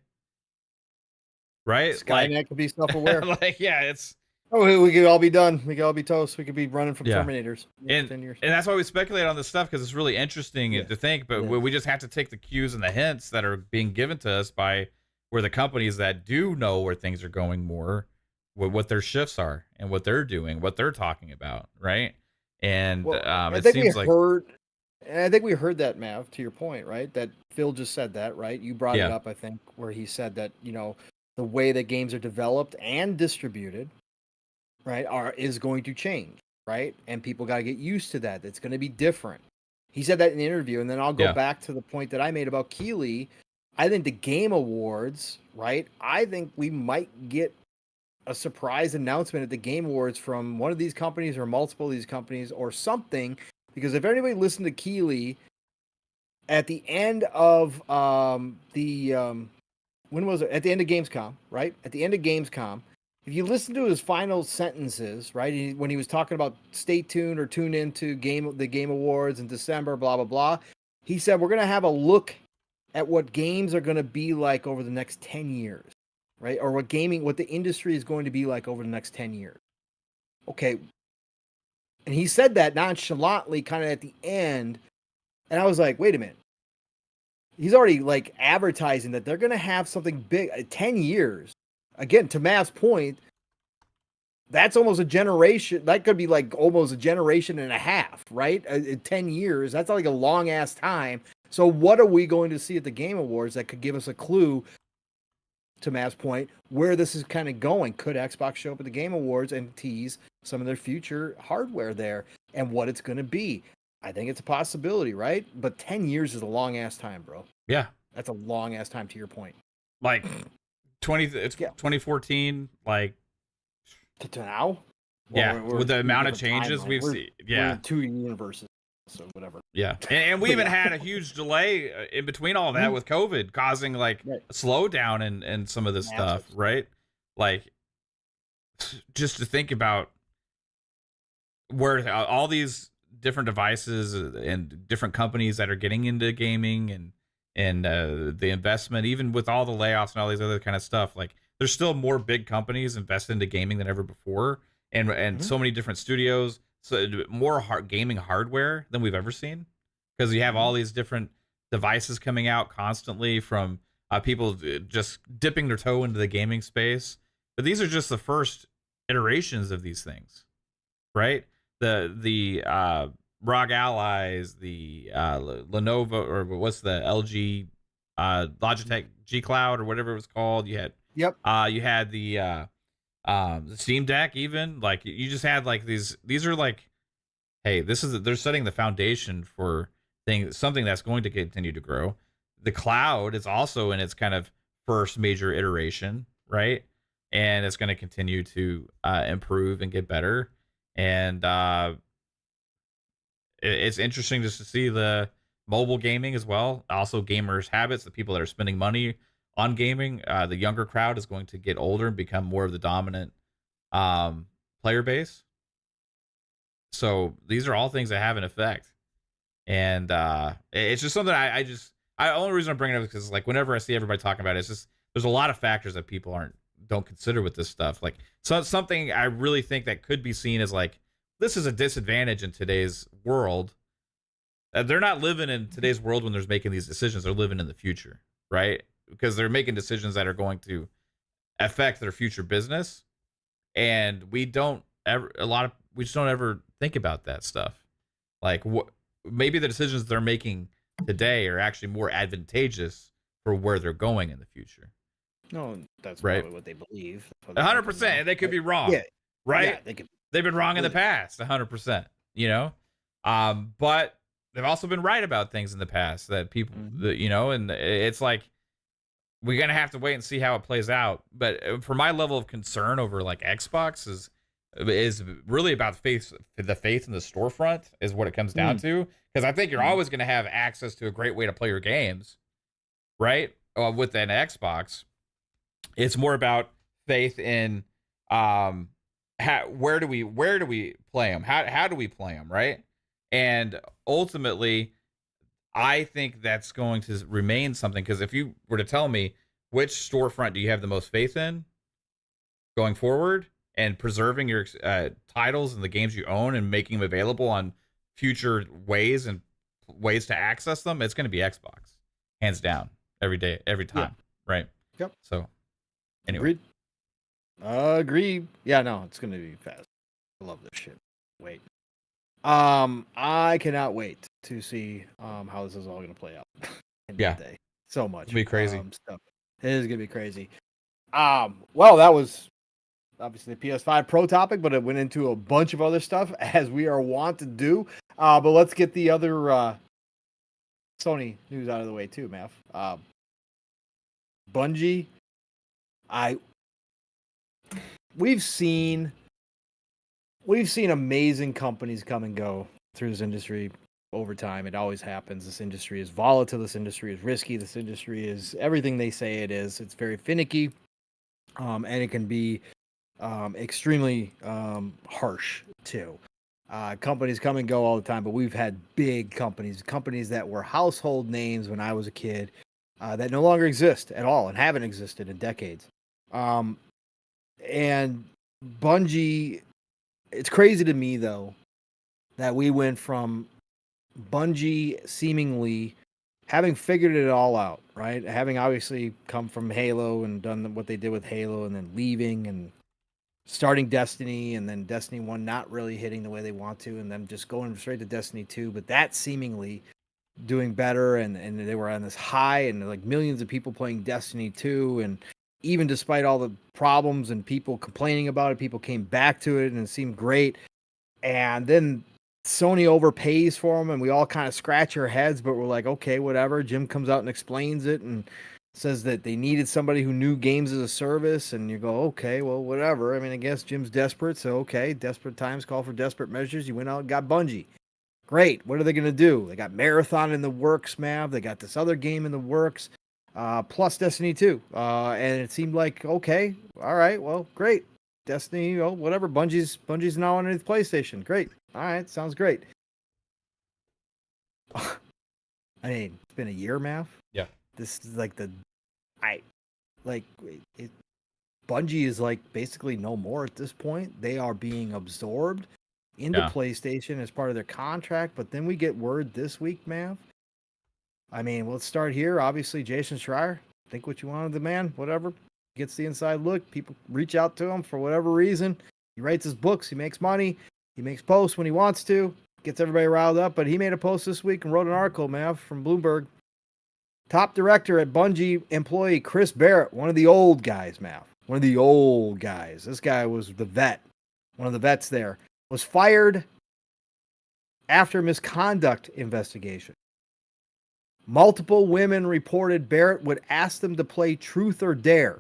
[SPEAKER 1] Right?
[SPEAKER 2] Skynet could be self-aware.
[SPEAKER 1] It's
[SPEAKER 2] we could all be done. We could all be toast. We could be running from Terminators in 10 years.
[SPEAKER 1] And that's why we speculate on this stuff, because it's really interesting to think, but we just have to take the cues and the hints that are being given to us by where the companies that do know where things are going more, what their shifts are and what they're doing, what they're talking about, right? And it seems like
[SPEAKER 2] I think we heard that, Mav, to your point, right? That Phil just said that, right? You brought it up, I think, where he said that, the way that games are developed and distributed, right, is going to change, right? And people got to get used to that. It's going to be different. He said that in the interview, and then I'll go back to the point that I made about Keighley. I think the Game Awards, right? I think we might get a surprise announcement at the Game Awards from one of these companies or multiple of these companies or something, because if anybody listened to Keighley at the end of when was it? At the end of Gamescom, right? At the end of Gamescom, if you listen to his final sentences, right, when he was talking about stay tuned or tune into the Game Awards in December, blah blah blah, he said we're going to have a look at what games are going to be like over the next 10 years. Right? Or what the industry is going to be like over the next 10 years. Okay. And he said that nonchalantly kind of at the end. And I was like, wait a minute. He's already like advertising that they're going to have something big 10 years. Again, to Matt's point, that's almost a generation. That could be like almost a generation and a half, right? 10 years. That's like a long ass time. So what are we going to see at the Game Awards that could give us a clue, to Matt's point, where this is kind of going? Could Xbox show up at the Game Awards and tease some of their future hardware there and what it's going to be? I think it's a possibility, right? But 10 years is a long ass time, bro.
[SPEAKER 1] Yeah.
[SPEAKER 2] That's a long ass time, to your point.
[SPEAKER 1] Like 2014, like
[SPEAKER 2] to now?
[SPEAKER 1] Yeah, with the amount of changes we've seen. Yeah.
[SPEAKER 2] We're in 2 universes. So whatever.
[SPEAKER 1] Yeah, and we even had a huge delay in between all that with COVID, causing like a slowdown in some of this stuff, right? Like, just to think about where all these different devices and different companies that are getting into gaming and the investment, even with all the layoffs and all these other kind of stuff, like there's still more big companies invested into gaming than ever before, and so many different studios. So more gaming hardware than we've ever seen, because you have all these different devices coming out constantly from people just dipping their toe into the gaming space. But these are just the first iterations of these things, right? The ROG Allies, the Lenovo, or what's the LG Logitech G Cloud or whatever it was called. You had you had the Steam Deck, even like you just had like these are like, hey, they're setting the foundation for something that's going to continue to grow. The cloud is also in its kind of first major iteration, right? And it's going to continue to improve and get better. And it's interesting just to see the mobile gaming as well. Also gamers' habits, the people that are spending money on gaming, the younger crowd is going to get older and become more of the dominant player base. So these are all things that have an effect, and it's just something I only reason I'm bringing it up is because like whenever I see everybody talking about it, it's just there's a lot of factors that people don't consider with this stuff. Like, so something I really think that could be seen as like, this is a disadvantage in today's world. They're not living in today's world when they're making these decisions. They're living in the future, right? Because they're making decisions that are going to affect their future business, and we just don't ever think about that stuff. Like, maybe the decisions they're making today are actually more advantageous for where they're going in the future.
[SPEAKER 2] No, that's right. Probably what they believe.
[SPEAKER 1] 100%, and they could be wrong. Yeah, right.
[SPEAKER 2] Yeah,
[SPEAKER 1] they've been wrong in the past, 100%. You know, but they've also been right about things in the past that people, you know, and it's like we're gonna have to wait and see how it plays out. But for my level of concern over like Xbox is really about the faith in the storefront is what it comes down to. Because I think you're always gonna have access to a great way to play your games, right? With an Xbox, it's more about faith in where do we play them? How do we play them, right? And ultimately, I think that's going to remain something, because if you were to tell me which storefront do you have the most faith in going forward and preserving your titles and the games you own and making them available on future ways to access them, it's going to be Xbox, hands down, every day, every time, right?
[SPEAKER 2] Yep.
[SPEAKER 1] So, anyway.
[SPEAKER 2] Agreed. Yeah, no, it's going to be fast. I love this shit. Wait. I cannot wait to see how this is all going to play out. Day. So much.
[SPEAKER 1] It'll be crazy.
[SPEAKER 2] Stuff. It is going to be crazy. Well, that was obviously the PS5 Pro topic, but it went into a bunch of other stuff, as we are wont to do. But let's get the other Sony news out of the way too, Mav. Bungie, we've seen amazing companies come and go through this industry over time. It always happens. This industry is volatile. This industry is risky. This industry is everything they say it is. It's very finicky, and it can be extremely harsh too. Companies come and go all the time, but we've had big companies that were household names when I was a kid, that no longer exist at all and haven't existed in decades. And Bungie, it's crazy to me though that we went from Bungie seemingly having figured it all out, right? Having obviously come from Halo and done what they did with Halo, and then leaving and starting Destiny, and then Destiny 1 not really hitting the way they want to, and then just going straight to Destiny 2, but that seemingly doing better, and they were on this high, and like millions of people playing Destiny 2, and even despite all the problems and people complaining about it, people came back to it and it seemed great. And then Sony overpays for them, and we all kind of scratch our heads, but we're like, okay, whatever. Jim comes out and explains it and says that they needed somebody who knew games as a service, and you go, okay, well, whatever. I mean, I guess Jim's desperate, so okay, desperate times call for desperate measures. You went out and got Bungie. Great. What are they going to do? They got Marathon in the works, Mav. They got this other game in the works, plus Destiny 2. And it seemed like, okay, all right, well, great. Destiny, whatever. Bungie's now underneath PlayStation. Great. All right, sounds great. I mean, it's been a year, Mav.
[SPEAKER 1] Yeah.
[SPEAKER 2] This is like Bungie is like basically no more at this point. They are being absorbed into PlayStation as part of their contract, but then we get word this week, Mav. I mean, let's start here. Obviously, Jason Schreier, think what you want of the man, whatever. Gets the inside look. People reach out to him for whatever reason. He writes his books. He makes money. He makes posts when he wants to. Gets everybody riled up. But he made a post this week and wrote an article, Mav, from Bloomberg. Top director at Bungie employee Chris Barrett, one of the old guys, Mav. One of the old guys. This guy was the vet. One of the vets there. Was fired after misconduct investigation. Multiple women reported Barrett would ask them to play Truth or Dare.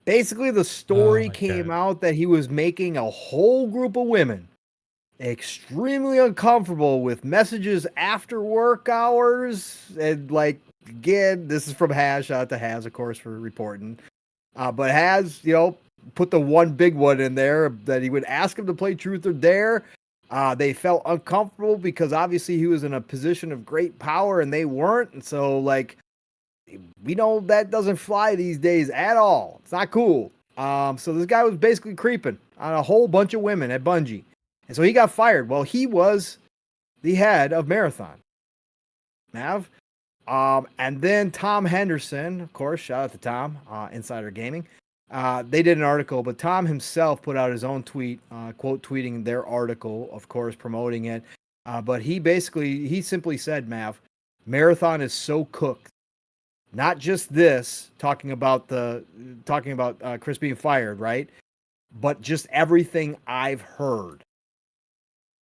[SPEAKER 2] Basically, the story came out that he was making a whole group of women extremely uncomfortable with messages after work hours. And like, again, this is from Haz. Shout out to Haz, of course, for reporting. But Haz, put the one big one in there that he would ask him to play Truth or Dare. They felt uncomfortable because obviously he was in a position of great power and they weren't. And so, like, we know that doesn't fly these days at all. It's not cool. So this guy was basically creeping on a whole bunch of women at Bungie. And so he got fired. Well, he was the head of Marathon. Nav. And then Tom Henderson, of course, shout out to Tom, Insider Gaming. They did an article, but Tom himself put out his own tweet, quote tweeting their article, of course, promoting it. But he simply said, Mav, Marathon is so cooked. Not just this, talking about Chris being fired, right? But just everything I've heard.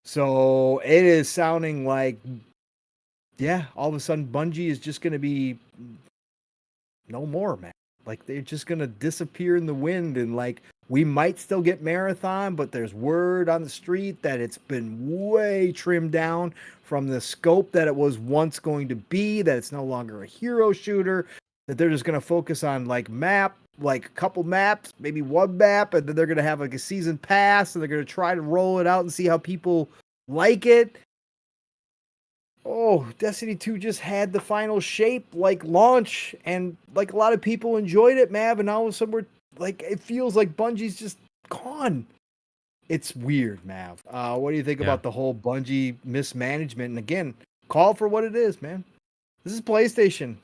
[SPEAKER 2] So it is sounding like, yeah, all of a sudden Bungie is just going to be no more, man. Like they're just going to disappear in the wind, and like we might still get Marathon, but there's word on the street that it's been way trimmed down from the scope that it was once going to be, that it's no longer a hero shooter, that they're just going to focus on like a couple maps, maybe one map, and then they're going to have like a season pass, and they're going to try to roll it out and see how people like it. Oh, Destiny 2 just had the final shape, like launch, and like a lot of people enjoyed it, Mav, and all of a sudden we're like, it feels like Bungie's just gone. It's weird, Mav. What do you think about the whole Bungie mismanagement? And again, call for what it is, man. This is PlayStation.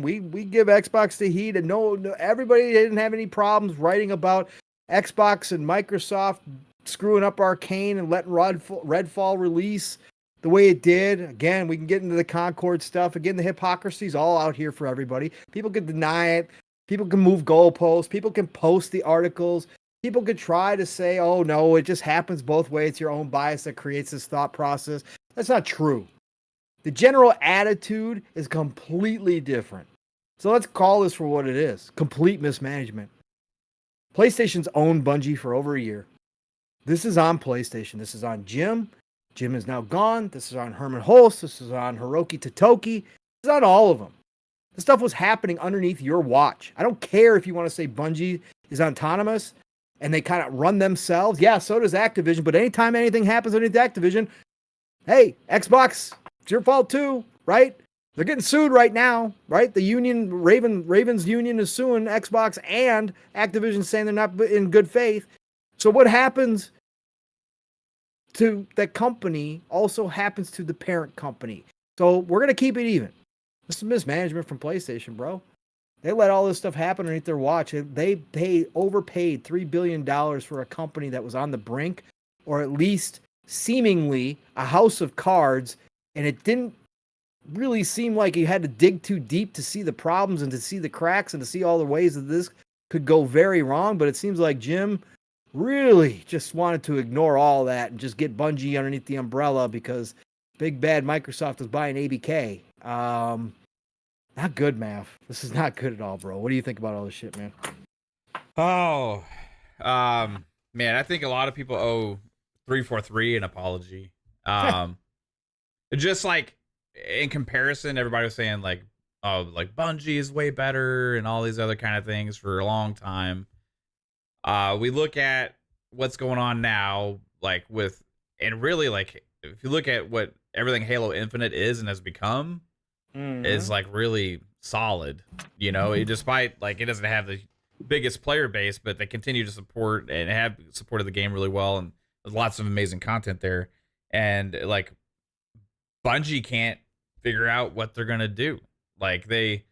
[SPEAKER 2] We give Xbox the heat, and no, everybody didn't have any problems writing about Xbox and Microsoft screwing up Arcane and letting Redfall release the way it did. Again, we can get into the Concord stuff. Again, the hypocrisy's all out here for everybody. People can deny it. People can move goalposts. People can post the articles. People could try to say, oh, no, it just happens both ways. It's your own bias that creates this thought process. That's not true. The general attitude is completely different. So let's call this for what it is. Complete mismanagement. PlayStation's owned Bungie for over a year. This is on PlayStation. This is on Jim. Jim is now gone. This is on Herman Hulst. This is on Hiroki Totoki. This is on all of them. This stuff was happening underneath your watch. I don't care if you want to say Bungie is autonomous and they kind of run themselves. Yeah, so does Activision. But anytime anything happens underneath Activision, hey, Xbox, it's your fault too, right? They're getting sued right now, right? The union, Ravens union is suing Xbox and Activision, saying they're not in good faith. So what happens to that company also happens to the parent company. So we're going to keep it even. This is mismanagement from PlayStation, bro. They let all this stuff happen underneath their watch. They overpaid $3 billion for a company that was on the brink, or at least seemingly a house of cards, and it didn't really seem like you had to dig too deep to see the problems and to see the cracks and to see all the ways that this could go very wrong. But it seems like Jim really just wanted to ignore all that and just get Bungie underneath the umbrella because big bad Microsoft was buying ABK. Not good, Mav. This is not good at all, bro. What do you think about all this shit, man?
[SPEAKER 1] Oh, man, I think a lot of people owe 343 an apology. Just like in comparison, everybody was saying like, oh, like Bungie is way better and all these other kind of things for a long time. We look at what's going on now, like and really like, if you look at what everything Halo Infinite is and has become, is like really solid, you know, despite like it doesn't have the biggest player base, but they continue to support and have supported the game really well. And there's lots of amazing content there. And like Bungie can't figure out what they're going to do. Like they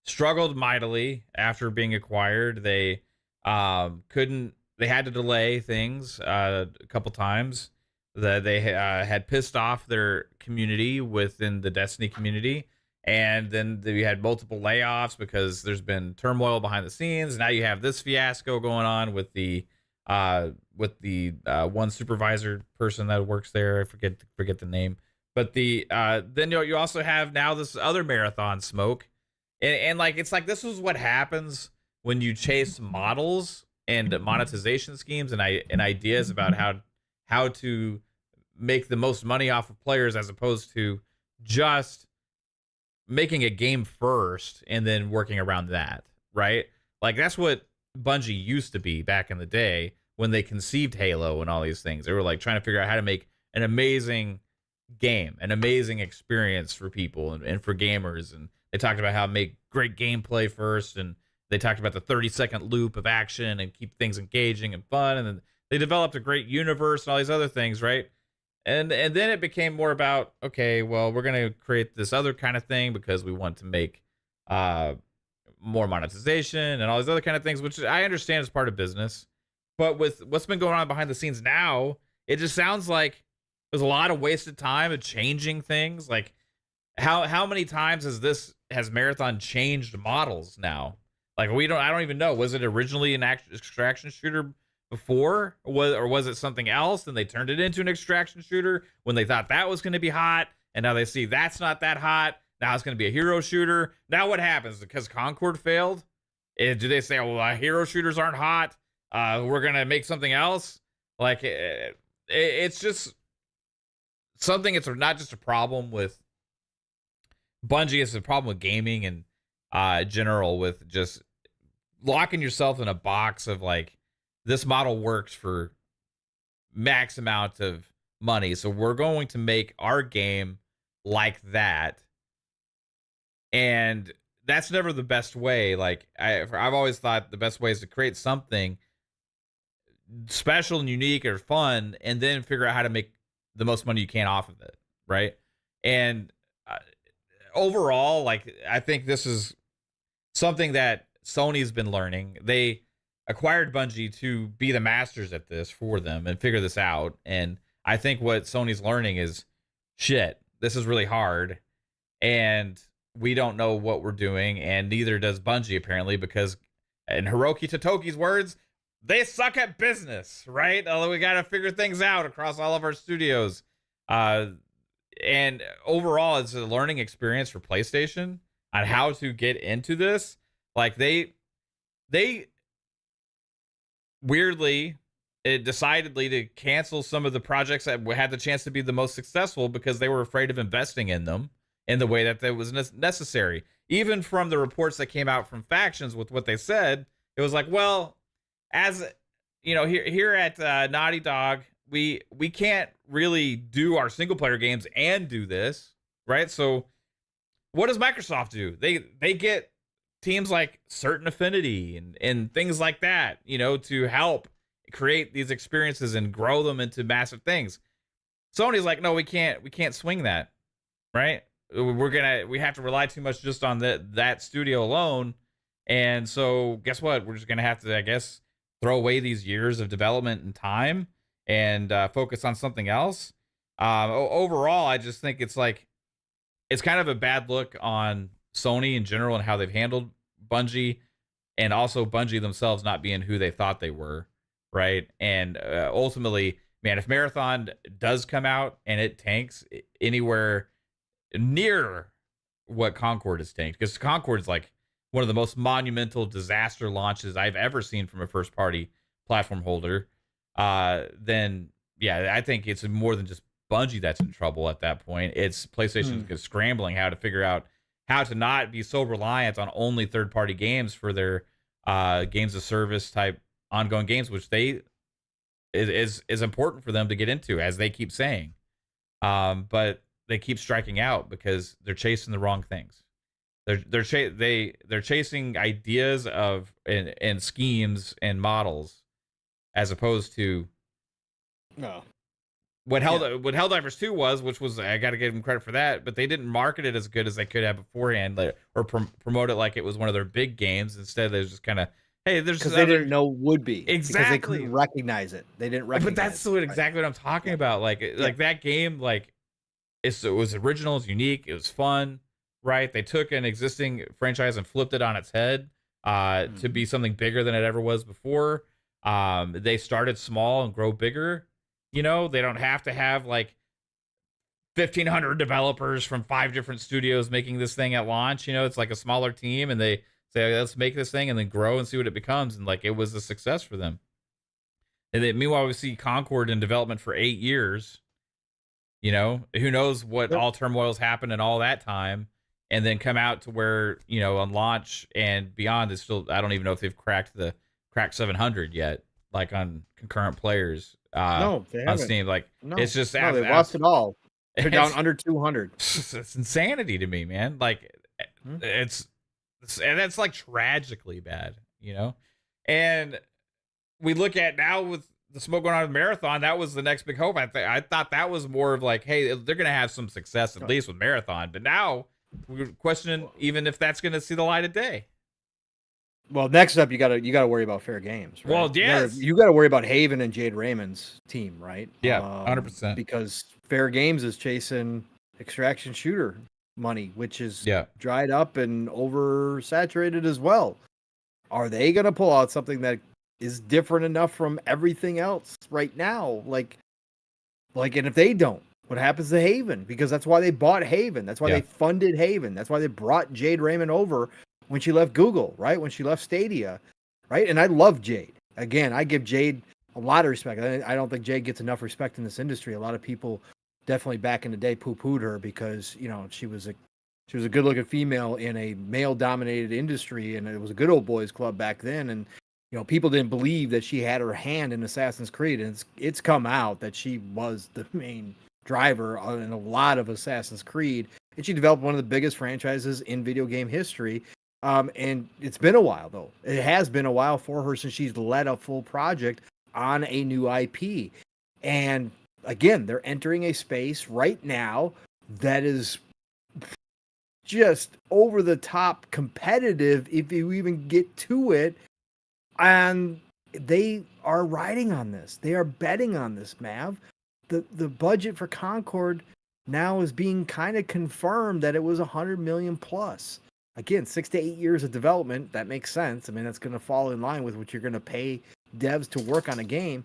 [SPEAKER 1] struggled mightily after being acquired. They they had to delay things a couple times. That they had pissed off their community within the Destiny community, and then you had multiple layoffs because there's been turmoil behind the scenes. Now you have this fiasco going on with the one supervisor person that works there. I forget the name, but then you also have now this other Marathon smoke, and like it's like this is what happens when you chase models and monetization schemes and ideas about how to make the most money off of players, as opposed to just making a game first and then working around that, right? Like that's what Bungie used to be back in the day when they conceived Halo and all these things. They were like trying to figure out how to make an amazing game, an amazing experience for people and for gamers. And they talked about how to make great gameplay first, and they talked about the 30-second loop of action and keep things engaging and fun. And then they developed a great universe and all these other things, right? And then it became more about, okay, well, we're gonna create this other kind of thing because we want to make more monetization and all these other kind of things, which I understand is part of business. But with what's been going on behind the scenes now, it just sounds like there's a lot of wasted time of changing things. Like how many times has Marathon changed models now? Like I don't even know. Was it originally an extraction shooter before, or was it something else? And they turned it into an extraction shooter when they thought that was going to be hot, and now they see that's not that hot. Now it's going to be a hero shooter. Now what happens? Because Concord failed, do they say, well, hero shooters aren't hot? We're going to make something else? Like it's just something. It's not just a problem with Bungie. It's a problem with gaming and general, with just locking yourself in a box of like, this model works for max amount of money, so we're going to make our game like that. And that's never the best way. Like I've always thought the best way is to create something special and unique or fun, and then figure out how to make the most money you can off of it, right? And overall, like, I think this is something that Sony's been learning. They acquired Bungie to be the masters at this for them and figure this out. And I think what Sony's learning is, shit, this is really hard, and we don't know what we're doing, and neither does Bungie apparently, because in Hiroki Totoki's words, they suck at business, right? Although we got to figure things out across all of our studios. And overall, it's a learning experience for PlayStation on how to get into this. Like they weirdly, decidedly to cancel some of the projects that had the chance to be the most successful because they were afraid of investing in them in the way that was necessary. Even from the reports that came out from factions with what they said, it was like, well, as you know, here at Naughty Dog, we can't really do our single player games and do this, right? So what does Microsoft do? They get teams like Certain Affinity and things like that, you know, to help create these experiences and grow them into massive things. Sony's like, no, we can't swing that, right? We have to rely too much just on that studio alone. And so guess what? We're just gonna have to, I guess, throw away these years of development and time and focus on something else. Overall, I just think it's kind of a bad look on Sony in general and how they've handled Bungie, and also Bungie themselves not being who they thought they were, right? And ultimately, man, if Marathon does come out and it tanks anywhere near what Concord has tanked, because Concord's like one of the most monumental disaster launches I've ever seen from a first party platform holder, then yeah, I think it's more than just Bungie that's in trouble at that point. It's PlayStation's scrambling how to figure out how to not be so reliant on only third-party games for their games of service type ongoing games, which is important for them to get into, as they keep saying. But they keep striking out because they're chasing the wrong things. They're chasing ideas of and schemes and models, as opposed to what Helldivers 2 was, which was, I got to give them credit for that, but they didn't market it as good as they could have beforehand, or promote it like it was one of their big games. Instead, they was just kind of, hey, there's
[SPEAKER 2] because they didn't know would be
[SPEAKER 1] exactly,
[SPEAKER 2] because they couldn't recognize it. They didn't recognize.
[SPEAKER 1] But that's exactly what I'm talking about. Like that game, like it was original, it's unique, it was fun, right? They took an existing franchise and flipped it on its head to be something bigger than it ever was before. They started small and grow bigger. You know, they don't have to have like 1,500 developers from 5 different studios making this thing at launch. You know, it's like a smaller team, and they say, let's make this thing and then grow and see what it becomes. And like, it was a success for them. And then meanwhile, we see Concord in development for 8 years. You know, who knows what all turmoils happened in all that time, and then come out to where, you know, on launch and beyond is still, I don't even know if they've cracked 700 yet, like on concurrent players.
[SPEAKER 2] No, they haven't.
[SPEAKER 1] On Steam. Like,
[SPEAKER 2] No,
[SPEAKER 1] it's just
[SPEAKER 2] they lost it all. They're down under 200.
[SPEAKER 1] It's insanity to me, man. Like, it's and that's like tragically bad, you know. And we look at now with the smoke going on with Marathon, that was the next big hope. I thought that was more of like, hey, they're gonna have some success at least with Marathon, but now we're questioning even if that's gonna see the light of day.
[SPEAKER 2] Well, next up, you gotta worry about Fair Games. Right?
[SPEAKER 1] Well, yes,
[SPEAKER 2] you gotta worry about Haven and Jade Raymond's team, right?
[SPEAKER 1] Yeah, 100%.
[SPEAKER 2] Because Fair Games is chasing extraction shooter money, which is dried up and oversaturated as well. Are they gonna pull out something that is different enough from everything else right now? Like, and if they don't, what happens to Haven? Because that's why they bought Haven. That's why they funded Haven. That's why they brought Jade Raymond over when she left Google, right? When she left Stadia, right? And I love Jade. Again, I give Jade a lot of respect. I don't think Jade gets enough respect in this industry. A lot of people definitely back in the day poo-pooed her because, you know, she was a good-looking female in a male-dominated industry, and it was a good old boys club back then. And, you know, people didn't believe that she had her hand in Assassin's Creed, and it's come out that she was the main driver in a lot of Assassin's Creed, and she developed one of the biggest franchises in video game history. And it's been a while, though. It has been a while for her since she's led a full project on a new IP. And again, they're entering a space right now that is just over the top competitive if you even get to it. And they are riding on this. They are betting on this, Mav. The budget for Concord now is being kind of confirmed that it was $100 million plus. Again, 6 to 8 years of development, that makes sense. I mean, that's going to fall in line with what you're going to pay devs to work on a game.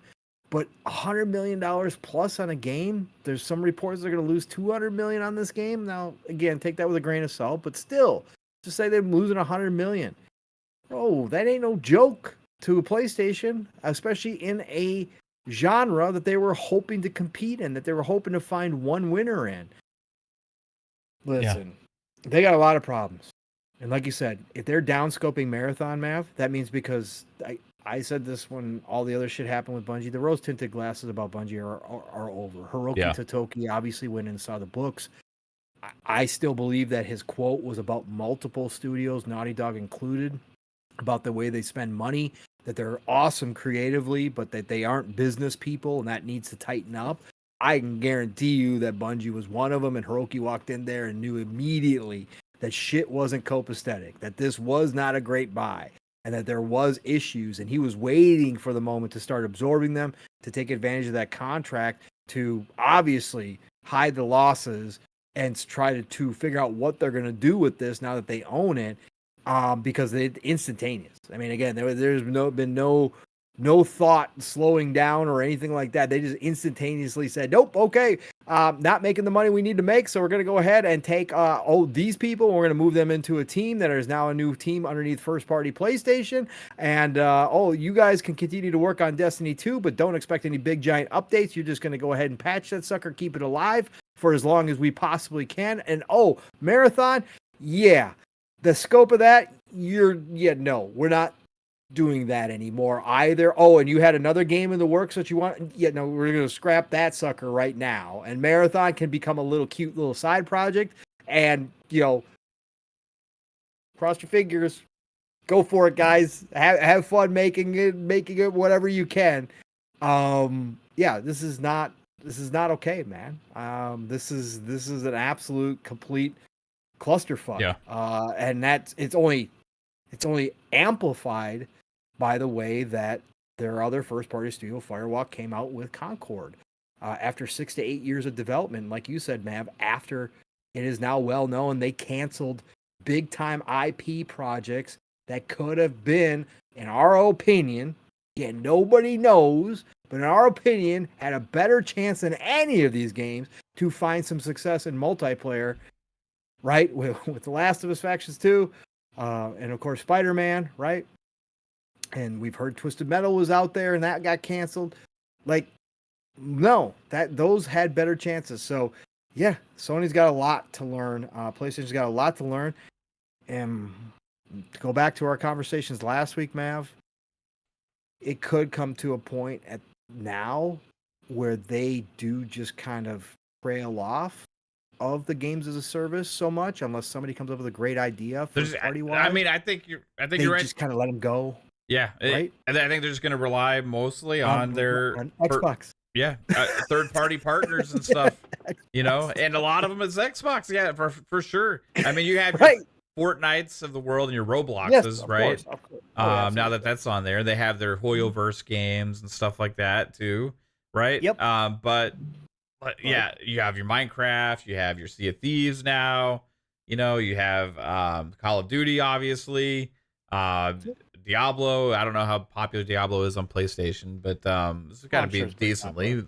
[SPEAKER 2] But $100 million plus on a game, there's some reports they're going to lose $200 million on this game. Now, again, take that with a grain of salt, but still, just say they're losing $100 million. Oh, that ain't no joke to a PlayStation, especially in a genre that they were hoping to compete in, that they were hoping to find one winner in. Listen, they got a lot of problems. And like you said, if they're downscoping Marathon, Mav, that means because I said this when all the other shit happened with Bungie, the rose-tinted glasses about Bungie are over. Hiroki Totoki obviously went and saw the books. I still believe that his quote was about multiple studios, Naughty Dog included, about the way they spend money, that they're awesome creatively, but that they aren't business people, and that needs to tighten up. I can guarantee you that Bungie was one of them, and Hiroki walked in there and knew immediately that shit wasn't copacetic, that this was not a great buy, and that there was issues, and he was waiting for the moment to start absorbing them, to take advantage of that contract, to obviously hide the losses and try to figure out what they're going to do with this now that they own it, because it's instantaneous. I mean, again, there's been no thought slowing down or anything like that. They just instantaneously said, nope, okay, not making the money we need to make, so we're going to go ahead and take these people, and we're going to move them into a team that is now a new team underneath first-party PlayStation, and you guys can continue to work on Destiny 2, but don't expect any big, giant updates. You're just going to go ahead and patch that sucker, keep it alive for as long as we possibly can, and Marathon, the scope of that, no, we're not doing that anymore either. And you had another game in the works that you want? No, we're going to scrap that sucker right now. And Marathon can become a little cute little side project, and, cross your fingers. Go for it, guys. Have fun making it whatever you can. This is not okay, man. This is an absolute complete clusterfuck. And it's only amplified by the way that their other first-party studio, Firewalk, came out with Concord. After 6 to 8 years of development, like you said, Mav, after it is now well known, they canceled big-time IP projects that could have been, in our opinion, nobody knows, but in our opinion, had a better chance than any of these games to find some success in multiplayer, right? With The Last of Us Factions 2, and of course Spider-Man, right? And we've heard Twisted Metal was out there and that got canceled. Those had better chances. So Sony's got a lot to learn. PlayStation's got a lot to learn. And to go back to our conversations last week, Mav, it could come to a point at now where they do just kind of trail off of the games as a service so much unless somebody comes up with a great idea first party wise.
[SPEAKER 1] I mean, I think you're right.
[SPEAKER 2] Just kind of let them go.
[SPEAKER 1] Yeah,
[SPEAKER 2] right.
[SPEAKER 1] I think they're just going to rely mostly on their
[SPEAKER 2] on Xbox.
[SPEAKER 1] Third party partners and stuff. And a lot of them is Xbox. Yeah, for sure. I mean, you have your Fortnites of the world and your Robloxes, right?
[SPEAKER 2] Of course.
[SPEAKER 1] Now that's on there, they have their Hoyoverse games and stuff like that too, right?
[SPEAKER 2] Yep.
[SPEAKER 1] But yeah, you have your Minecraft, you have your Sea of Thieves now. You have Call of Duty, obviously. Diablo. I don't know how popular Diablo is on PlayStation, but it's got to be decently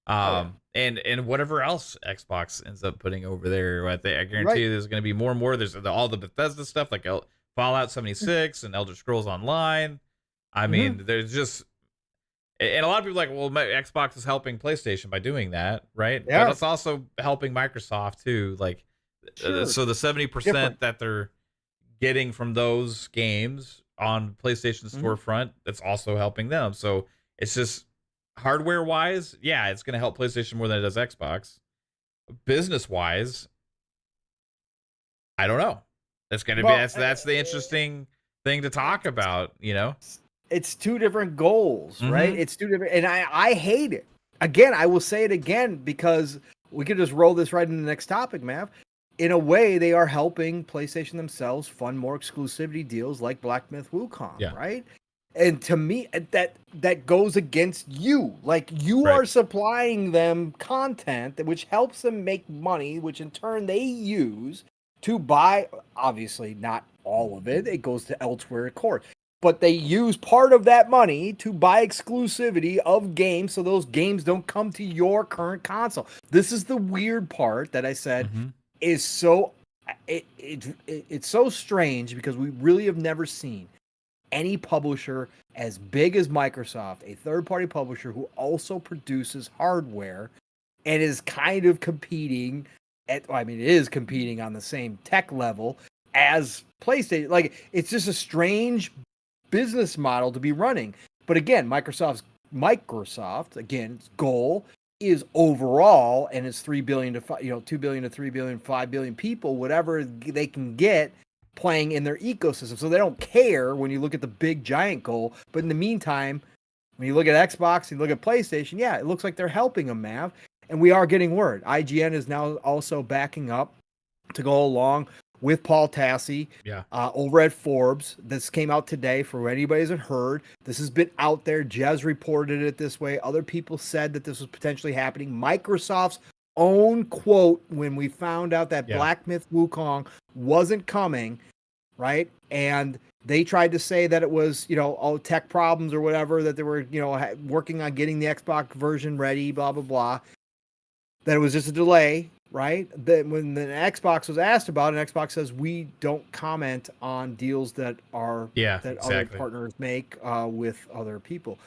[SPEAKER 1] and whatever else Xbox ends up putting over there. I guarantee you there's going to be more and more. There's all the Bethesda stuff like Fallout 76 and Elder Scrolls Online. I mean, there's just, and a lot of people are like, well, Xbox is helping PlayStation by doing that, right?
[SPEAKER 2] Yeah.
[SPEAKER 1] But it's also helping Microsoft too. Like, so the 70% that they're getting from those games on PlayStation storefront, that's also helping them. So it's just hardware wise, it's going to help PlayStation more than it does Xbox. Business wise, I don't know. That's going to be that's the interesting thing to talk about.
[SPEAKER 2] It's two different goals, right? It's two different, and I hate it. Again, I will say it again because we could just roll this right into the next topic, Mav. In a way, they are helping PlayStation themselves fund more exclusivity deals like Black Myth Wukong, right? And to me, that goes against you. Like, you are supplying them content which helps them make money, which in turn they use to buy, obviously not all of it. It goes to elsewhere, of course. But they use part of that money to buy exclusivity of games so those games don't come to your current console. This is the weird part that I said is so it's so strange because we really have never seen any publisher as big as Microsoft, a third-party publisher who also produces hardware and is kind of competing it is competing on the same tech level as PlayStation. Like, it's just a strange business model to be running. But again, Microsoft again, its goal is overall, and it's 3 billion to 2 billion to 3 billion, 5 billion people, whatever they can get playing in their ecosystem. So they don't care when you look at the big giant goal. But in the meantime, when you look at Xbox and you look at PlayStation, it looks like they're helping them, Mav. And we are getting word. IGN is now also backing up to go along with Paul Tassi over at Forbes. This came out today for anybody who hasn't heard. This has been out there. Jez reported it this way. Other people said that this was potentially happening. Microsoft's own quote when we found out that Black Myth Wukong wasn't coming, right? And they tried to say that it was, all tech problems or whatever, that they were, working on getting the Xbox version ready, blah, blah, blah. That it was just a delay. Right? That when the Xbox was asked about it, Xbox says we don't comment on deals that are other partners make with other people.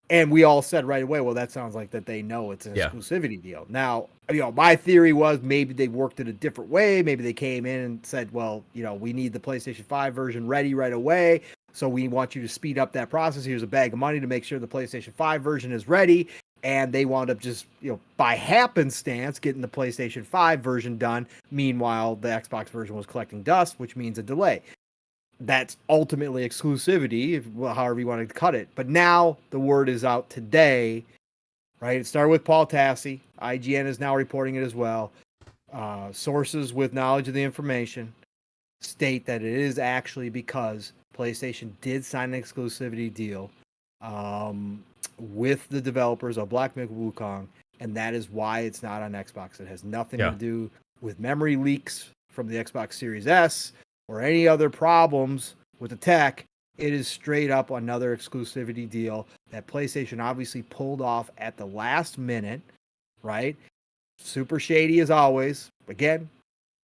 [SPEAKER 2] And we all said right away, well, that sounds like that they know it's an exclusivity deal. Now, my theory was maybe they worked it a different way. Maybe they came in and said, well, we need the PlayStation 5 version ready right away. So we want you to speed up that process. Here's a bag of money to make sure the PlayStation 5 version is ready. And they wound up just, by happenstance, getting the PlayStation 5 version done. Meanwhile, the Xbox version was collecting dust, which means a delay. That's ultimately exclusivity, however you want to cut it. But now the word is out today, right? It started with Paul Tassi. IGN is now reporting it as well. Sources with knowledge of the information state that it is actually because PlayStation did sign an exclusivity deal with the developers of Black Myth Wukong, and that is why it's not on Xbox. It has nothing to do with memory leaks from the Xbox Series S or any other problems with the tech. It is straight up another exclusivity deal that PlayStation obviously pulled off at the last minute, right? Super shady as always. Again,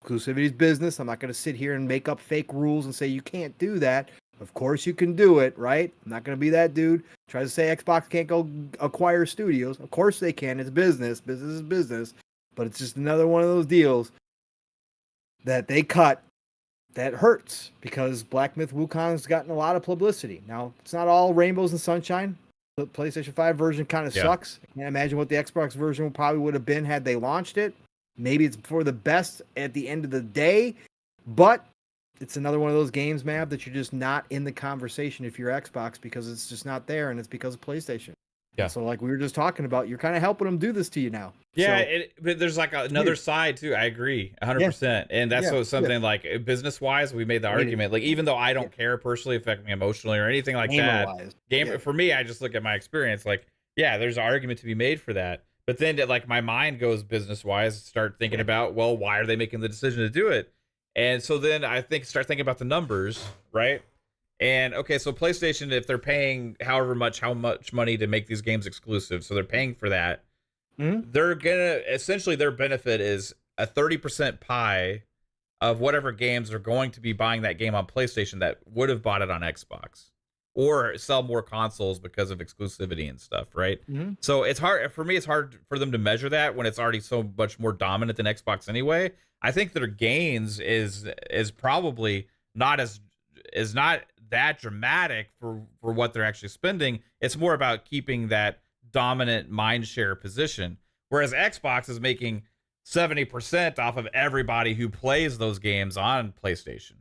[SPEAKER 2] exclusivity is business. I'm not going to sit here and make up fake rules and say you can't do that. Of course you can do it, right? I'm not going to be that dude. Tries to say Xbox can't go acquire studios. Of course they can. It's business. Business is business. But it's just another one of those deals that they cut that hurts because Black Myth Wukong's gotten a lot of publicity. Now, it's not all rainbows and sunshine. The PlayStation 5 version kind of sucks. I can't imagine what the Xbox version probably would have been had they launched it. Maybe it's for the best at the end of the day, but it's another one of those games, Mav, that you're just not in the conversation if you're Xbox because it's just not there, and it's because of PlayStation. Yeah. So like we were just talking about, you're kind of helping them do this to you now.
[SPEAKER 1] Yeah,
[SPEAKER 2] so,
[SPEAKER 1] but there's like another side too. I agree 100%. And that's something like business wise, we made the argument. Like, even though I don't care personally, affect me emotionally or anything like that. For me, I just look at my experience. Like, yeah, there's an argument to be made for that. But then like my mind goes business wise, start thinking about, well, why are they making the decision to do it? And so then I start thinking about the numbers, right? And okay, so PlayStation, if they're paying how much money to make these games exclusive, so they're paying for that. They're gonna essentially, their benefit is a 30% pie of whatever games are going to be buying that game on PlayStation that would have bought it on Xbox, or sell more consoles because of exclusivity and stuff, right? So it's hard for me. It's hard for them to measure that when it's already so much more dominant than Xbox anyway. I think their gains is probably not not that dramatic for what they're actually spending. It's more about keeping that dominant mindshare position, whereas Xbox is making 70% off of everybody who plays those games on PlayStation,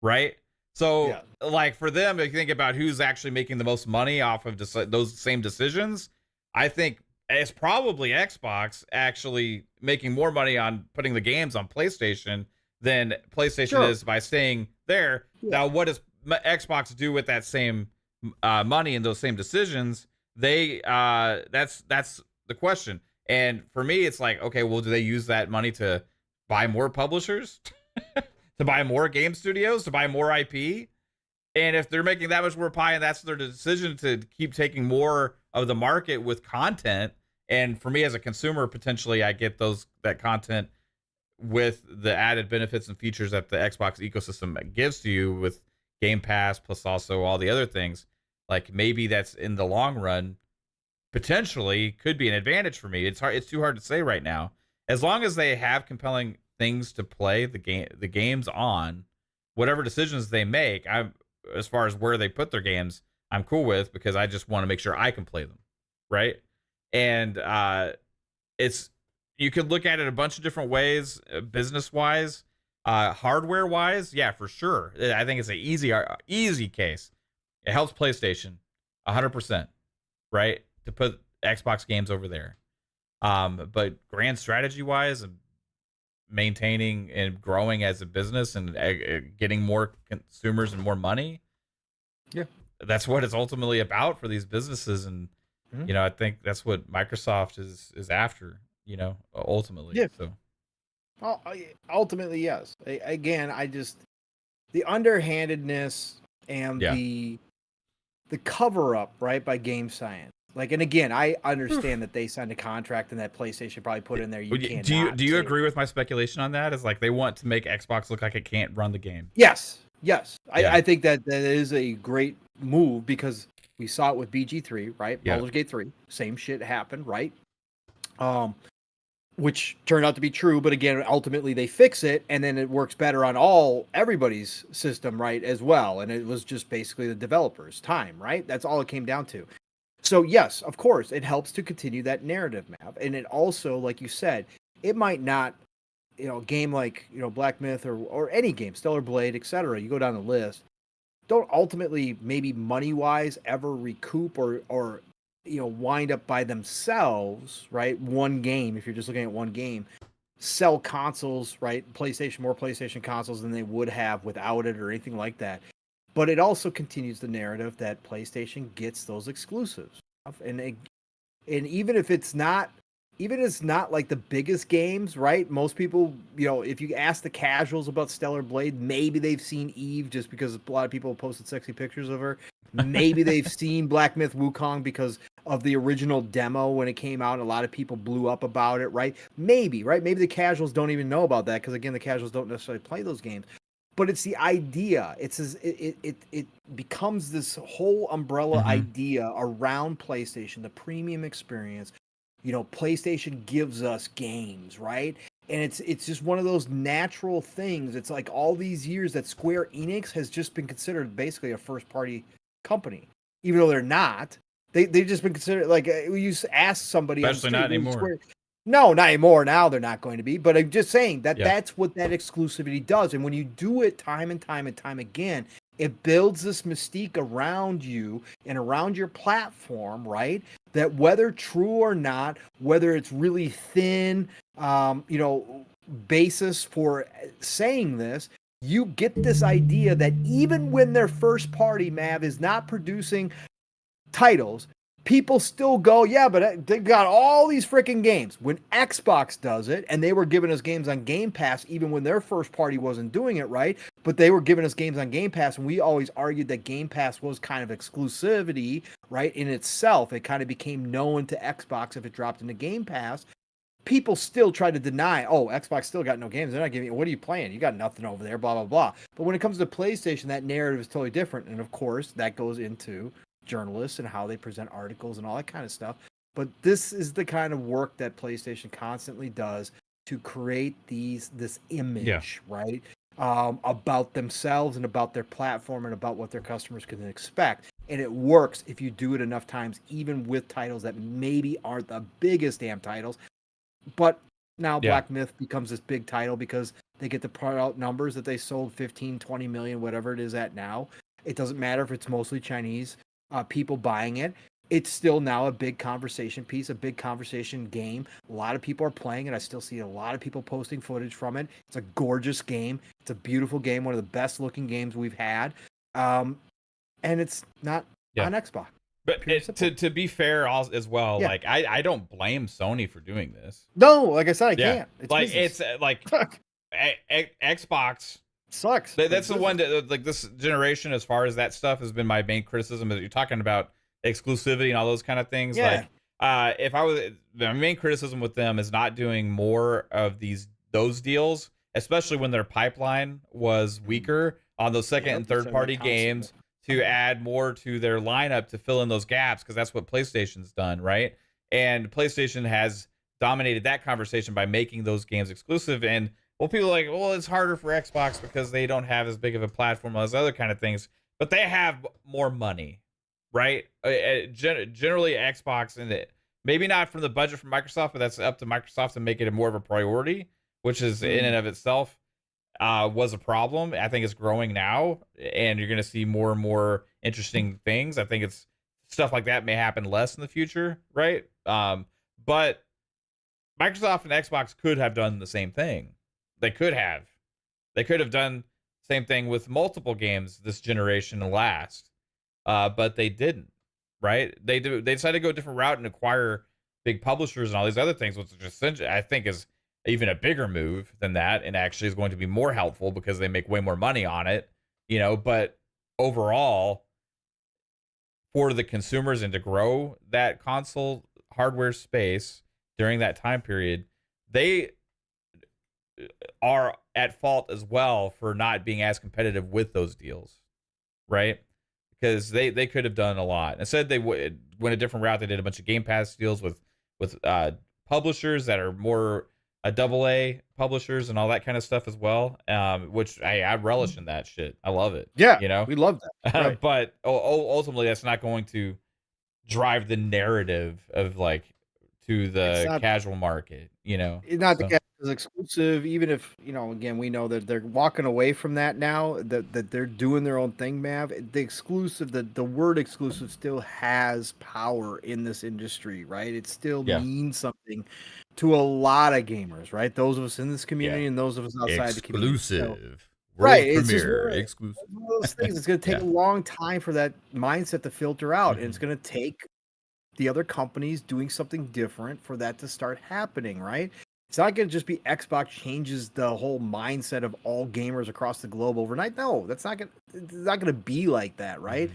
[SPEAKER 1] right? So like for them, if you think about who's actually making the most money off of those same decisions, I think it's probably Xbox actually making more money on putting the games on PlayStation than PlayStation is by staying there. Now, what does Xbox do with that same money and those same decisions? That's the question. And for me, it's like, okay, well, do they use that money to buy more publishers, to buy more game studios, to buy more IP? And if they're making that much more pie and that's their decision to keep taking more of the market with content, and for me as a consumer, potentially I get that content with the added benefits and features that the Xbox ecosystem gives to you with Game Pass, plus also all the other things, like maybe that's in the long run potentially could be an advantage for me. It's too hard to say right now. As long as they have compelling things to play the games on, whatever decisions they make, as far as where they put their games, I'm cool with, because I just want to make sure I can play them, right? And you could look at it a bunch of different ways, business wise, hardware wise. Yeah, for sure. I think it's an easy case. It helps PlayStation 100%, right? To put Xbox games over there. But grand strategy wise, maintaining and growing as a business and getting more consumers and more money. Yeah, that's what it's ultimately about for these businesses. And, I think that's what Microsoft is after, ultimately.
[SPEAKER 2] Yeah.
[SPEAKER 1] So.
[SPEAKER 2] Well, ultimately, yes. Again, the underhandedness and the cover up, right, by Game Science. Like, and again, I understand that they signed a contract and that PlayStation probably put in there.
[SPEAKER 1] Do you agree with my speculation on that? Is like they want to make Xbox look like it can't run the game.
[SPEAKER 2] Yes. I think that is a great move, because we saw it with BG3, right? Baldur's Gate 3, same shit happened, right? Which turned out to be true, but again, ultimately they fix it, and then it works better on everybody's system, right, as well. And it was just basically the developers' time, right? That's all it came down to. So yes, of course, it helps to continue that narrative map. And it also, like you said, it might not, a game like, Black Myth or any game, Stellar Blade, etc. You go down the list, don't ultimately maybe money-wise ever recoup or wind up by themselves, right? One game, if you're just looking at one game, sell consoles, right? More PlayStation consoles than they would have without it or anything like that. But it also continues the narrative that PlayStation gets those exclusives, and even if it's not like the biggest games, right? Most people, if you ask the casuals about Stellar Blade, maybe they've seen Eve just because a lot of people posted sexy pictures of her. Maybe they've seen Black Myth Wukong because of the original demo when it came out, and a lot of people blew up about it, right? Maybe the casuals don't even know about that, because again, the casuals don't necessarily play those games. But it's the idea. It becomes this whole umbrella idea around PlayStation, the premium experience. PlayStation gives us games, right? And it's just one of those natural things. It's like all these years that Square Enix has just been considered basically a first-party company, even though they're not. They've just been considered like you ask somebody,
[SPEAKER 1] especially not anymore.
[SPEAKER 2] No, not anymore. Now they're not going to be. But I'm just saying that
[SPEAKER 1] Yeah.
[SPEAKER 2] that's what that exclusivity does. And when you do it time and time and time again, it builds this mystique around you and around your platform, right? That whether true or not, whether it's really thin, basis for saying this, you get this idea that even when their first party, Mav, is not producing titles, people still go, yeah, but they got all these freaking games. When Xbox does it, and they were giving us games on Game Pass, even when their first party wasn't doing it right, but they were giving us games on Game Pass, and we always argued that Game Pass was kind of exclusivity, right, in itself. It kind of became known to Xbox if it dropped into Game Pass. People still try to deny, oh, Xbox still got no games. They're not giving you, what are you playing? You got nothing over there, blah, blah, blah. But when it comes to PlayStation, that narrative is totally different. And of course, that goes into journalists and how they present articles and all that kind of stuff. But this is the kind of work that PlayStation constantly does to create this image, right? About themselves and about their platform and about what their customers can expect. And it works if you do it enough times, even with titles that maybe aren't the biggest damn titles. But now Black Myth becomes this big title because they get to put out numbers that they sold 15, 20 million, whatever it is at now. It doesn't matter if it's mostly Chinese people buying it. It's still now a big conversation piece, a big conversation game. A lot of people are playing it. I still see a lot of people posting footage from it. It's a gorgeous game. It's a beautiful game, one of the best looking games we've had. And it's not on Xbox.
[SPEAKER 1] But to be fair as well, like I don't blame Sony for doing this.
[SPEAKER 2] No, like I said, I can't.
[SPEAKER 1] It's like Xbox
[SPEAKER 2] sucks.
[SPEAKER 1] That's the one that, like, this generation, as far as that stuff, has been my main criticism. Is you're talking about exclusivity and all those kind of things.
[SPEAKER 2] Yeah.
[SPEAKER 1] Like, if I was, the main criticism with them is not doing more of those deals, especially when their pipeline was weaker on those second and third party games, to add more to their lineup to fill in those gaps, because that's what PlayStation's done, right? And PlayStation has dominated that conversation by making those games exclusive. And people are like, well, it's harder for Xbox because they don't have as big of a platform as other kind of things, but they have more money, right? Generally, Xbox, and maybe not from the budget from Microsoft, but that's up to Microsoft to make it more of a priority, which is in and of itself was a problem. I think it's growing now, and you're going to see more and more interesting things. I think it's stuff like that may happen less in the future, right? But Microsoft and Xbox could have done the same thing. They could have done the same thing with multiple games this generation and last, but they didn't, right? They decided to go a different route and acquire big publishers and all these other things, which is, I think, is even a bigger move than that, and actually is going to be more helpful because they make way more money on it, but overall, for the consumers and to grow that console hardware space during that time period, they are at fault as well for not being as competitive with those deals, right? Because they could have done a lot. Instead, they went a different route. They did a bunch of Game Pass deals with publishers that are more AA publishers and all that kind of stuff as well, which I relish in that shit. I love it.
[SPEAKER 2] Yeah, we love that. Right.
[SPEAKER 1] But ultimately, that's not going to drive the narrative of, like, to the casual market.
[SPEAKER 2] It's not the casual exclusive, even if, again, we know that they're walking away from that now, that they're doing their own thing, Mav. The exclusive, the word exclusive still has power in this industry, right? It still means something to a lot of gamers, right? Those of us in this community and those of us outside the community.
[SPEAKER 1] Exclusive.
[SPEAKER 2] Right.
[SPEAKER 1] Premiere, exclusive.
[SPEAKER 2] It's one of those things. It's going to take a long time for that mindset to filter out, and it's going to take the other companies doing something different for that to start happening, right? It's not going to just be Xbox changes the whole mindset of all gamers across the globe overnight. No, it's not going to be like that, right?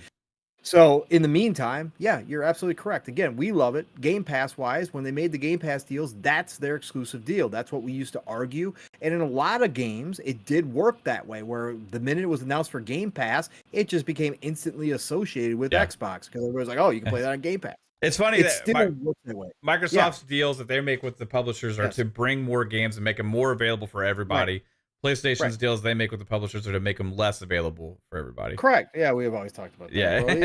[SPEAKER 2] So in the meantime, yeah, you're absolutely correct. Again, we love it. Game Pass wise, when they made the Game Pass deals, that's their exclusive deal. That's what we used to argue. And in a lot of games, it did work that way, where the minute it was announced for Game Pass, it just became instantly associated with Xbox, because everybody's like, oh, you can play that on Game Pass.
[SPEAKER 1] It's funny
[SPEAKER 2] that still works that way.
[SPEAKER 1] Microsoft's deals that they make with the publishers are to bring more games and make them more available for everybody. Right. PlayStation's deals they make with the publishers are to make them less available for everybody.
[SPEAKER 2] Correct. Yeah, we have always talked about that.
[SPEAKER 1] Yeah,
[SPEAKER 2] Well,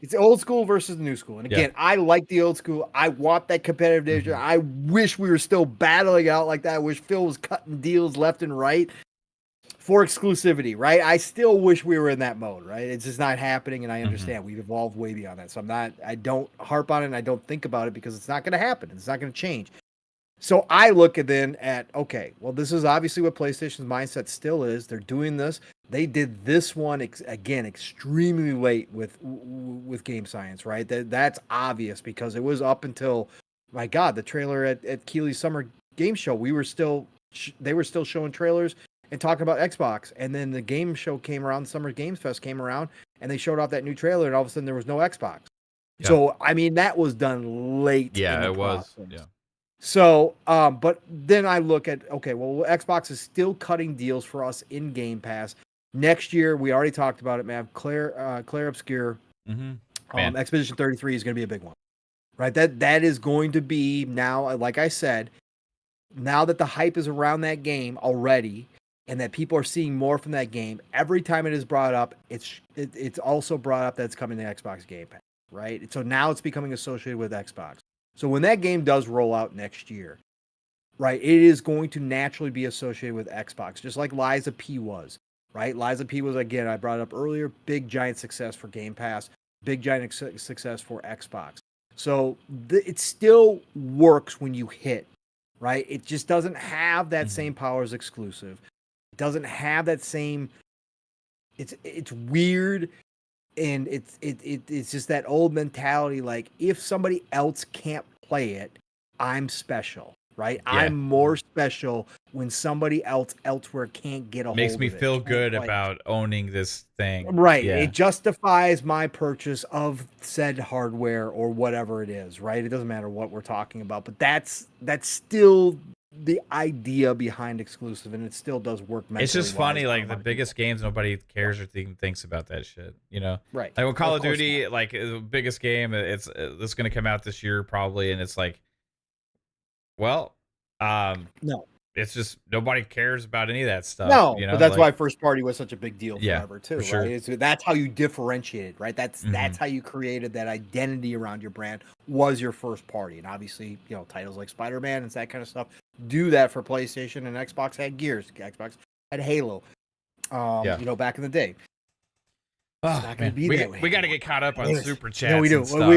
[SPEAKER 1] it's
[SPEAKER 2] old school versus the new school. And again, I like the old school. I want that competitive nature. I wish we were still battling out like that. I wish Phil was cutting deals left and right for exclusivity, right? I still wish we were in that mode, right? It's just not happening, and I understand we've evolved way beyond that. So I don't harp on it, and I don't think about it because it's not going to happen. It's not going to change. So I look okay, well, this is obviously what PlayStation's mindset still is. They're doing this. They did this one again extremely late with Game Science, right? That's obvious because it was up until, my God, the trailer at Keighley's Summer Game Show. They were still showing trailers and talking about Xbox, and then the game show came around, Summer Games Fest came around, and they showed off that new trailer, and all of a sudden there was no Xbox. Yeah. So I mean that was done late.
[SPEAKER 1] Yeah,
[SPEAKER 2] it
[SPEAKER 1] process. Was. Yeah.
[SPEAKER 2] So, but then I look at, okay, well, Xbox is still cutting deals for us in Game Pass. Next year, we already talked about it, man. Claire Obscure, Expedition 33 is going to be a big one, right? That is going to be now, like I said, now that the hype is around that game already and that people are seeing more from that game, every time it is brought up, it's also brought up that it's coming to Xbox Game Pass, right? So now it's becoming associated with Xbox. So when that game does roll out next year, right, it is going to naturally be associated with Xbox, just like Liza P was, right? Liza P was, again, I brought it up earlier, big giant success for Game Pass, big giant success for Xbox. So it still works when you hit, right? It just doesn't have that same power as exclusive. It doesn't have that same, it's weird. And it's just that old mentality, like if somebody else can't play it, I'm special, right? Yeah. I'm more special when somebody else elsewhere can't get a hold of it.
[SPEAKER 1] Makes me feel good about owning this thing.
[SPEAKER 2] Right. Yeah. It justifies my purchase of said hardware or whatever it is, right? It doesn't matter what we're talking about, but that's still the idea behind exclusive, and it still does work.
[SPEAKER 1] It's just funny, like the biggest games, nobody cares or even thinks about that shit, you know?
[SPEAKER 2] Right.
[SPEAKER 1] Like when Call of Duty, like the biggest game, it's going to come out this year probably, and it's like, well,
[SPEAKER 2] no,
[SPEAKER 1] it's just nobody cares about any of that stuff.
[SPEAKER 2] No,
[SPEAKER 1] you know?
[SPEAKER 2] But that's why first party was such a big deal forever too.
[SPEAKER 1] For sure.
[SPEAKER 2] Right? That's how you differentiated, right? That's how you created that identity around your brand, was your first party. And obviously, you know, titles like Spider-Man and that kind of stuff do that for PlayStation, and Xbox had Gears, Xbox had Halo. You know, back in the day.
[SPEAKER 1] Oh, man. We got to get caught up on super chats.
[SPEAKER 2] No,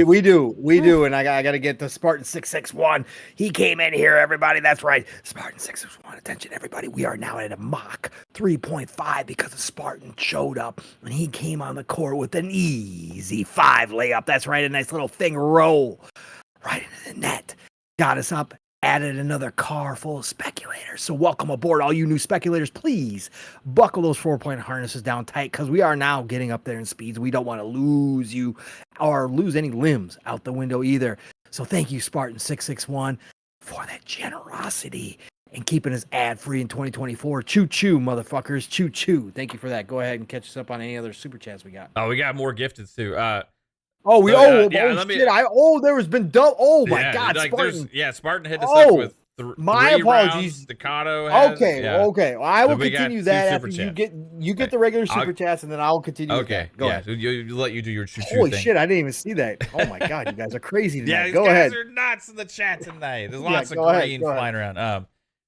[SPEAKER 2] we do. We do. And I got to get to Spartan 661. He came in here, everybody. That's right. Spartan 661. Attention, everybody. We are now at a mock 3.5 because the Spartan showed up and he came on the court with an easy 5 layup. That's right. A nice little thing roll right into the net. Got us up. Added another car full of speculators. So welcome aboard, all you new speculators. Please buckle those 4-point harnesses down tight because we are now getting up there in speeds. We don't want to lose you or lose any limbs out the window either. So thank you, Spartan 661, for that generosity and keeping us ad-free in 2024. Choo-choo, motherfuckers. Choo-choo. Thank you for that. Go ahead and catch us up on any other super chats we got.
[SPEAKER 1] Oh, we got more gifted too.
[SPEAKER 2] There has been double. Oh my God,
[SPEAKER 1] like
[SPEAKER 2] Spartan.
[SPEAKER 1] Spartan hit us up with
[SPEAKER 2] my apologies.
[SPEAKER 1] Staccato.
[SPEAKER 2] Okay. Well, I will continue that after you get the regular super chats, and then I'll continue.
[SPEAKER 1] Okay.
[SPEAKER 2] Go ahead.
[SPEAKER 1] You let you do your choo-choo
[SPEAKER 2] Holy
[SPEAKER 1] thing.
[SPEAKER 2] shit! I didn't even see that. Oh my God, you guys are crazy tonight.
[SPEAKER 1] These
[SPEAKER 2] go
[SPEAKER 1] guys
[SPEAKER 2] ahead.
[SPEAKER 1] are nuts in the chat tonight. There's lots of green flying around.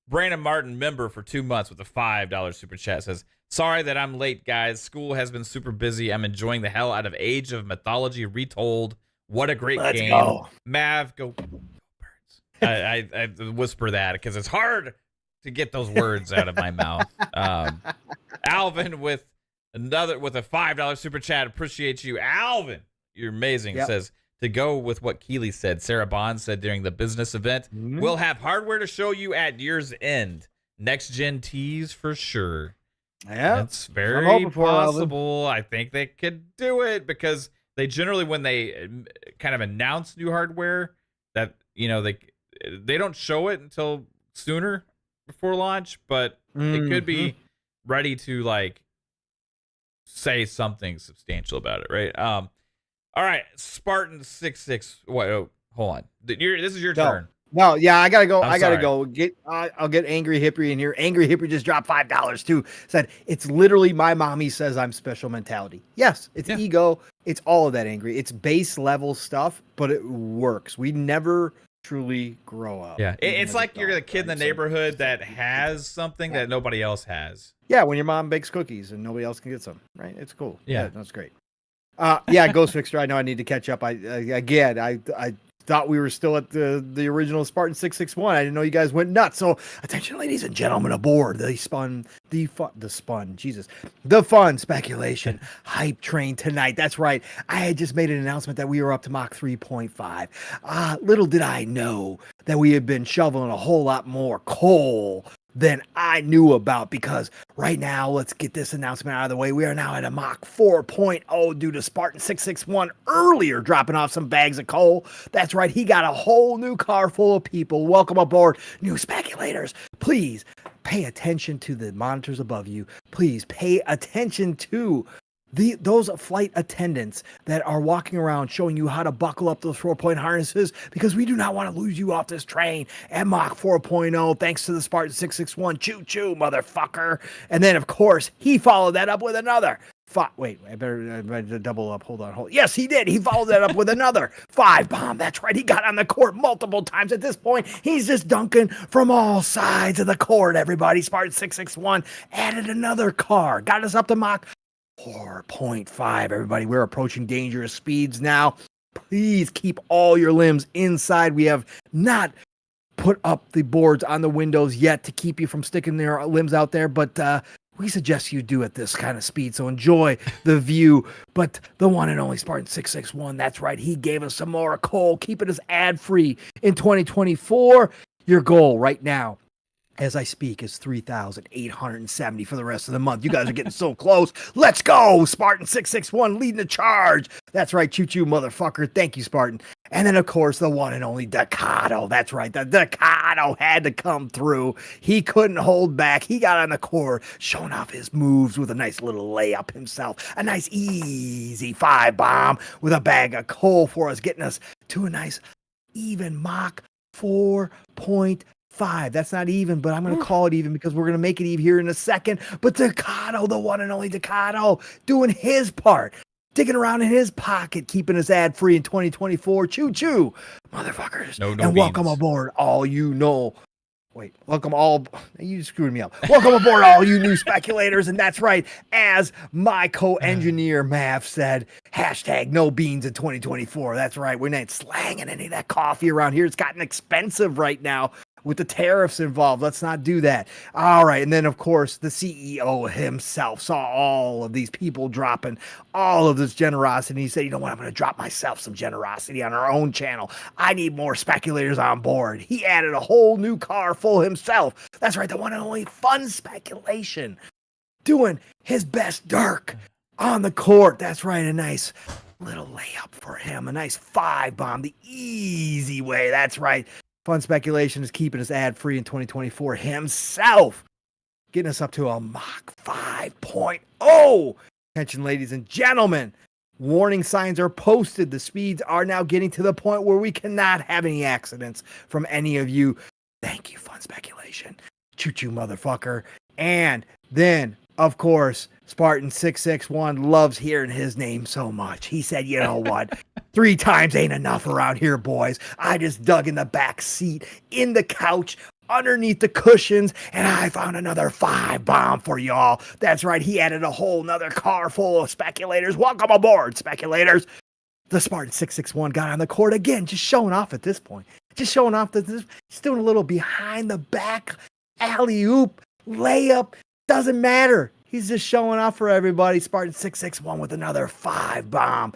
[SPEAKER 1] Brandon Martin, member for 2 months with a $5 super chat, says, "Sorry that I'm late, guys. School has been super busy. I'm enjoying the hell out of Age of Mythology Retold. What a great game.
[SPEAKER 2] Go.
[SPEAKER 1] Mav, go birds." I whisper that because it's hard to get those words out of my mouth. Alvin with a $5 super chat. Appreciate you, Alvin. You're amazing. Yep. Says, to go with what Keeley said, Sarah Bond said during the business event, we'll have hardware to show you at year's end. Next gen teas for sure.
[SPEAKER 2] Yeah,
[SPEAKER 1] that's very possible. I think they could do it because they generally, when they kind of announce new hardware, that they don't show it until sooner before launch, but it could be ready to like say something substantial about it, right? All right, Spartan 66. Wait, hold on. This is your turn.
[SPEAKER 2] No, yeah, I gotta go.
[SPEAKER 1] I'm
[SPEAKER 2] I gotta
[SPEAKER 1] sorry.
[SPEAKER 2] go. I'll get Angry Hippie in here. Angry Hippie just dropped $5 too. Said it's literally my mommy says I'm special mentality. Yes, it's ego. It's all of that, Angry. It's base level stuff, but it works. We never truly grow up.
[SPEAKER 1] Yeah, it's like you're the kid in the neighborhood that has something that nobody else has.
[SPEAKER 2] Yeah, when your mom bakes cookies and nobody else can get some, right? It's cool.
[SPEAKER 1] Yeah,
[SPEAKER 2] that's great. Yeah, Ghost Fixer. I know I need to catch up. I thought we were still at the original Spartan 661. I didn't know you guys went nuts. So attention, ladies and gentlemen, aboard the fun speculation hype train tonight. That's right. I had just made an announcement that we were up to Mach 3.5. Little did I know that we had been shoveling a whole lot more coal than I knew about, because right now, let's get this announcement out of the way. We are now at a Mach 4.0 due to Spartan 661 earlier dropping off some bags of coal. That's right, he got a whole new car full of people. Welcome aboard, new speculators. Please pay attention to the monitors above you. Please pay attention to those flight attendants that are walking around showing you how to buckle up those 4-point harnesses, because we do not want to lose you off this train at Mach 4.0 thanks to the Spartan 661. Choo-choo, motherfucker. And then, of course, he followed that up with another. Wait, I better double up. Hold on. Yes, he did. He followed that up with another 5-bomb. That's right. He got on the court multiple times. At this point, he's just dunking from all sides of the court, everybody. Spartan 661 added another car. Got us up to Mach 4.5, everybody. We're approaching dangerous speeds now. Please keep all your limbs inside. We have not put up the boards on the windows yet to keep you from sticking their limbs out there, but we suggest you do at this kind of speed, so enjoy the view. But the one and only Spartan 661, that's right, he gave us some more coal, keeping us ad-free in 2024. Your goal right now, as I speak, is 3,870 for the rest of the month. You guys are getting so close. Let's go. Spartan 661 leading the charge. That's right. Choo-choo, motherfucker. Thank you, Spartan. And then, of course, the one and only Decado. That's right. The Decado had to come through. He couldn't hold back. He got on the court, showing off his moves with a nice little layup himself. A nice easy 5-bomb with a bag of coal for us, getting us to a nice even Mach 4.5. That's not even, but I'm going to call it even because we're going to make it even here in a second. But Decado, the one and only Decado, doing his part, digging around in his pocket, keeping us ad free in 2024. Choo choo, motherfuckers.
[SPEAKER 1] No
[SPEAKER 2] and
[SPEAKER 1] beans.
[SPEAKER 2] Welcome aboard, all you know. Welcome all. You screwed me up. Welcome aboard, all you new speculators. And that's right. As my co-engineer Mav said, hashtag no beans in 2024. That's right. We're not slanging any of that coffee around here. It's gotten expensive right now with the tariffs involved. Let's not do that. All right. And then, of course, the CEO himself saw all of these people dropping all of this generosity. He said, you know what? I'm going to drop myself some generosity on our own channel. I need more speculators on board. He added a whole new car full himself. That's right. The one and only Fun Speculation, doing his best Dirk on the court. That's right. A nice little layup for him. A nice 5-bomb the easy way. That's right. Fun Speculation is keeping us ad-free in 2024 himself, getting us up to a Mach 5.0. Attention, ladies and gentlemen. Warning signs are posted. The speeds are now getting to the point where we cannot have any accidents from any of you. Thank you, Fun Speculation. Choo-choo, motherfucker. And then, of course, Spartan 661 loves hearing his name so much. He said, you know what? 3 times ain't enough around here, boys. I just dug in the back seat, in the couch, underneath the cushions, and I found another 5-bomb for y'all. That's right. He added a whole nother car full of speculators. Welcome aboard, speculators. The Spartan 661 got on the court again, just showing off at this point. Just showing off that he's doing a little behind the back alley-oop, layup. Doesn't matter. He's just showing off for everybody. Spartan 661 with another 5-bomb.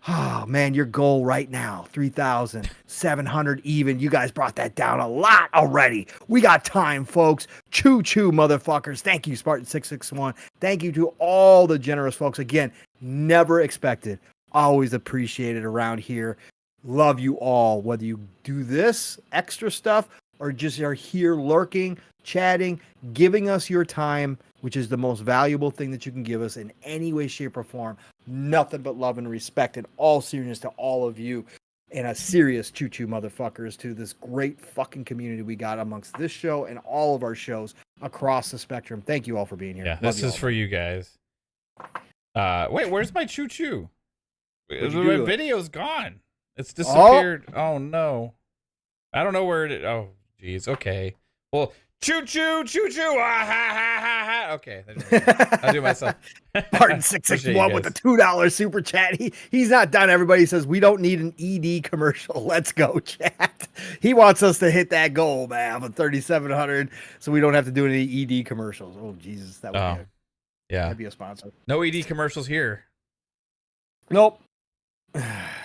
[SPEAKER 2] Oh, man, your goal right now, 3,700 even. You guys brought that down a lot already. We got time, folks. Choo-choo, motherfuckers. Thank you, Spartan 661. Thank you to all the generous folks. Again, never expected. Always appreciated around here. Love you all, whether you do this extra stuff or just are here lurking, chatting, giving us your time, which is the most valuable thing that you can give us in any way, shape, or form. Nothing but love and respect and all seriousness to all of you. and a serious choo-choo motherfuckers to this great fucking community we got amongst this show and all of our shows across the spectrum. Thank you all for being here.
[SPEAKER 1] Yeah, this is for you guys. Wait, where's my choo-choo? My video's gone. It's disappeared. Oh no. I don't know where it is. Oh, geez. Okay. Well, choo-choo, choo-choo. Ah, ha, ha, ha, ha. Okay. I'll do it myself.
[SPEAKER 2] Martin 661 with the $2 super chat. He's not done, everybody. He says, we don't need an ED commercial. Let's go, chat. He wants us to hit that goal, man, of 3,700, so we don't have to do any ED commercials. Oh, Jesus. That would that'd be a sponsor.
[SPEAKER 1] No ED commercials here.
[SPEAKER 2] Nope.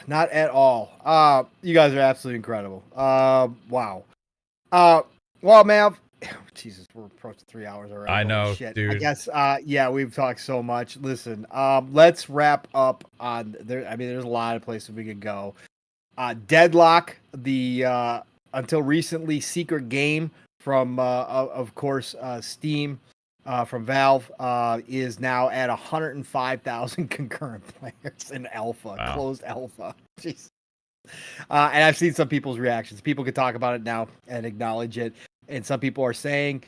[SPEAKER 2] Not at all. You guys are absolutely incredible. Wow. Well, Mav, Jesus, we're approaching 3 hours already.
[SPEAKER 1] I know,
[SPEAKER 2] shit.
[SPEAKER 1] dude.
[SPEAKER 2] I guess, we've talked so much. Listen, let's wrap up on there. I mean, there's a lot of places we could go. Deadlock, the until recently secret game from, of course, Steam, from Valve, is now at 105,000 concurrent players in alpha, closed alpha. Jeez. And I've seen some people's reactions. People can talk about it now and acknowledge it. And some people are saying,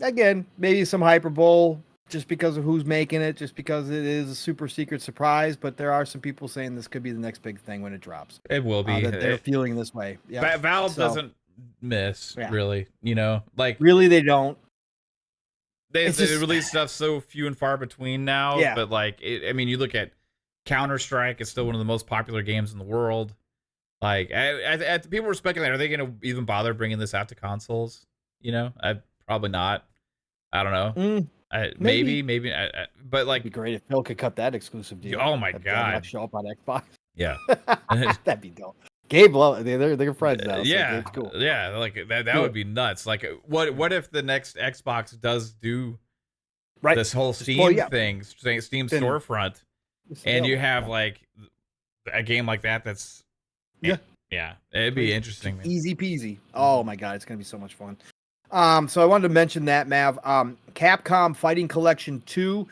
[SPEAKER 2] again, maybe some hyperbole just because of who's making it, just because it is a super secret surprise. But there are some people saying this could be the next big thing when it drops.
[SPEAKER 1] It will be.
[SPEAKER 2] That they're feeling this way. Yep.
[SPEAKER 1] Valve doesn't miss, really. You know, like
[SPEAKER 2] really, they don't.
[SPEAKER 1] They release stuff so few and far between now. Yeah. But like, I mean, you look at Counter-Strike; it's still one of the most popular games in the world. Like, people were speculating, are they going to even bother bringing this out to consoles? You know, probably not. I don't know. Maybe. But like,
[SPEAKER 2] it'd be great if Phil could cut that exclusive deal.
[SPEAKER 1] Oh my god!
[SPEAKER 2] Show up on Xbox.
[SPEAKER 1] Yeah,
[SPEAKER 2] that'd be dope. Gabe, they're friends now.
[SPEAKER 1] Yeah,
[SPEAKER 2] so cool.
[SPEAKER 1] Yeah, like that would be nuts. Like, what if the next Xbox does do this whole Steam thing, Steam storefront, and you have like a game like that that's yeah, it'd be interesting, man.
[SPEAKER 2] Easy peasy. Oh my god, it's gonna be so much fun. So I wanted to mention that, Mav. Capcom Fighting Collection 2.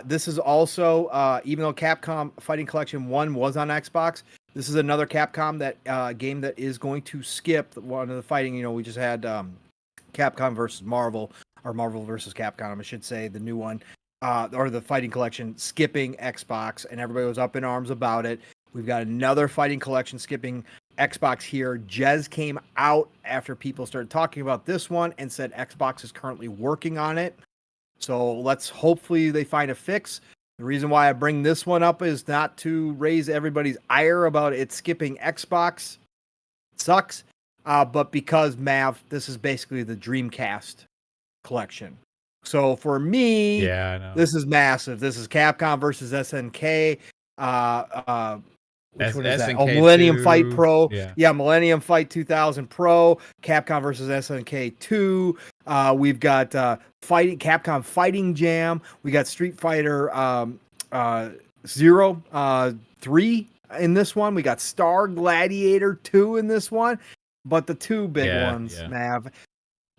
[SPEAKER 2] This is also, even though Capcom Fighting Collection 1 was on Xbox, this is another Capcom that game that is going to skip one of the fighting. You know, we just had Capcom versus Marvel, or Marvel versus Capcom, I should say, the new one, or the Fighting Collection skipping Xbox, and everybody was up in arms about it. We've got another Fighting Collection skipping Xbox here. Jez came out after people started talking about this one and said Xbox is currently working on it. So hopefully they find a fix. The reason why I bring this one up is not to raise everybody's ire about it skipping Xbox. It sucks. But because, Mav, this is basically the Dreamcast collection. So for me,
[SPEAKER 1] I know.
[SPEAKER 2] This is massive. This is Capcom versus SNK. Which one is that? Oh, Millennium Fight Pro. Yeah, Millennium Fight 2000 Pro. Capcom versus SNK 2. We've got Capcom Fighting Jam. We got Street Fighter 3 in this one. We got Star Gladiator 2 in this one. But the two big ones, Mav,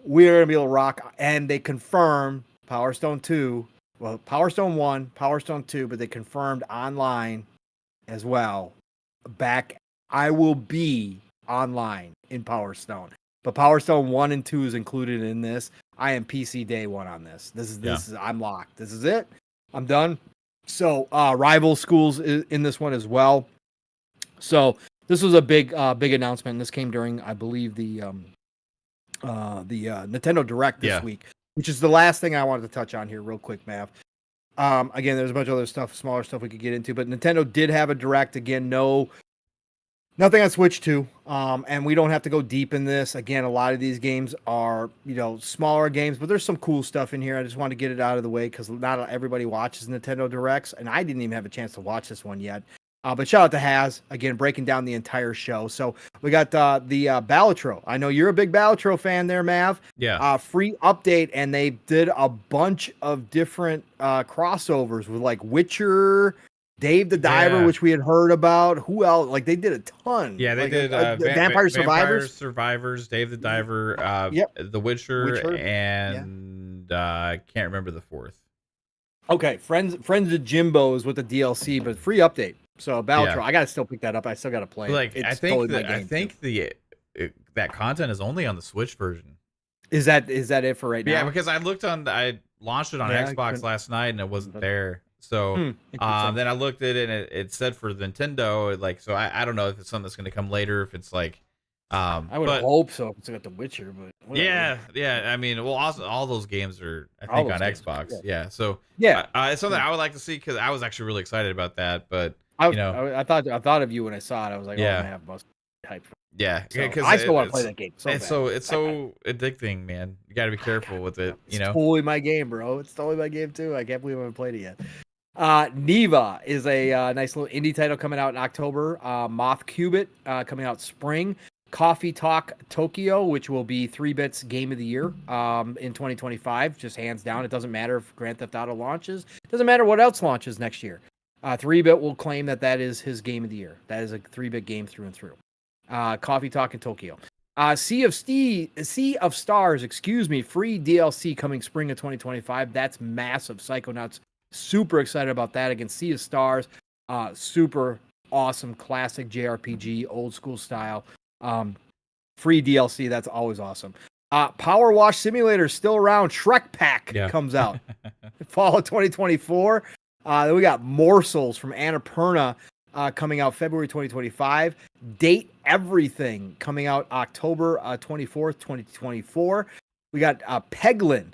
[SPEAKER 2] we're going to be able to rock. And they confirmed Power Stone 2. Well, Power Stone 1, Power Stone 2, but they confirmed online as well. I will be online in Power Stone, but Power Stone 1 and 2 is included in this. I am PC day one on this. This is I'm locked. This is it. I'm done. So Rival Schools is in this one as well. So this was a big announcement. This came during, I believe, the Nintendo Direct this week, which is the last thing I wanted to touch on here real quick, Mav. Again, there's a bunch of other stuff, smaller stuff we could get into, but Nintendo did have a Direct. Again, nothing on Switch 2. And we don't have to go deep in this. Again, a lot of these games are, smaller games, but there's some cool stuff in here. I just want to get it out of the way because not everybody watches Nintendo Directs, and I didn't even have a chance to watch this one yet. But shout out to Haz, again, breaking down the entire show. So we got the Balatro. I know you're a big Balatro fan there, Mav.
[SPEAKER 1] Yeah.
[SPEAKER 2] Free update, and they did a bunch of different crossovers with like Witcher, Dave the Diver, which we had heard about. Who else? Like they did a ton.
[SPEAKER 1] Yeah, they did
[SPEAKER 2] Vampire
[SPEAKER 1] Survivors, Dave the Diver, The Witcher, and I can't remember the fourth.
[SPEAKER 2] Okay, friends of Jimbo's with the DLC, but free update. So Battletrol,
[SPEAKER 1] Yeah.
[SPEAKER 2] I gotta still pick that up. I still gotta play
[SPEAKER 1] Like
[SPEAKER 2] it.
[SPEAKER 1] I
[SPEAKER 2] It's
[SPEAKER 1] think
[SPEAKER 2] totally my
[SPEAKER 1] that I
[SPEAKER 2] game.
[SPEAKER 1] think that content is only on the Switch version.
[SPEAKER 2] Is that it for right now?
[SPEAKER 1] Yeah, because I launched it on Xbox last night and it wasn't there. So then I looked at it and it said for Nintendo, like, so I don't know if it's something that's going to come later, if it's like
[SPEAKER 2] I would hope so if it's got The Witcher, but whatever.
[SPEAKER 1] yeah, I mean, well, also all those games are I
[SPEAKER 2] All
[SPEAKER 1] think on
[SPEAKER 2] those games,
[SPEAKER 1] Xbox.
[SPEAKER 2] yeah.
[SPEAKER 1] Yeah. So
[SPEAKER 2] Yeah.
[SPEAKER 1] it's something I would like to see because I was actually really excited about that, but
[SPEAKER 2] I thought of you when I saw it. I was like,
[SPEAKER 1] Yeah.
[SPEAKER 2] oh man, must be hyped.
[SPEAKER 1] yeah,
[SPEAKER 2] So,
[SPEAKER 1] because
[SPEAKER 2] I still want to play that game so
[SPEAKER 1] it's
[SPEAKER 2] bad.
[SPEAKER 1] it's so addicting, man. You got to be careful with it,
[SPEAKER 2] It's totally my game, bro. It's totally my game too. I can't believe I haven't played it yet. Neva is a nice little indie title coming out in October. Moth Cubit coming out spring. Coffee Talk Tokyo, which will be 3-Bits Game of the Year in 2025, just hands down. It doesn't matter if Grand Theft Auto launches. It doesn't matter what else launches next year. 3-Bit will claim that is his Game of the Year. That is a 3-Bit game through and through. Coffee Talk in Tokyo. Sea of Stars, free DLC coming spring of 2025. That's massive. Psychonauts, super excited about that. Against Sea of Stars, super awesome, classic JRPG, old school style. Free DLC, that's always awesome. Power Wash Simulator still around. Shrek Pack comes out fall of 2024. Then we got Morsels from Annapurna coming out February 2025. Date Everything coming out October 24th, 2024. We got Peglin,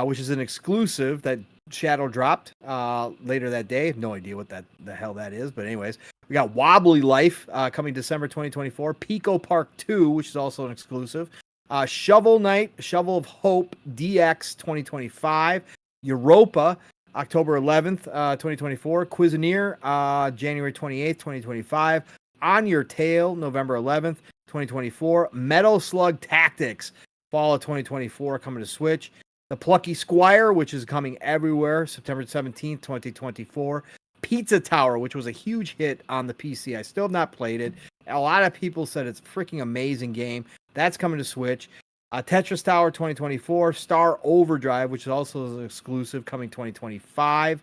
[SPEAKER 2] which is an exclusive that Shadow dropped later that day. No idea what the hell that is, but anyways, we got Wobbly Life coming December 2024. Pico Park 2, which is also an exclusive. Shovel Knight, Shovel of Hope DX 2025. Europa, October 11th, 2024. Cuisinier, January 28th, 2025. On Your Tail, November 11th, 2024. Metal Slug Tactics, fall of 2024, coming to Switch. The Plucky Squire, which is coming everywhere, September 17th, 2024. Pizza Tower, which was a huge hit on the PC. I still have not played it. A lot of people said it's a freaking amazing game. That's coming to Switch. Tetris Tower 2024. Star Overdrive, which is also an exclusive, coming 2025.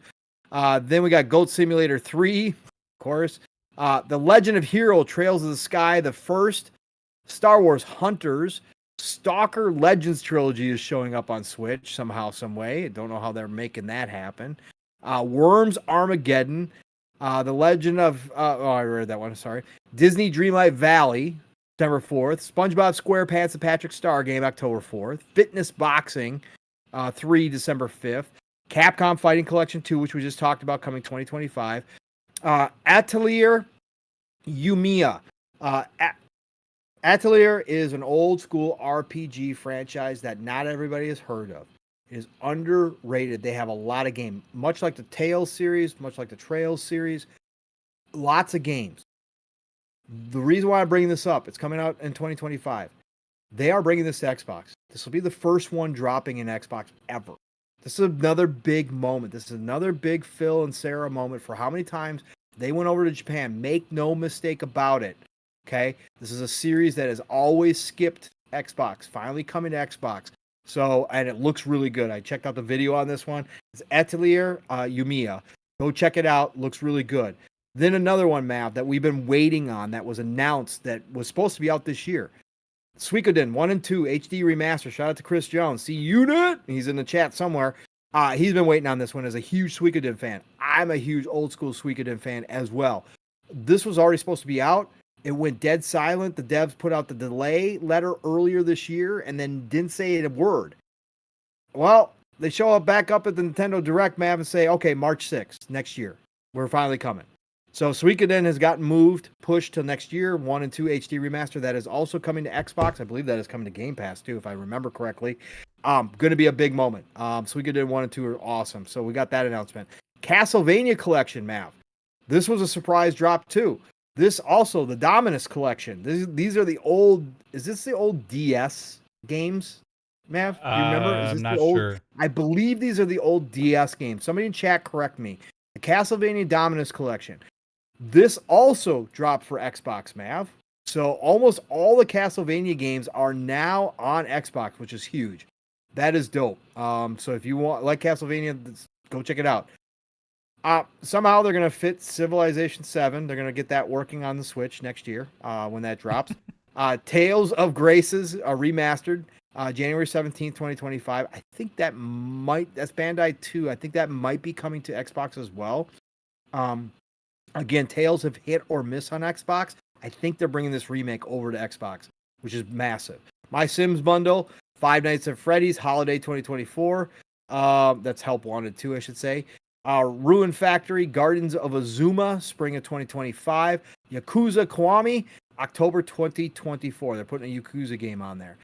[SPEAKER 2] Then we got Goat Simulator 3, of course. The Legend of Hero Trails of the Sky, the first. Star Wars Hunters. Stalker Legends Trilogy is showing up on Switch somehow, some way. I don't know how they're making that happen. Worms Armageddon. The Legend of... I read that one, sorry. Disney Dreamlight Valley, September 4th. SpongeBob SquarePants and Patrick Star Game, October 4th. Fitness Boxing 3, December 5th. Capcom Fighting Collection 2, which we just talked about, coming 2025. Atelier Yumiya. Atelier is an old school RPG franchise that not everybody has heard of. It is underrated. They have a lot of games, much like the Tales series, much like the Trails series. Lots of games. The reason why I'm bringing this up, it's coming out in 2025. They are bringing this to Xbox. This will be the first one dropping in Xbox ever. This is another big moment. This is another big Phil and Sarah moment for how many times they went over to Japan. Make no mistake about it. Okay? This is a series that has always skipped Xbox, finally coming to Xbox. So, and it looks really good. I checked out the video on this one. It's Atelier Yumiya. Go check it out. Looks really good. Then another one, Mav, that we've been waiting on that was announced that was supposed to be out this year. Suikoden 1 and 2 HD remaster. Shout out to Chris Jones. See Unit? He's in the chat somewhere. He's been waiting on this one as a huge Suikoden fan. I'm a huge old school Suikoden fan as well. This was already supposed to be out. It went dead silent. The devs put out the delay letter earlier this year and then didn't say a word. Well, they show up back up at the Nintendo Direct, Mav, and say, okay, March 6th, next year. We're finally coming. So Suikoden has gotten moved, pushed to next year. 1 and 2 HD remaster. That is also coming to Xbox. I believe that is coming to Game Pass too, if I remember correctly. Going to be a big moment. Suikoden 1 and 2 are awesome. So we got that announcement. Castlevania Collection, Mav. This was a surprise drop too. This also, the Dominus Collection. These are the old... Is this the old DS games, Mav? Do you remember? Is this
[SPEAKER 1] I'm not
[SPEAKER 2] the old,
[SPEAKER 1] sure.
[SPEAKER 2] I believe these are the old DS games. Somebody in chat correct me. The Castlevania Dominus Collection. This also dropped for Xbox, Mav. So almost all the Castlevania games are now on Xbox, which is huge. That is dope. So if you want like Castlevania, go check it out. Somehow they're gonna fit Civilization 7. They're gonna get that working on the Switch next year when that drops. Tales of Graces remastered January 17th, 2025. I think that's Bandai 2. I think that might be coming to Xbox as well. Again, Tales have hit or miss on Xbox. I think they're bringing this remake over to Xbox, which is massive. My Sims bundle, Five Nights at Freddy's Holiday 2024. That's Help Wanted 2, I should say. Ruin Factory, Gardens of Azuma, spring of 2025. Yakuza Kiwami, October 2024. They're putting a Yakuza game on there.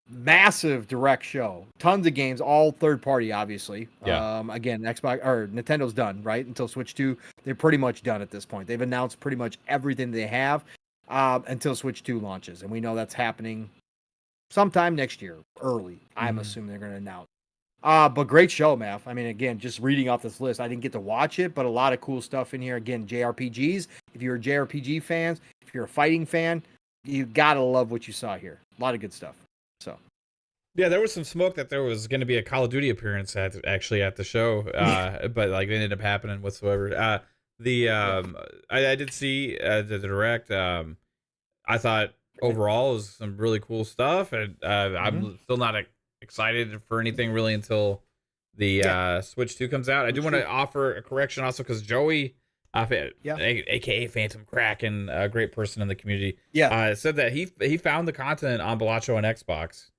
[SPEAKER 2] Massive direct show. Tons of games, all third party, obviously.
[SPEAKER 1] Yeah.
[SPEAKER 2] Again, Xbox or Nintendo's done, right? Until Switch 2. They're pretty much done at this point. They've announced pretty much everything they have until Switch 2 launches. And we know that's happening sometime next year, early. I'm assuming they're going to announce. But great show, Math. I mean, again, just reading off this list, I didn't get to watch it, but a lot of cool stuff in here. Again, JRPGs. If you're a JRPG fan, if you're a fighting fan, you gotta love what you saw here. A lot of good stuff. So,
[SPEAKER 1] yeah, there was some smoke that there was going to be a Call of Duty appearance at the show, but like it ended up happening whatsoever. I did see the direct. I thought overall it was some really cool stuff, and I'm still not excited for anything really until the Switch 2 comes out. I do want to offer a correction also because Joey, aka Phantom Kraken, a great person in the community, said that he found the content on Balacho and Xbox.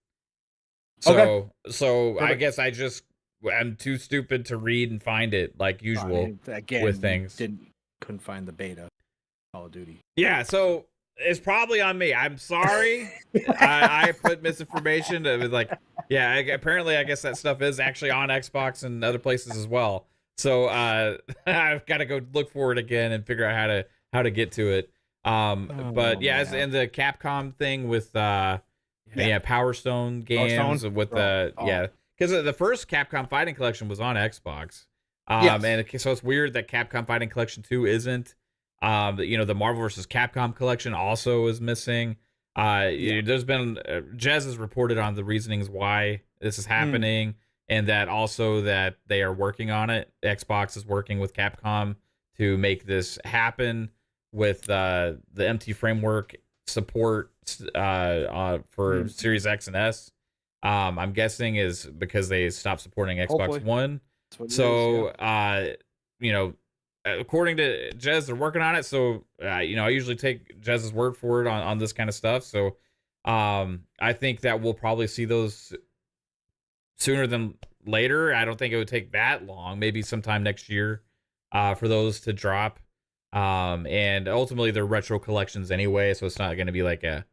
[SPEAKER 1] So I guess I'm too stupid to read and find it like usual with things.
[SPEAKER 2] Couldn't find the beta Call of Duty.
[SPEAKER 1] Yeah, so it's probably on me. I'm sorry. I put misinformation. It was like, apparently I guess that stuff is actually on Xbox and other places as well. So I've got to go look for it again and figure out how to get to it. But yeah, and the Capcom thing with Power Stone games with because the first Capcom Fighting Collection was on Xbox. And so it's weird that Capcom Fighting Collection 2 isn't. The Marvel vs. Capcom collection also is missing. There's been Jez has reported on the reasonings why this is happening, and that also that they are working on it. Xbox is working with Capcom to make this happen with the MT framework support for Series X and S. I'm guessing is because they stopped supporting Xbox One. So according to Jez, they're working on it. So, I usually take Jez's word for it on this kind of stuff. So, I think that we'll probably see those sooner than later. I don't think it would take that long. Maybe sometime next year, for those to drop. And ultimately they're retro collections anyway. So it's not going to be like a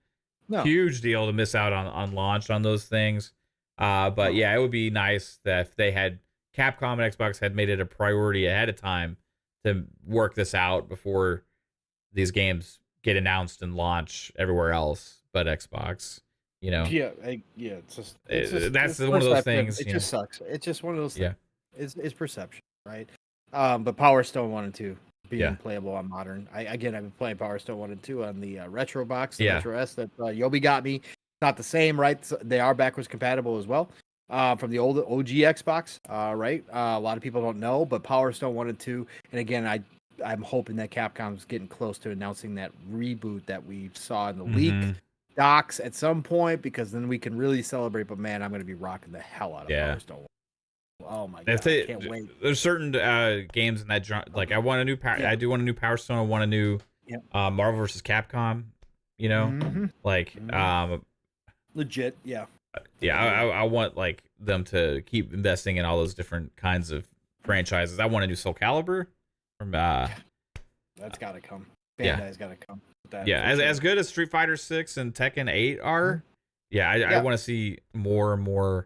[SPEAKER 1] huge deal to miss out on launch on those things. But yeah, it would be nice that if they had Capcom and Xbox had made it a priority ahead of time to work this out before these games get announced and launch everywhere else but Xbox,
[SPEAKER 2] it's just
[SPEAKER 1] that's one of those things.
[SPEAKER 2] It just sucks. It's just one of those things. It's perception, right? But Power Stone 1 and 2 being playable on modern. I've been playing Power Stone 1 and 2 on the retro box, the retro S that Yobi got me. Not the same, right? So they are backwards compatible as well. From the old OG Xbox, right? A lot of people don't know, but Power Stone 1 and 2, and again, I'm hoping that Capcom's getting close to announcing that reboot that we saw in the leak docs at some point, because then we can really celebrate. But man, I'm going to be rocking the hell out of Power Stone 1. Oh my god, I can't wait.
[SPEAKER 1] There's certain games in that genre, like I want a new Power. I do want a new Power Stone. I want a new Marvel vs. Capcom.
[SPEAKER 2] Legit,
[SPEAKER 1] I want like them to keep investing in all those different kinds of franchises. I want a new Soul Calibur from
[SPEAKER 2] that's got to come. Bandai's got to come with that.
[SPEAKER 1] As good as Street Fighter 6 and Tekken 8 are, I want to see more Mortal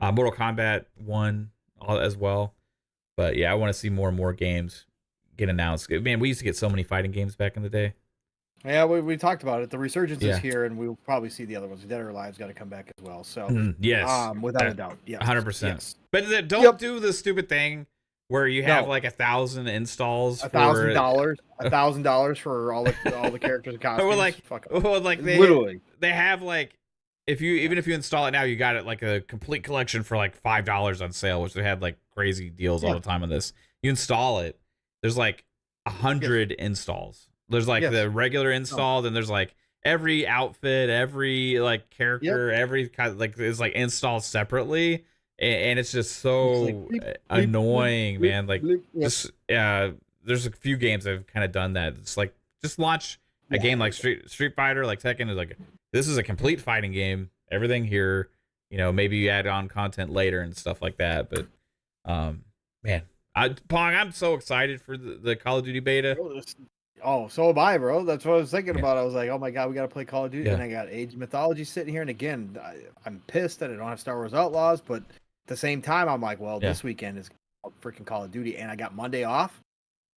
[SPEAKER 1] Kombat 1 as well. But I want to see more and more games get announced. Man, we used to get so many fighting games back in the day.
[SPEAKER 2] Yeah, we talked about it. The resurgence is here, and we'll probably see the other ones. Dead or Alive's got to come back as well. So
[SPEAKER 1] yes,
[SPEAKER 2] without a doubt,
[SPEAKER 1] 100%.
[SPEAKER 2] Yes.
[SPEAKER 1] But don't do the stupid thing where you have like 1,000 installs,
[SPEAKER 2] $1,000 for all the characters and costumes.
[SPEAKER 1] Literally, they have like even if you install it now, you got it like a complete collection for like $5 on sale, which they had like crazy deals all the time on this. You install it, there's like 100 installs. There's like the regular installed, and there's like every outfit, every like character, every kind of, like is like installed separately, and it's just so annoying, man. Like just there's a few games that have kind of done that. It's like just launch a game like Street Fighter, like Tekken is like, this is a complete fighting game. Everything here, you know, maybe you add on content later and stuff like that. But man, Pong, I'm so excited for the Call of Duty beta.
[SPEAKER 2] Oh, so am I, bro. That's what I was thinking about. I was like, oh my god, we got to play Call of Duty. And I got Age of Mythology sitting here. And again, I'm pissed that I don't have Star Wars Outlaws. But at the same time, I'm like, well, this weekend is freaking Call of Duty. And I got Monday off.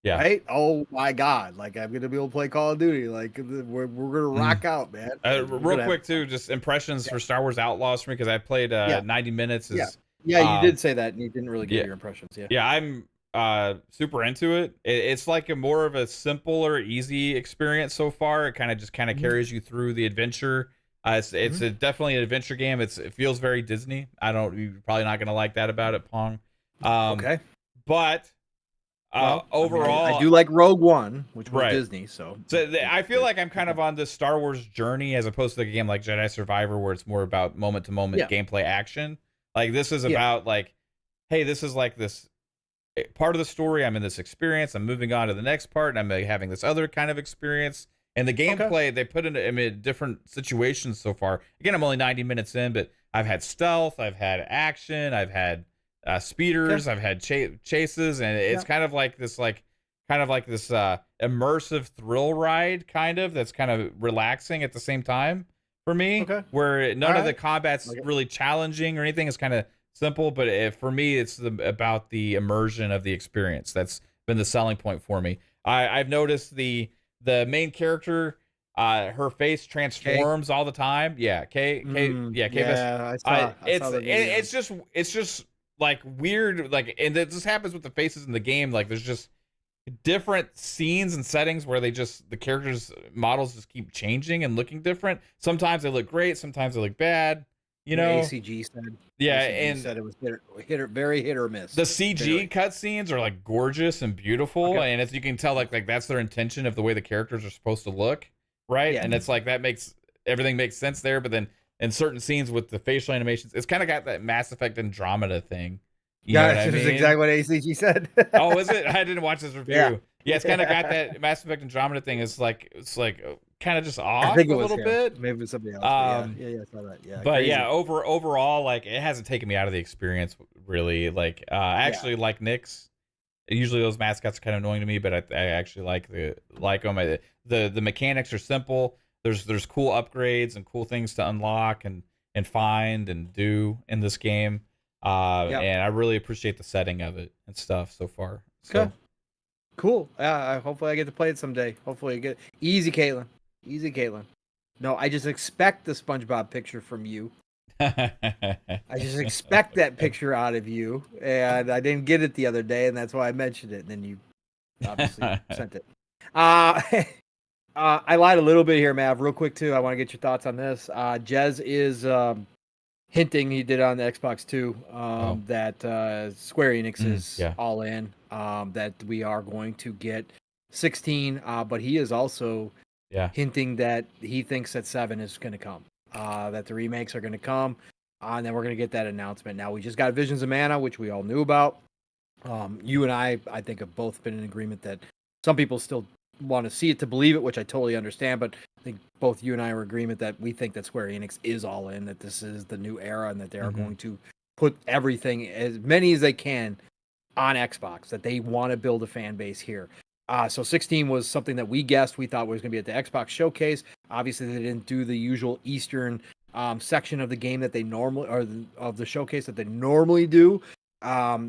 [SPEAKER 2] Yeah. Right? Oh my god. Like, I'm going to be able to play Call of Duty. Like, we're going to rock out, man.
[SPEAKER 1] Real quick, too, just impressions for Star Wars Outlaws for me, because I played 90 minutes.
[SPEAKER 2] You did say that, and you didn't really give your impressions. Yeah,
[SPEAKER 1] I'm super into it. It's like a more of a simple or easy experience so far. It kind of carries you through the adventure. It's definitely an adventure game. It feels very Disney. You're probably not going to like that about it, Pong.
[SPEAKER 2] Okay.
[SPEAKER 1] But overall,
[SPEAKER 2] I do like Rogue One, which was Disney. So
[SPEAKER 1] I feel like I'm kind of on this Star Wars journey, as opposed to a game like Jedi Survivor, where it's more about moment to moment gameplay action. Like, this is about like, hey, this is like this part of the story. I'm in this experience. I'm moving on to the next part, and I'm having this other kind of experience. And the gameplay they put in different situations so far. Again, I'm only 90 minutes in, but I've had stealth, I've had action, I've had speeders, I've had chases, and it's kind of like this immersive thrill ride, that's kind of relaxing at the same time for me. Where none of the combat's really challenging or anything. It's kind of simple, but for me, it's about the immersion of the experience. That's been the selling point for me. I've noticed the main character, her face transforms all the time. Yeah, Kay.
[SPEAKER 2] I saw
[SPEAKER 1] it's just like weird, like, and this happens with the faces in the game. Like, there's just different scenes and settings where the characters models just keep changing and looking different. Sometimes they look great, sometimes they look bad. You know,
[SPEAKER 2] ACG said.
[SPEAKER 1] Yeah,
[SPEAKER 2] ACG
[SPEAKER 1] and
[SPEAKER 2] said it was very hit or miss.
[SPEAKER 1] The CG cutscenes are like gorgeous and beautiful, and as you can tell, like that's their intention of the way the characters are supposed to look, right? And it's like everything makes sense there. But then in certain scenes with the facial animations, it's kind of got that Mass Effect Andromeda thing. You know what I mean?
[SPEAKER 2] That's exactly what ACG said.
[SPEAKER 1] Oh, is it? I didn't watch this review. Yeah, it's kind of got that Mass Effect Andromeda thing. It's like kind of just off a little bit.
[SPEAKER 2] Maybe somebody else. I saw that. Yeah,
[SPEAKER 1] but crazy. Overall, like, it hasn't taken me out of the experience really. Like, I actually like Nyx. Usually those mascots are kind of annoying to me, but I actually like them. The mechanics are simple. There's cool upgrades and cool things to unlock and find and do in this game. And I really appreciate the setting of it and stuff so far. So.
[SPEAKER 2] Cool. Hopefully I get to play it someday. Hopefully I get easy, Caitlin. Easy, Caitlin. No, I just expect the SpongeBob picture from you. I just expect that picture out of you, and I didn't get it the other day, and that's why I mentioned it. And then you obviously sent it. I lied a little bit here, Mav. Real quick too. I want to get your thoughts on this. Jez is hinting, he did on the Xbox too, that Square Enix is all in. That we are going to get 16, but he is also hinting that he thinks that 7 is going to come, that the remakes are going to come, and then we're going to get that announcement. Now, we just got Visions of Mana, which we all knew about. You and I think, have both been in agreement that some people still want to see it to believe it, which I totally understand, but I think both you and I are in agreement that we think that Square Enix is all in, that this is the new era, and that they are going to put everything, as many as they can, on Xbox, that they want to build a fan base here. So 16 was something that we guessed we thought was going to be at the Xbox showcase. Obviously, they didn't do the usual Eastern section of the game that they normally, or of the showcase that they normally do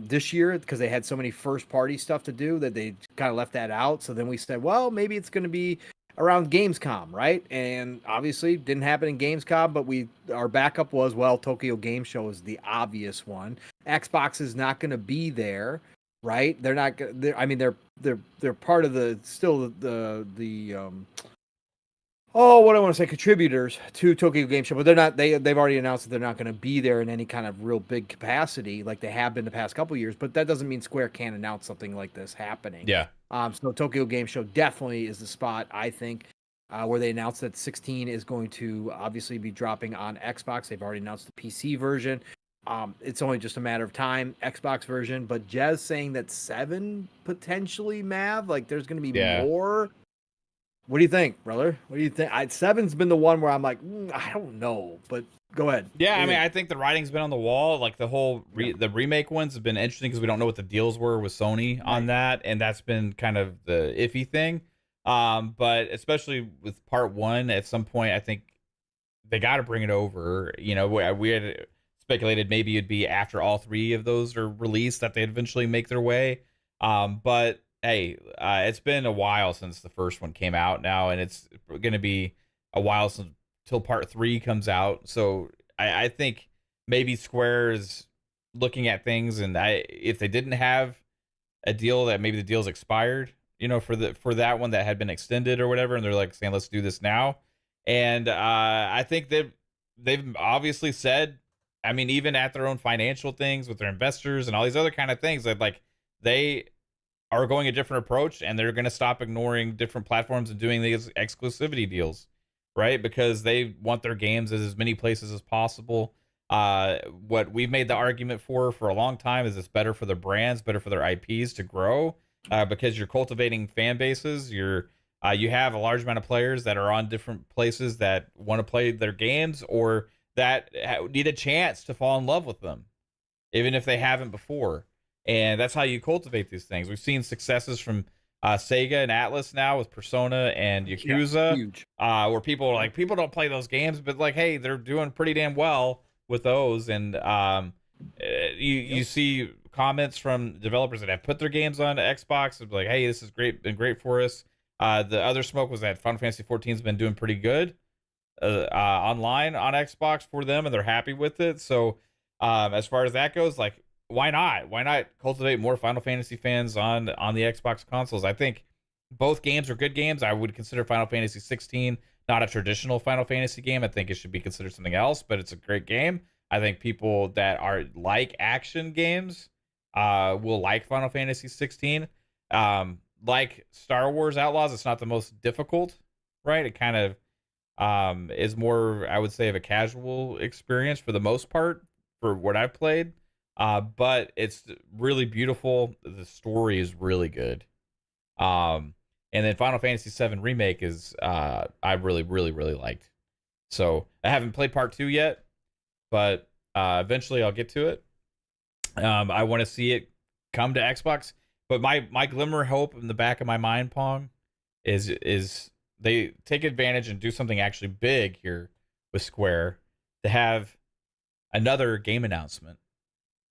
[SPEAKER 2] this year, because they had so many first party stuff to do that they kind of left that out. So then we said, well, maybe it's going to be around Gamescom, right? And obviously didn't happen in Gamescom, but our backup was, well, Tokyo Game Show is the obvious one. Xbox is not going to be there, right? They're not. They're part of the what I want to say, contributors to Tokyo Game Show, but they're not. They've already announced that they're not going to be there in any kind of real big capacity like they have been the past couple years. But that doesn't mean Square can't announce something like this happening.
[SPEAKER 1] Yeah.
[SPEAKER 2] So Tokyo Game Show definitely is the spot, I think, where they announced that 16 is going to obviously be dropping on Xbox. They've already announced the PC version. It's only just a matter of time, Xbox version. But Jez saying that 7 potentially, Mav, like there's going to be more. What do you think, brother? What do you think? 7's been the one where I'm like, I don't know, but go ahead.
[SPEAKER 1] Yeah, I mean, I think the writing's been on the wall. Like the whole the remake ones have been interesting because we don't know what the deals were with Sony on that, and that's been kind of the iffy thing. But especially with part 1, at some point, I think they got to bring it over. You know, we had speculated maybe it'd be after all 3 of those are released that they'd eventually make their way. But hey, it's been a while since the first one came out now, and it's going to be a while till part 3 comes out. So I think maybe Square is looking at things, and if they didn't have a deal that maybe the deal's expired, you know, for that one that had been extended or whatever, and they're like saying let's do this now. And I think they've obviously said, I mean, even at their own financial things with their investors and all these other kind of things, that like they are going a different approach, and they're going to stop ignoring different platforms and doing these exclusivity deals, right? Because they want their games as many places as possible. What we've made the argument for a long time is it's better for their brands, better for their IPs to grow, because you're cultivating fan bases. You have a large amount of players that are on different places that want to play their games or that need a chance to fall in love with them, even if they haven't before. And that's how you cultivate these things. We've seen successes from Sega and Atlas now with Persona and Yakuza, where people are like, people don't play those games, but like, hey, they're doing pretty damn well with those. And you see comments from developers that have put their games on Xbox of like, hey, this is been great for us. The other smoke was that Final Fantasy 14 has been doing pretty good online on Xbox for them, and they're happy with it. So as far as that goes, like, why not? Why not cultivate more Final Fantasy fans on the Xbox consoles? I think both games are good games. I would consider Final Fantasy 16 not a traditional Final Fantasy game. I think it should be considered something else, but it's a great game. I think people that are like action games will like Final Fantasy 16. Like Star Wars Outlaws, it's not the most difficult, right? It kind of is more, I would say, of a casual experience for the most part for what I've played. But it's really beautiful. The story is really good. And then Final Fantasy VII Remake is I really, really, really liked. So I haven't played part 2 yet, but eventually I'll get to it. I want to see it come to Xbox. But my glimmer of hope in the back of my mind, Pong, is they take advantage and do something actually big here with Square to have another game announcement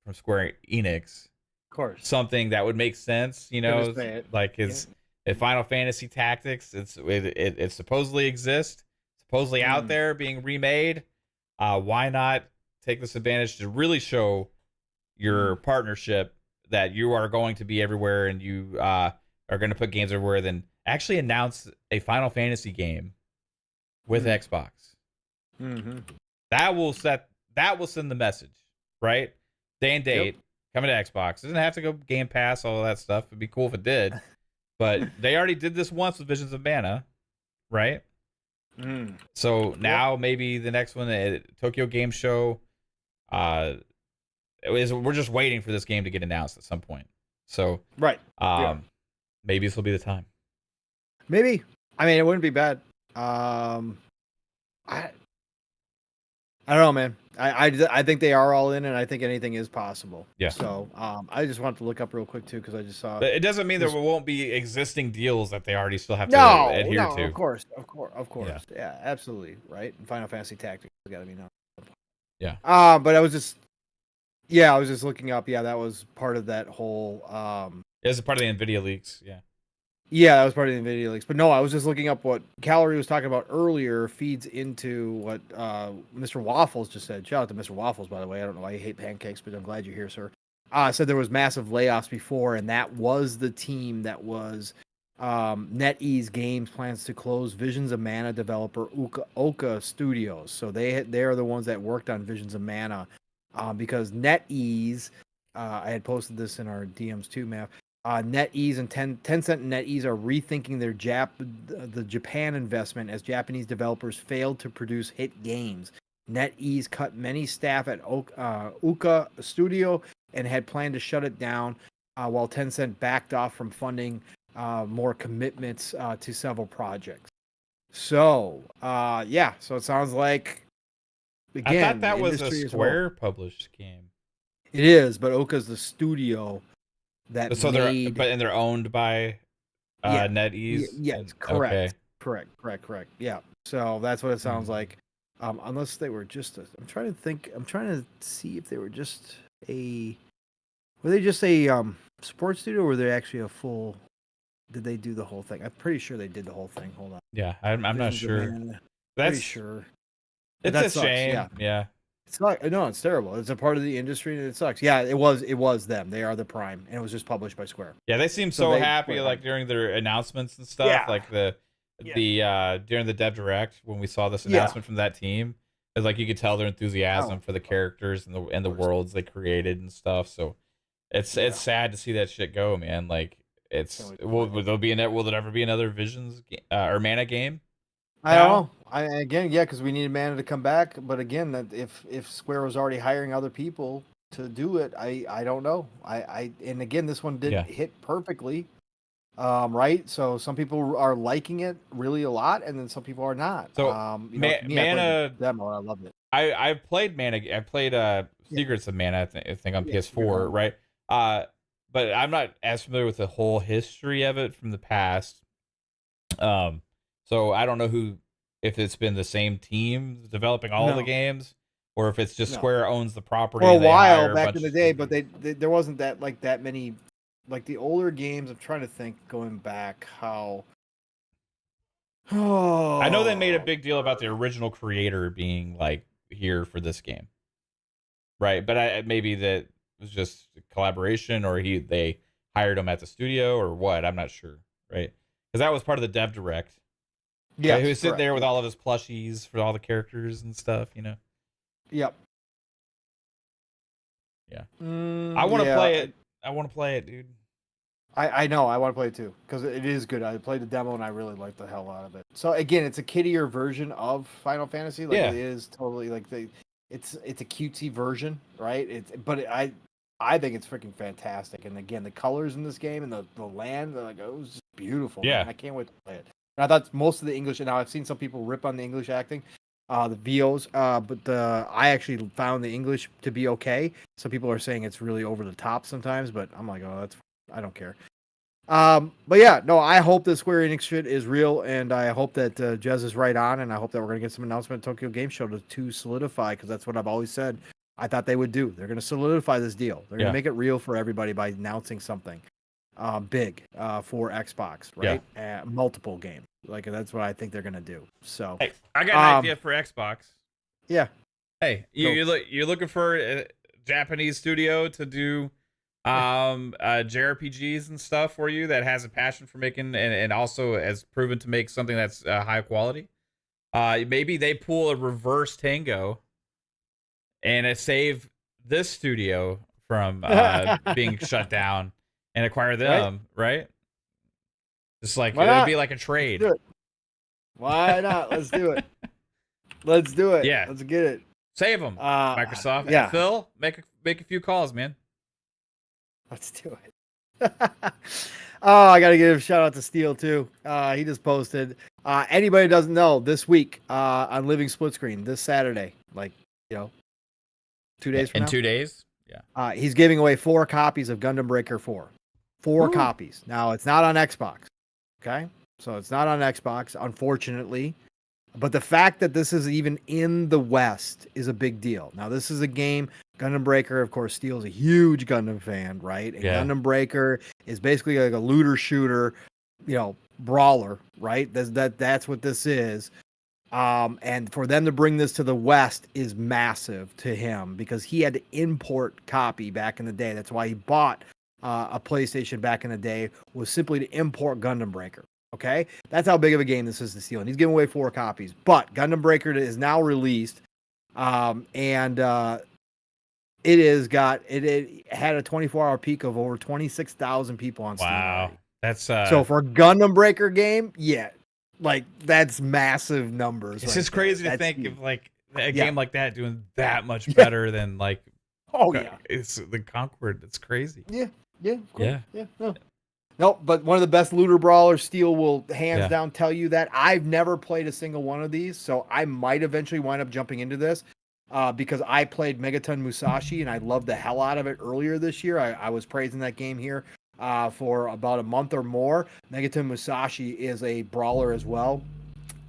[SPEAKER 1] from Square Enix.
[SPEAKER 2] Of course.
[SPEAKER 1] Something that would make sense, you know, like his Final Fantasy Tactics. It supposedly exists, supposedly out there being remade. Why not take this advantage to really show your partnership that you are going to be everywhere and you are going to put games everywhere, then actually announce a Final Fantasy game with Xbox. That will send the message, right? Day and date, coming to Xbox. It doesn't have to go Game Pass, all of that stuff. It'd be cool if it did. But they already did this once with Visions of Mana, right? So now maybe the next one, Tokyo Game Show, we're just waiting for this game to get announced at some point. So maybe this will be the time.
[SPEAKER 2] Maybe. I mean, it wouldn't be bad. I don't know, man. I think they are all in, and I think anything is possible.
[SPEAKER 1] Yeah.
[SPEAKER 2] So I just wanted to look up real quick too because I just saw.
[SPEAKER 1] But it doesn't mean there won't be existing deals that they already still have to adhere to.
[SPEAKER 2] Of course. Yeah, absolutely. Right. And Final Fantasy Tactics has got to be known.
[SPEAKER 1] Yeah.
[SPEAKER 2] But I was just looking up. Yeah, that was part of that whole.
[SPEAKER 1] It was a part of the NVIDIA leaks. Yeah.
[SPEAKER 2] Yeah, that was part of the NVIDIA leaks. But no, I was just looking up what Calorie was talking about earlier feeds into what Mr. Waffles just said. Shout out to Mr. Waffles, by the way. I don't know why you hate pancakes, but I'm glad you're here, sir. Said there was massive layoffs before, and that was the team that was NetEase Games plans to close Visions of Mana developer Oka Studios. So they are the ones that worked on Visions of Mana, because NetEase, I had posted this in our DMs too, man. NetEase and Tencent and NetEase are rethinking their the Japan investment as Japanese developers failed to produce hit games. NetEase cut many staff at Oka Studio and had planned to shut it down, while Tencent backed off from funding more commitments to several projects. So, so it sounds like, again,
[SPEAKER 1] I thought that was a Square published game.
[SPEAKER 2] It is, but Oka's the studio that made...
[SPEAKER 1] and they're owned by NetEase?
[SPEAKER 2] Yes, correct. Okay. Correct. Yeah. So that's what it sounds like. Unless they were just I'm trying to see if they were just a... Were they just a sports studio, or were they actually a full... Did they do the whole thing? I'm pretty sure they did the whole thing. Hold on.
[SPEAKER 1] Yeah, I'm not sure. That's
[SPEAKER 2] pretty sure.
[SPEAKER 1] It's a shame. Yeah.
[SPEAKER 2] It's not. No, it's terrible. It's a part of the industry, and it sucks. Yeah, it was them. They are the prime, and it was just published by Square.
[SPEAKER 1] Yeah, they seem so happy, like during their announcements and stuff. Yeah. Like during the Dev Direct when we saw this announcement from that team, it's like you could tell their enthusiasm for the characters and the worlds they created and stuff. So it's sad to see that shit go, man. Like will there ever be another Visions or Mana game?
[SPEAKER 2] I don't know. Because we needed Mana to come back. But again, that if Square was already hiring other people to do it, I don't know. And again, this one didn't hit perfectly, right? So some people are liking it really a lot, and then some people are not.
[SPEAKER 1] So Mana
[SPEAKER 2] demo, I loved it.
[SPEAKER 1] I played Mana. I played Secrets of Mana. I think on PS4, right? But I'm not as familiar with the whole history of it from the past. So I don't know if it's been the same team developing all of the games, or if it's just Square owns the property.
[SPEAKER 2] For a while back in the day, but there wasn't that many, like the older games. I'm trying to think going back how.
[SPEAKER 1] I know they made a big deal about the original creator being like here for this game, right? But maybe that was just a collaboration, or they hired him at the studio, or what? I'm not sure, right? Because that was part of the Dev Direct. Yeah, he was sitting there with all of his plushies for all the characters and stuff, you know.
[SPEAKER 2] Yep.
[SPEAKER 1] Yeah. I want to play it. I want to play it, dude.
[SPEAKER 2] I know. I want to play it too because it is good. I played the demo and I really liked the hell out of it. So again, it's a kiddier version of Final Fantasy. Like it is totally like it's a cutesy version, right? I think it's freaking fantastic. And again, the colors in this game and the land, it was just beautiful. Yeah, man. I can't wait to play it. And I thought most of the English, and now I've seen some people rip on the English acting, the VOs, but I actually found the English to be okay. Some people are saying it's really over the top sometimes, but I'm like, I don't care. But yeah, no, I hope the Square Enix shit is real, and I hope that Jez is right on, and I hope that we're going to get some announcement at Tokyo Game Show to solidify, because that's what I've always said I thought they would do. They're going to solidify this deal. They're going to make it real for everybody by announcing something big for Xbox, right? Multiple games. Like, that's what I think they're going to do. So,
[SPEAKER 1] hey, I got an idea for Xbox.
[SPEAKER 2] Yeah.
[SPEAKER 1] Hey, you're looking for a Japanese studio to do JRPGs and stuff for you that has a passion for making and also has proven to make something that's high quality. Maybe they pull a reverse Tango and save this studio from being shut down and acquire them, right? Just like it'd be like a trade.
[SPEAKER 2] Why not? Let's do it. Let's do it.
[SPEAKER 1] Yeah,
[SPEAKER 2] let's get it.
[SPEAKER 1] Save them, Microsoft.
[SPEAKER 2] Yeah,
[SPEAKER 1] Phil, make a few calls, man.
[SPEAKER 2] Let's do it. I gotta give a shout out to Steel too. He just posted. Anybody who doesn't know, this week on Living Split Screen, this Saturday, 2 days from now.
[SPEAKER 1] 2 days? Yeah.
[SPEAKER 2] He's giving away 4 copies of Gundam Breaker 4. 4 copies. Now it's not on Xbox. Okay? So it's not on Xbox, unfortunately. But the fact that this is even in the West is a big deal. Now, this is a game, Gundam Breaker, of course, Steel's a huge Gundam fan, right? And Gundam Breaker is basically like a looter shooter, brawler, right? That's what this is. And for them to bring this to the West is massive to him because he had to import copy back in the day. That's why he bought a PlayStation back in the day was simply to import Gundam Breaker. Okay, that's how big of a game this is to steal. And he's giving away 4 copies, but Gundam Breaker is now released, and it had a 24-hour peak of over 26,000 people on Steam.
[SPEAKER 1] Wow, that's
[SPEAKER 2] so for a Gundam Breaker game, yeah, like that's massive numbers.
[SPEAKER 1] It's just crazy to think
[SPEAKER 2] huge.
[SPEAKER 1] of like a game like that doing that much better than like.
[SPEAKER 2] Oh yeah,
[SPEAKER 1] it's the Concord. It's crazy.
[SPEAKER 2] Yeah,
[SPEAKER 1] yeah.
[SPEAKER 2] No, but one of the best looter brawlers. Steel will hands down tell you that. I've never played a single one of these, so I might eventually wind up jumping into this because I played Megaton Musashi and I loved the hell out of it earlier this year. I was praising that game here for about a month or more. Megaton Musashi is a brawler as well.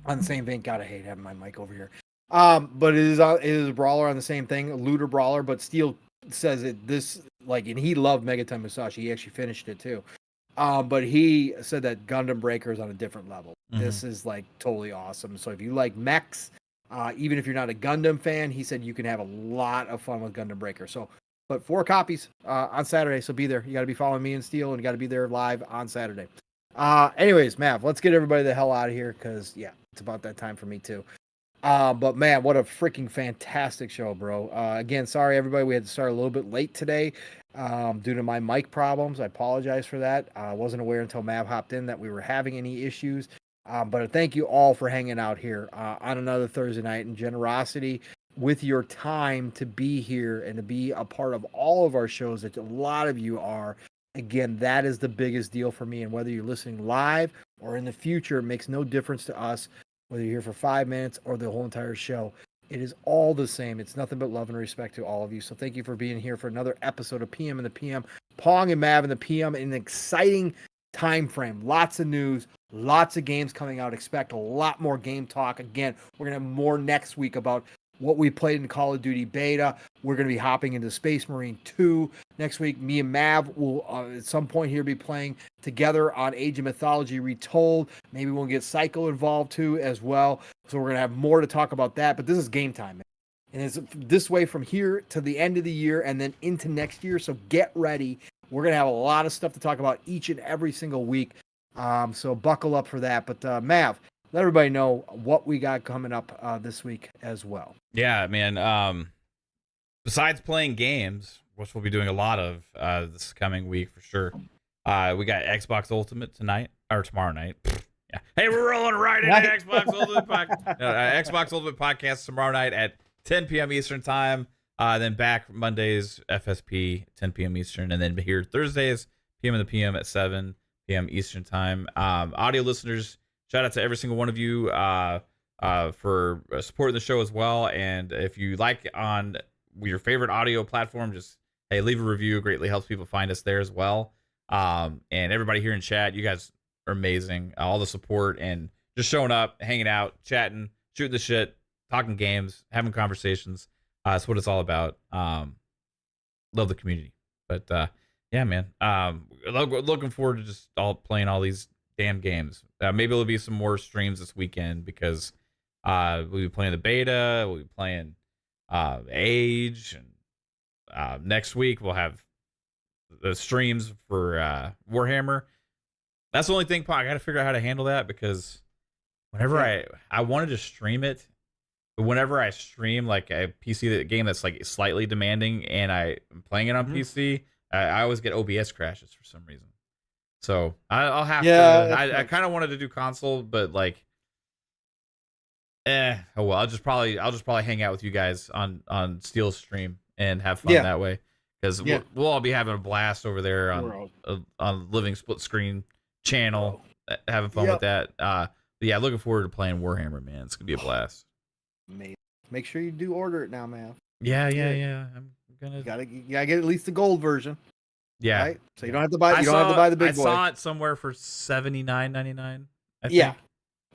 [SPEAKER 2] On the same vein, God, I hate having my mic over here. But it is a brawler on the same thing, a looter brawler. But Steel says and he loved Megaton Musashi. He actually finished it too. But he said that Gundam Breaker is on a different level. Mm-hmm. This is like totally awesome. So if you like mechs, even if you're not a Gundam fan, he said you can have a lot of fun with Gundam Breaker. So, but 4 copies on Saturday. So be there. You got to be following me and Steel, and you got to be there live on Saturday. Anyways, Mav, let's get everybody the hell out of here because it's about that time for me too. But man, what a freaking fantastic show, bro. Again, sorry everybody, we had to start a little bit late today due to my mic problems. I apologize for that. I wasn't aware until Mav hopped in that we were having any issues. But thank you all for hanging out here on another Thursday night, and generosity with your time to be here and to be a part of all of our shows that a lot of you are. Again, that is the biggest deal for me, and whether you're listening live or in the future, it makes no difference to us. Whether you're here for 5 minutes or the whole entire show, it is all the same. It's nothing but love and respect to all of you. So thank you for being here for another episode of PM in the PM. Pong and Mav in the PM in an exciting time frame. Lots of news, lots of games coming out. Expect a lot more game talk. Again, we're going to have more next week about what we played in Call of Duty beta. We're going to be hopping into Space Marine 2 next week. Me and Mav will at some point here be playing together on Age of Mythology Retold. Maybe we'll get Psycho involved too as well. So we're going to have more to talk about that. But this is game time, man. And it's this way from here to the end of the year and then into next year. So get ready. We're going to have a lot of stuff to talk about each and every single week. So buckle up for that. But Mav, let everybody know what we got coming up this week as well.
[SPEAKER 1] Yeah, man. Besides playing games, which we'll be doing a lot of this coming week for sure, we got Xbox Ultimate tonight or tomorrow night. Yeah. Hey, we're rolling right into Xbox Ultimate Podcast. Xbox Ultimate Podcast tomorrow night at 10 p.m. Eastern time. Then back Mondays, FSP, 10 p.m. Eastern, and then here Thursdays, PM in the PM at 7 p.m. Eastern time. Audio listeners, shout out to every single one of you for supporting the show as well. And if you like on your favorite audio platform, just leave a review. It greatly helps people find us there as well. And everybody here in chat, you guys are amazing. All the support and just showing up, hanging out, chatting, shooting the shit, talking games, having conversations. That's what it's all about. Love the community. But yeah, man. Looking forward to just playing all these damn games. Maybe there'll be some more streams this weekend because we'll be playing the beta. We'll be playing Age. And next week we'll have the streams for Warhammer. That's the only thing, I got to figure out how to handle that because whenever I wanted to stream it, but whenever I stream like a PC game that's like slightly demanding and I'm playing it on PC, I always get OBS crashes for some reason. So I'll have to. I kind of wanted to do console, but like, oh well. I'll just probably hang out with you guys on Steel's stream and have fun that way because we'll all be having a blast over there on Living Split Screen channel, having fun with that. But yeah, looking forward to playing Warhammer, man. It's gonna be a blast.
[SPEAKER 2] Make sure you do order it now, man.
[SPEAKER 1] Yeah. I'm gonna.
[SPEAKER 2] You gotta get at least the gold version.
[SPEAKER 1] Yeah.
[SPEAKER 2] Right? So you don't have to buy. You don't have to buy the big boy.
[SPEAKER 1] I saw it somewhere for $79.99.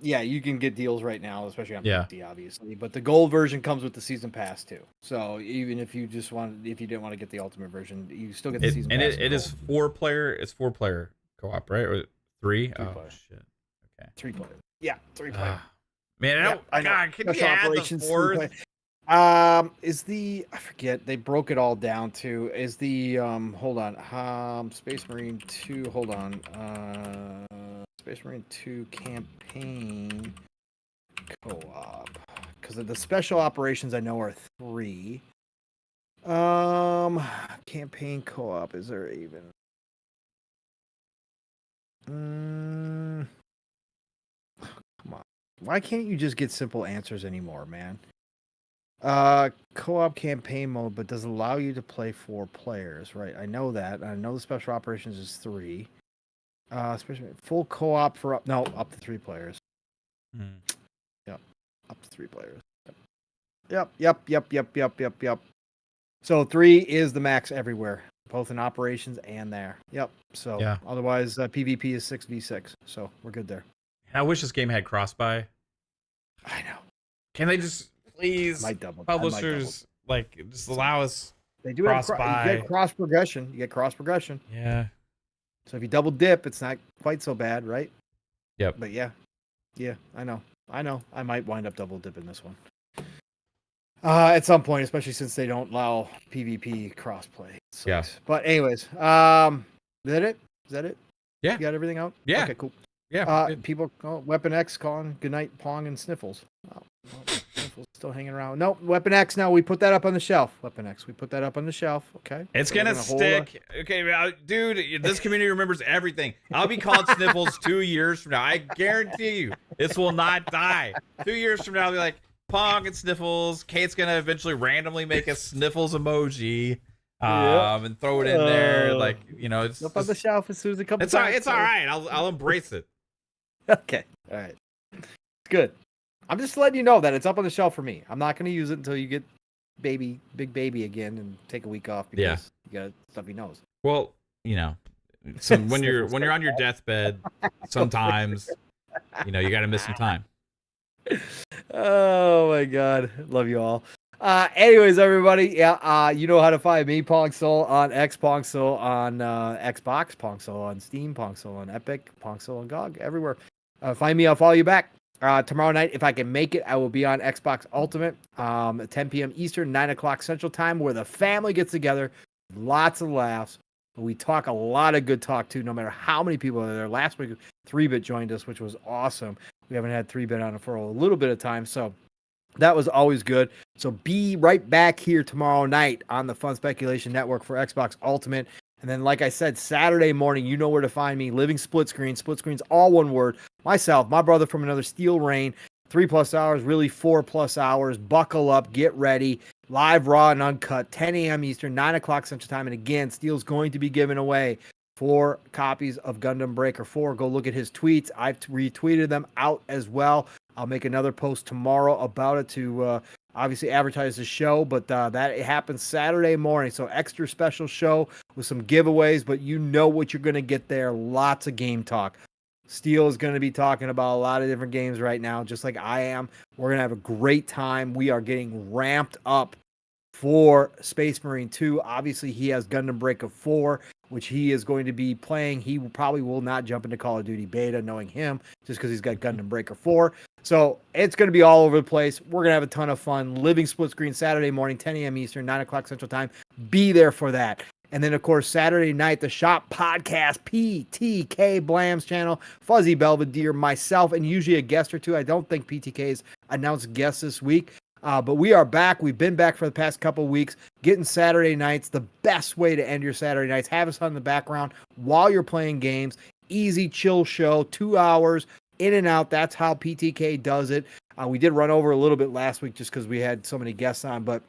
[SPEAKER 2] Yeah, you can get deals right now, especially on PC, obviously. But the gold version comes with the season pass too. So even if you didn't want to get the ultimate version, you still get the season pass.
[SPEAKER 1] And it is 4-player. It's 4-player co-op, right? Or 3? Oh shit. Okay.
[SPEAKER 2] 3-player. Yeah, 3-player.
[SPEAKER 1] Man, God, can you add the 4th?
[SPEAKER 2] I forget, they broke it all down to, is the, hold on, Space Marine 2, hold on, Space Marine 2 campaign co-op, because of the special operations I know are 3. Campaign co-op, is there even? Come on. Why can't you just get simple answers anymore, man? Co-op campaign mode, but does allow you to play 4 players, right? I know that. I know the special operations is 3. Especially full co-op for up to 3 players. Yep, up to 3 players. Yep. So 3 is the max everywhere, both in operations and there. Yep. So
[SPEAKER 1] yeah.
[SPEAKER 2] Otherwise, PvP is 6v6. So we're good there.
[SPEAKER 1] I wish this game had cross-buy.
[SPEAKER 2] I know.
[SPEAKER 1] Can they just please, publishers, like, just allow us?
[SPEAKER 2] They do have you get cross progression.
[SPEAKER 1] Yeah.
[SPEAKER 2] So if you double dip, it's not quite so bad, right?
[SPEAKER 1] Yep.
[SPEAKER 2] But yeah, I know. I might wind up double dipping this one at some point, especially since they don't allow PvP crossplay.
[SPEAKER 1] Yeah.
[SPEAKER 2] But anyways, is that it?
[SPEAKER 1] Yeah.
[SPEAKER 2] You got everything out?
[SPEAKER 1] Yeah.
[SPEAKER 2] Okay, cool.
[SPEAKER 1] Yeah.
[SPEAKER 2] People call Weapon X calling goodnight, Pong and Sniffles. Oh, Sniffles still hanging around. Nope, Weapon X. Now we put that up on the shelf. Weapon X. We put that up on the shelf. Okay.
[SPEAKER 1] It's gonna stick. Okay, dude. This community remembers everything. I'll be calling Sniffles 2 years from now. I guarantee you, this will not die. 2 years from now, I'll be like Pong and Sniffles. Kate's gonna eventually randomly make a Sniffles emoji. And throw it in there, like, it's
[SPEAKER 2] up on the shelf as soon as it comes.
[SPEAKER 1] It's all right. I'll embrace it.
[SPEAKER 2] Okay, all right, it's good. I'm just letting you know that it's up on the shelf for me. I'm not going to use it until you get big baby again and take a week off because you got stuffy nose.
[SPEAKER 1] Well, so when you're on your deathbed, sometimes you got to miss some time.
[SPEAKER 2] Oh my God, love you all. Anyways, everybody, you know how to find me, Pong Soul, on X, Pong Soul on Xbox, Pong Soul on Steam, Pong Soul on Epic, Pong Soul on GOG, everywhere. Find me, I'll follow you back. Tomorrow night, if I can make it, I will be on Xbox Ultimate at 10 p.m. Eastern, 9 o'clock Central Time, where the family gets together, lots of laughs. We talk a lot of good talk, too, no matter how many people are there. Last week, 3-Bit joined us, which was awesome. We haven't had 3-Bit on for a little bit of time, so that was always good. So be right back here tomorrow night on the Fun Speculation Network for Xbox Ultimate. And then, like I said, Saturday morning, you know where to find me. Living Split Screen's all one word. Myself, my brother from another Steel Rain. 3+ hours, really 4+ hours. Buckle up, get ready. Live, raw, and uncut. 10 a.m. Eastern, 9 o'clock Central Time. And again, Steel's going to be giving away 4 copies of Gundam Breaker 4. Go look at his tweets. I've retweeted them out as well. I'll make another post tomorrow about it to obviously advertise the show, but that it happens Saturday morning. So extra special show with some giveaways, but you know what you're going to get there. Lots of game talk. Steel is going to be talking about a lot of different games right now, just like I am. We're going to have a great time. We are getting ramped up for Space Marine 2. Obviously, he has Gundam Breaker 4, which he is going to be playing. He probably will not jump into Call of Duty beta, knowing him, just because he's got Gundam Breaker 4. So it's going to be all over the place. We're going to have a ton of fun. Living Split Screen Saturday morning, 10 a.m. Eastern, 9 o'clock Central Time. Be there for that. And then, of course, Saturday night, the Shop Podcast, PTK Blam's channel, Fuzzy Belvedere, myself, and usually a guest or two. I don't think PTK's announced guests this week. But we are back. We've been back for the past couple of weeks, getting Saturday nights, the best way to end your Saturday nights. Have us on the background while you're playing games. Easy, chill show, 2 hours, in and out. That's how PTK does it. We did run over a little bit last week just because we had so many guests on, but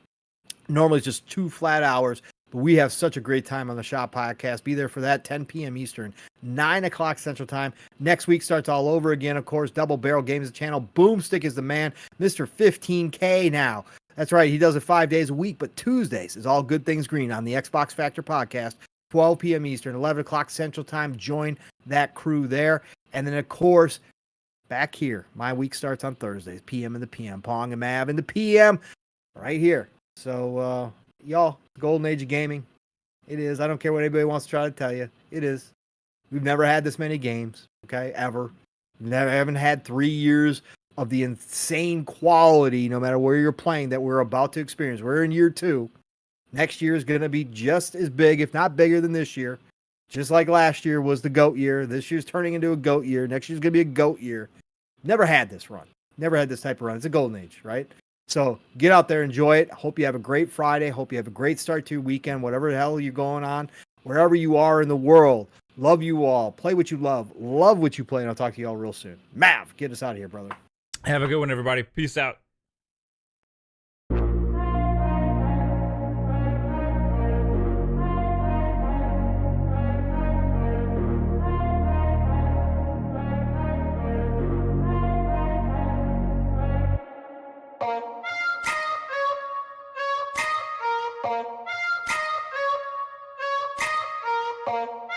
[SPEAKER 2] normally it's just 2 flat hours. But we have such a great time on the Shop Podcast. Be there for that, 10 p.m. Eastern, 9 o'clock Central Time. Next week starts all over again, of course. Double Barrel Games channel. Boomstick is the man. Mr. 15K now. That's right. He does it 5 days a week, but Tuesdays is All Good Things Green on the Xbox Factor Podcast, 12 p.m. Eastern, 11 o'clock Central Time. Join that crew there. And then, of course, back here, my week starts on Thursdays, PM in the PM. Pong and Mav in the PM right here. So, y'all, golden age of gaming. It is. I don't care what anybody wants to try to tell you. It is. We've never had this many games, okay, ever. Haven't had 3 years of the insane quality, no matter where you're playing, that we're about to experience. We're in year 2. Next year is going to be just as big, if not bigger than this year. Just like last year was the GOAT year. This year's turning into a GOAT year. Next year's going to be a GOAT year. Never had this run. Never had this type of run. It's a golden age, right? So get out there, enjoy it. Hope you have a great Friday. Hope you have a great start to your weekend, whatever the hell you're going on, wherever you are in the world. Love you all. Play what you love what you play, and I'll talk to you all real soon. Mav, get us out of here, brother.
[SPEAKER 1] Have a good one, everybody. Peace out.
[SPEAKER 3] Bye.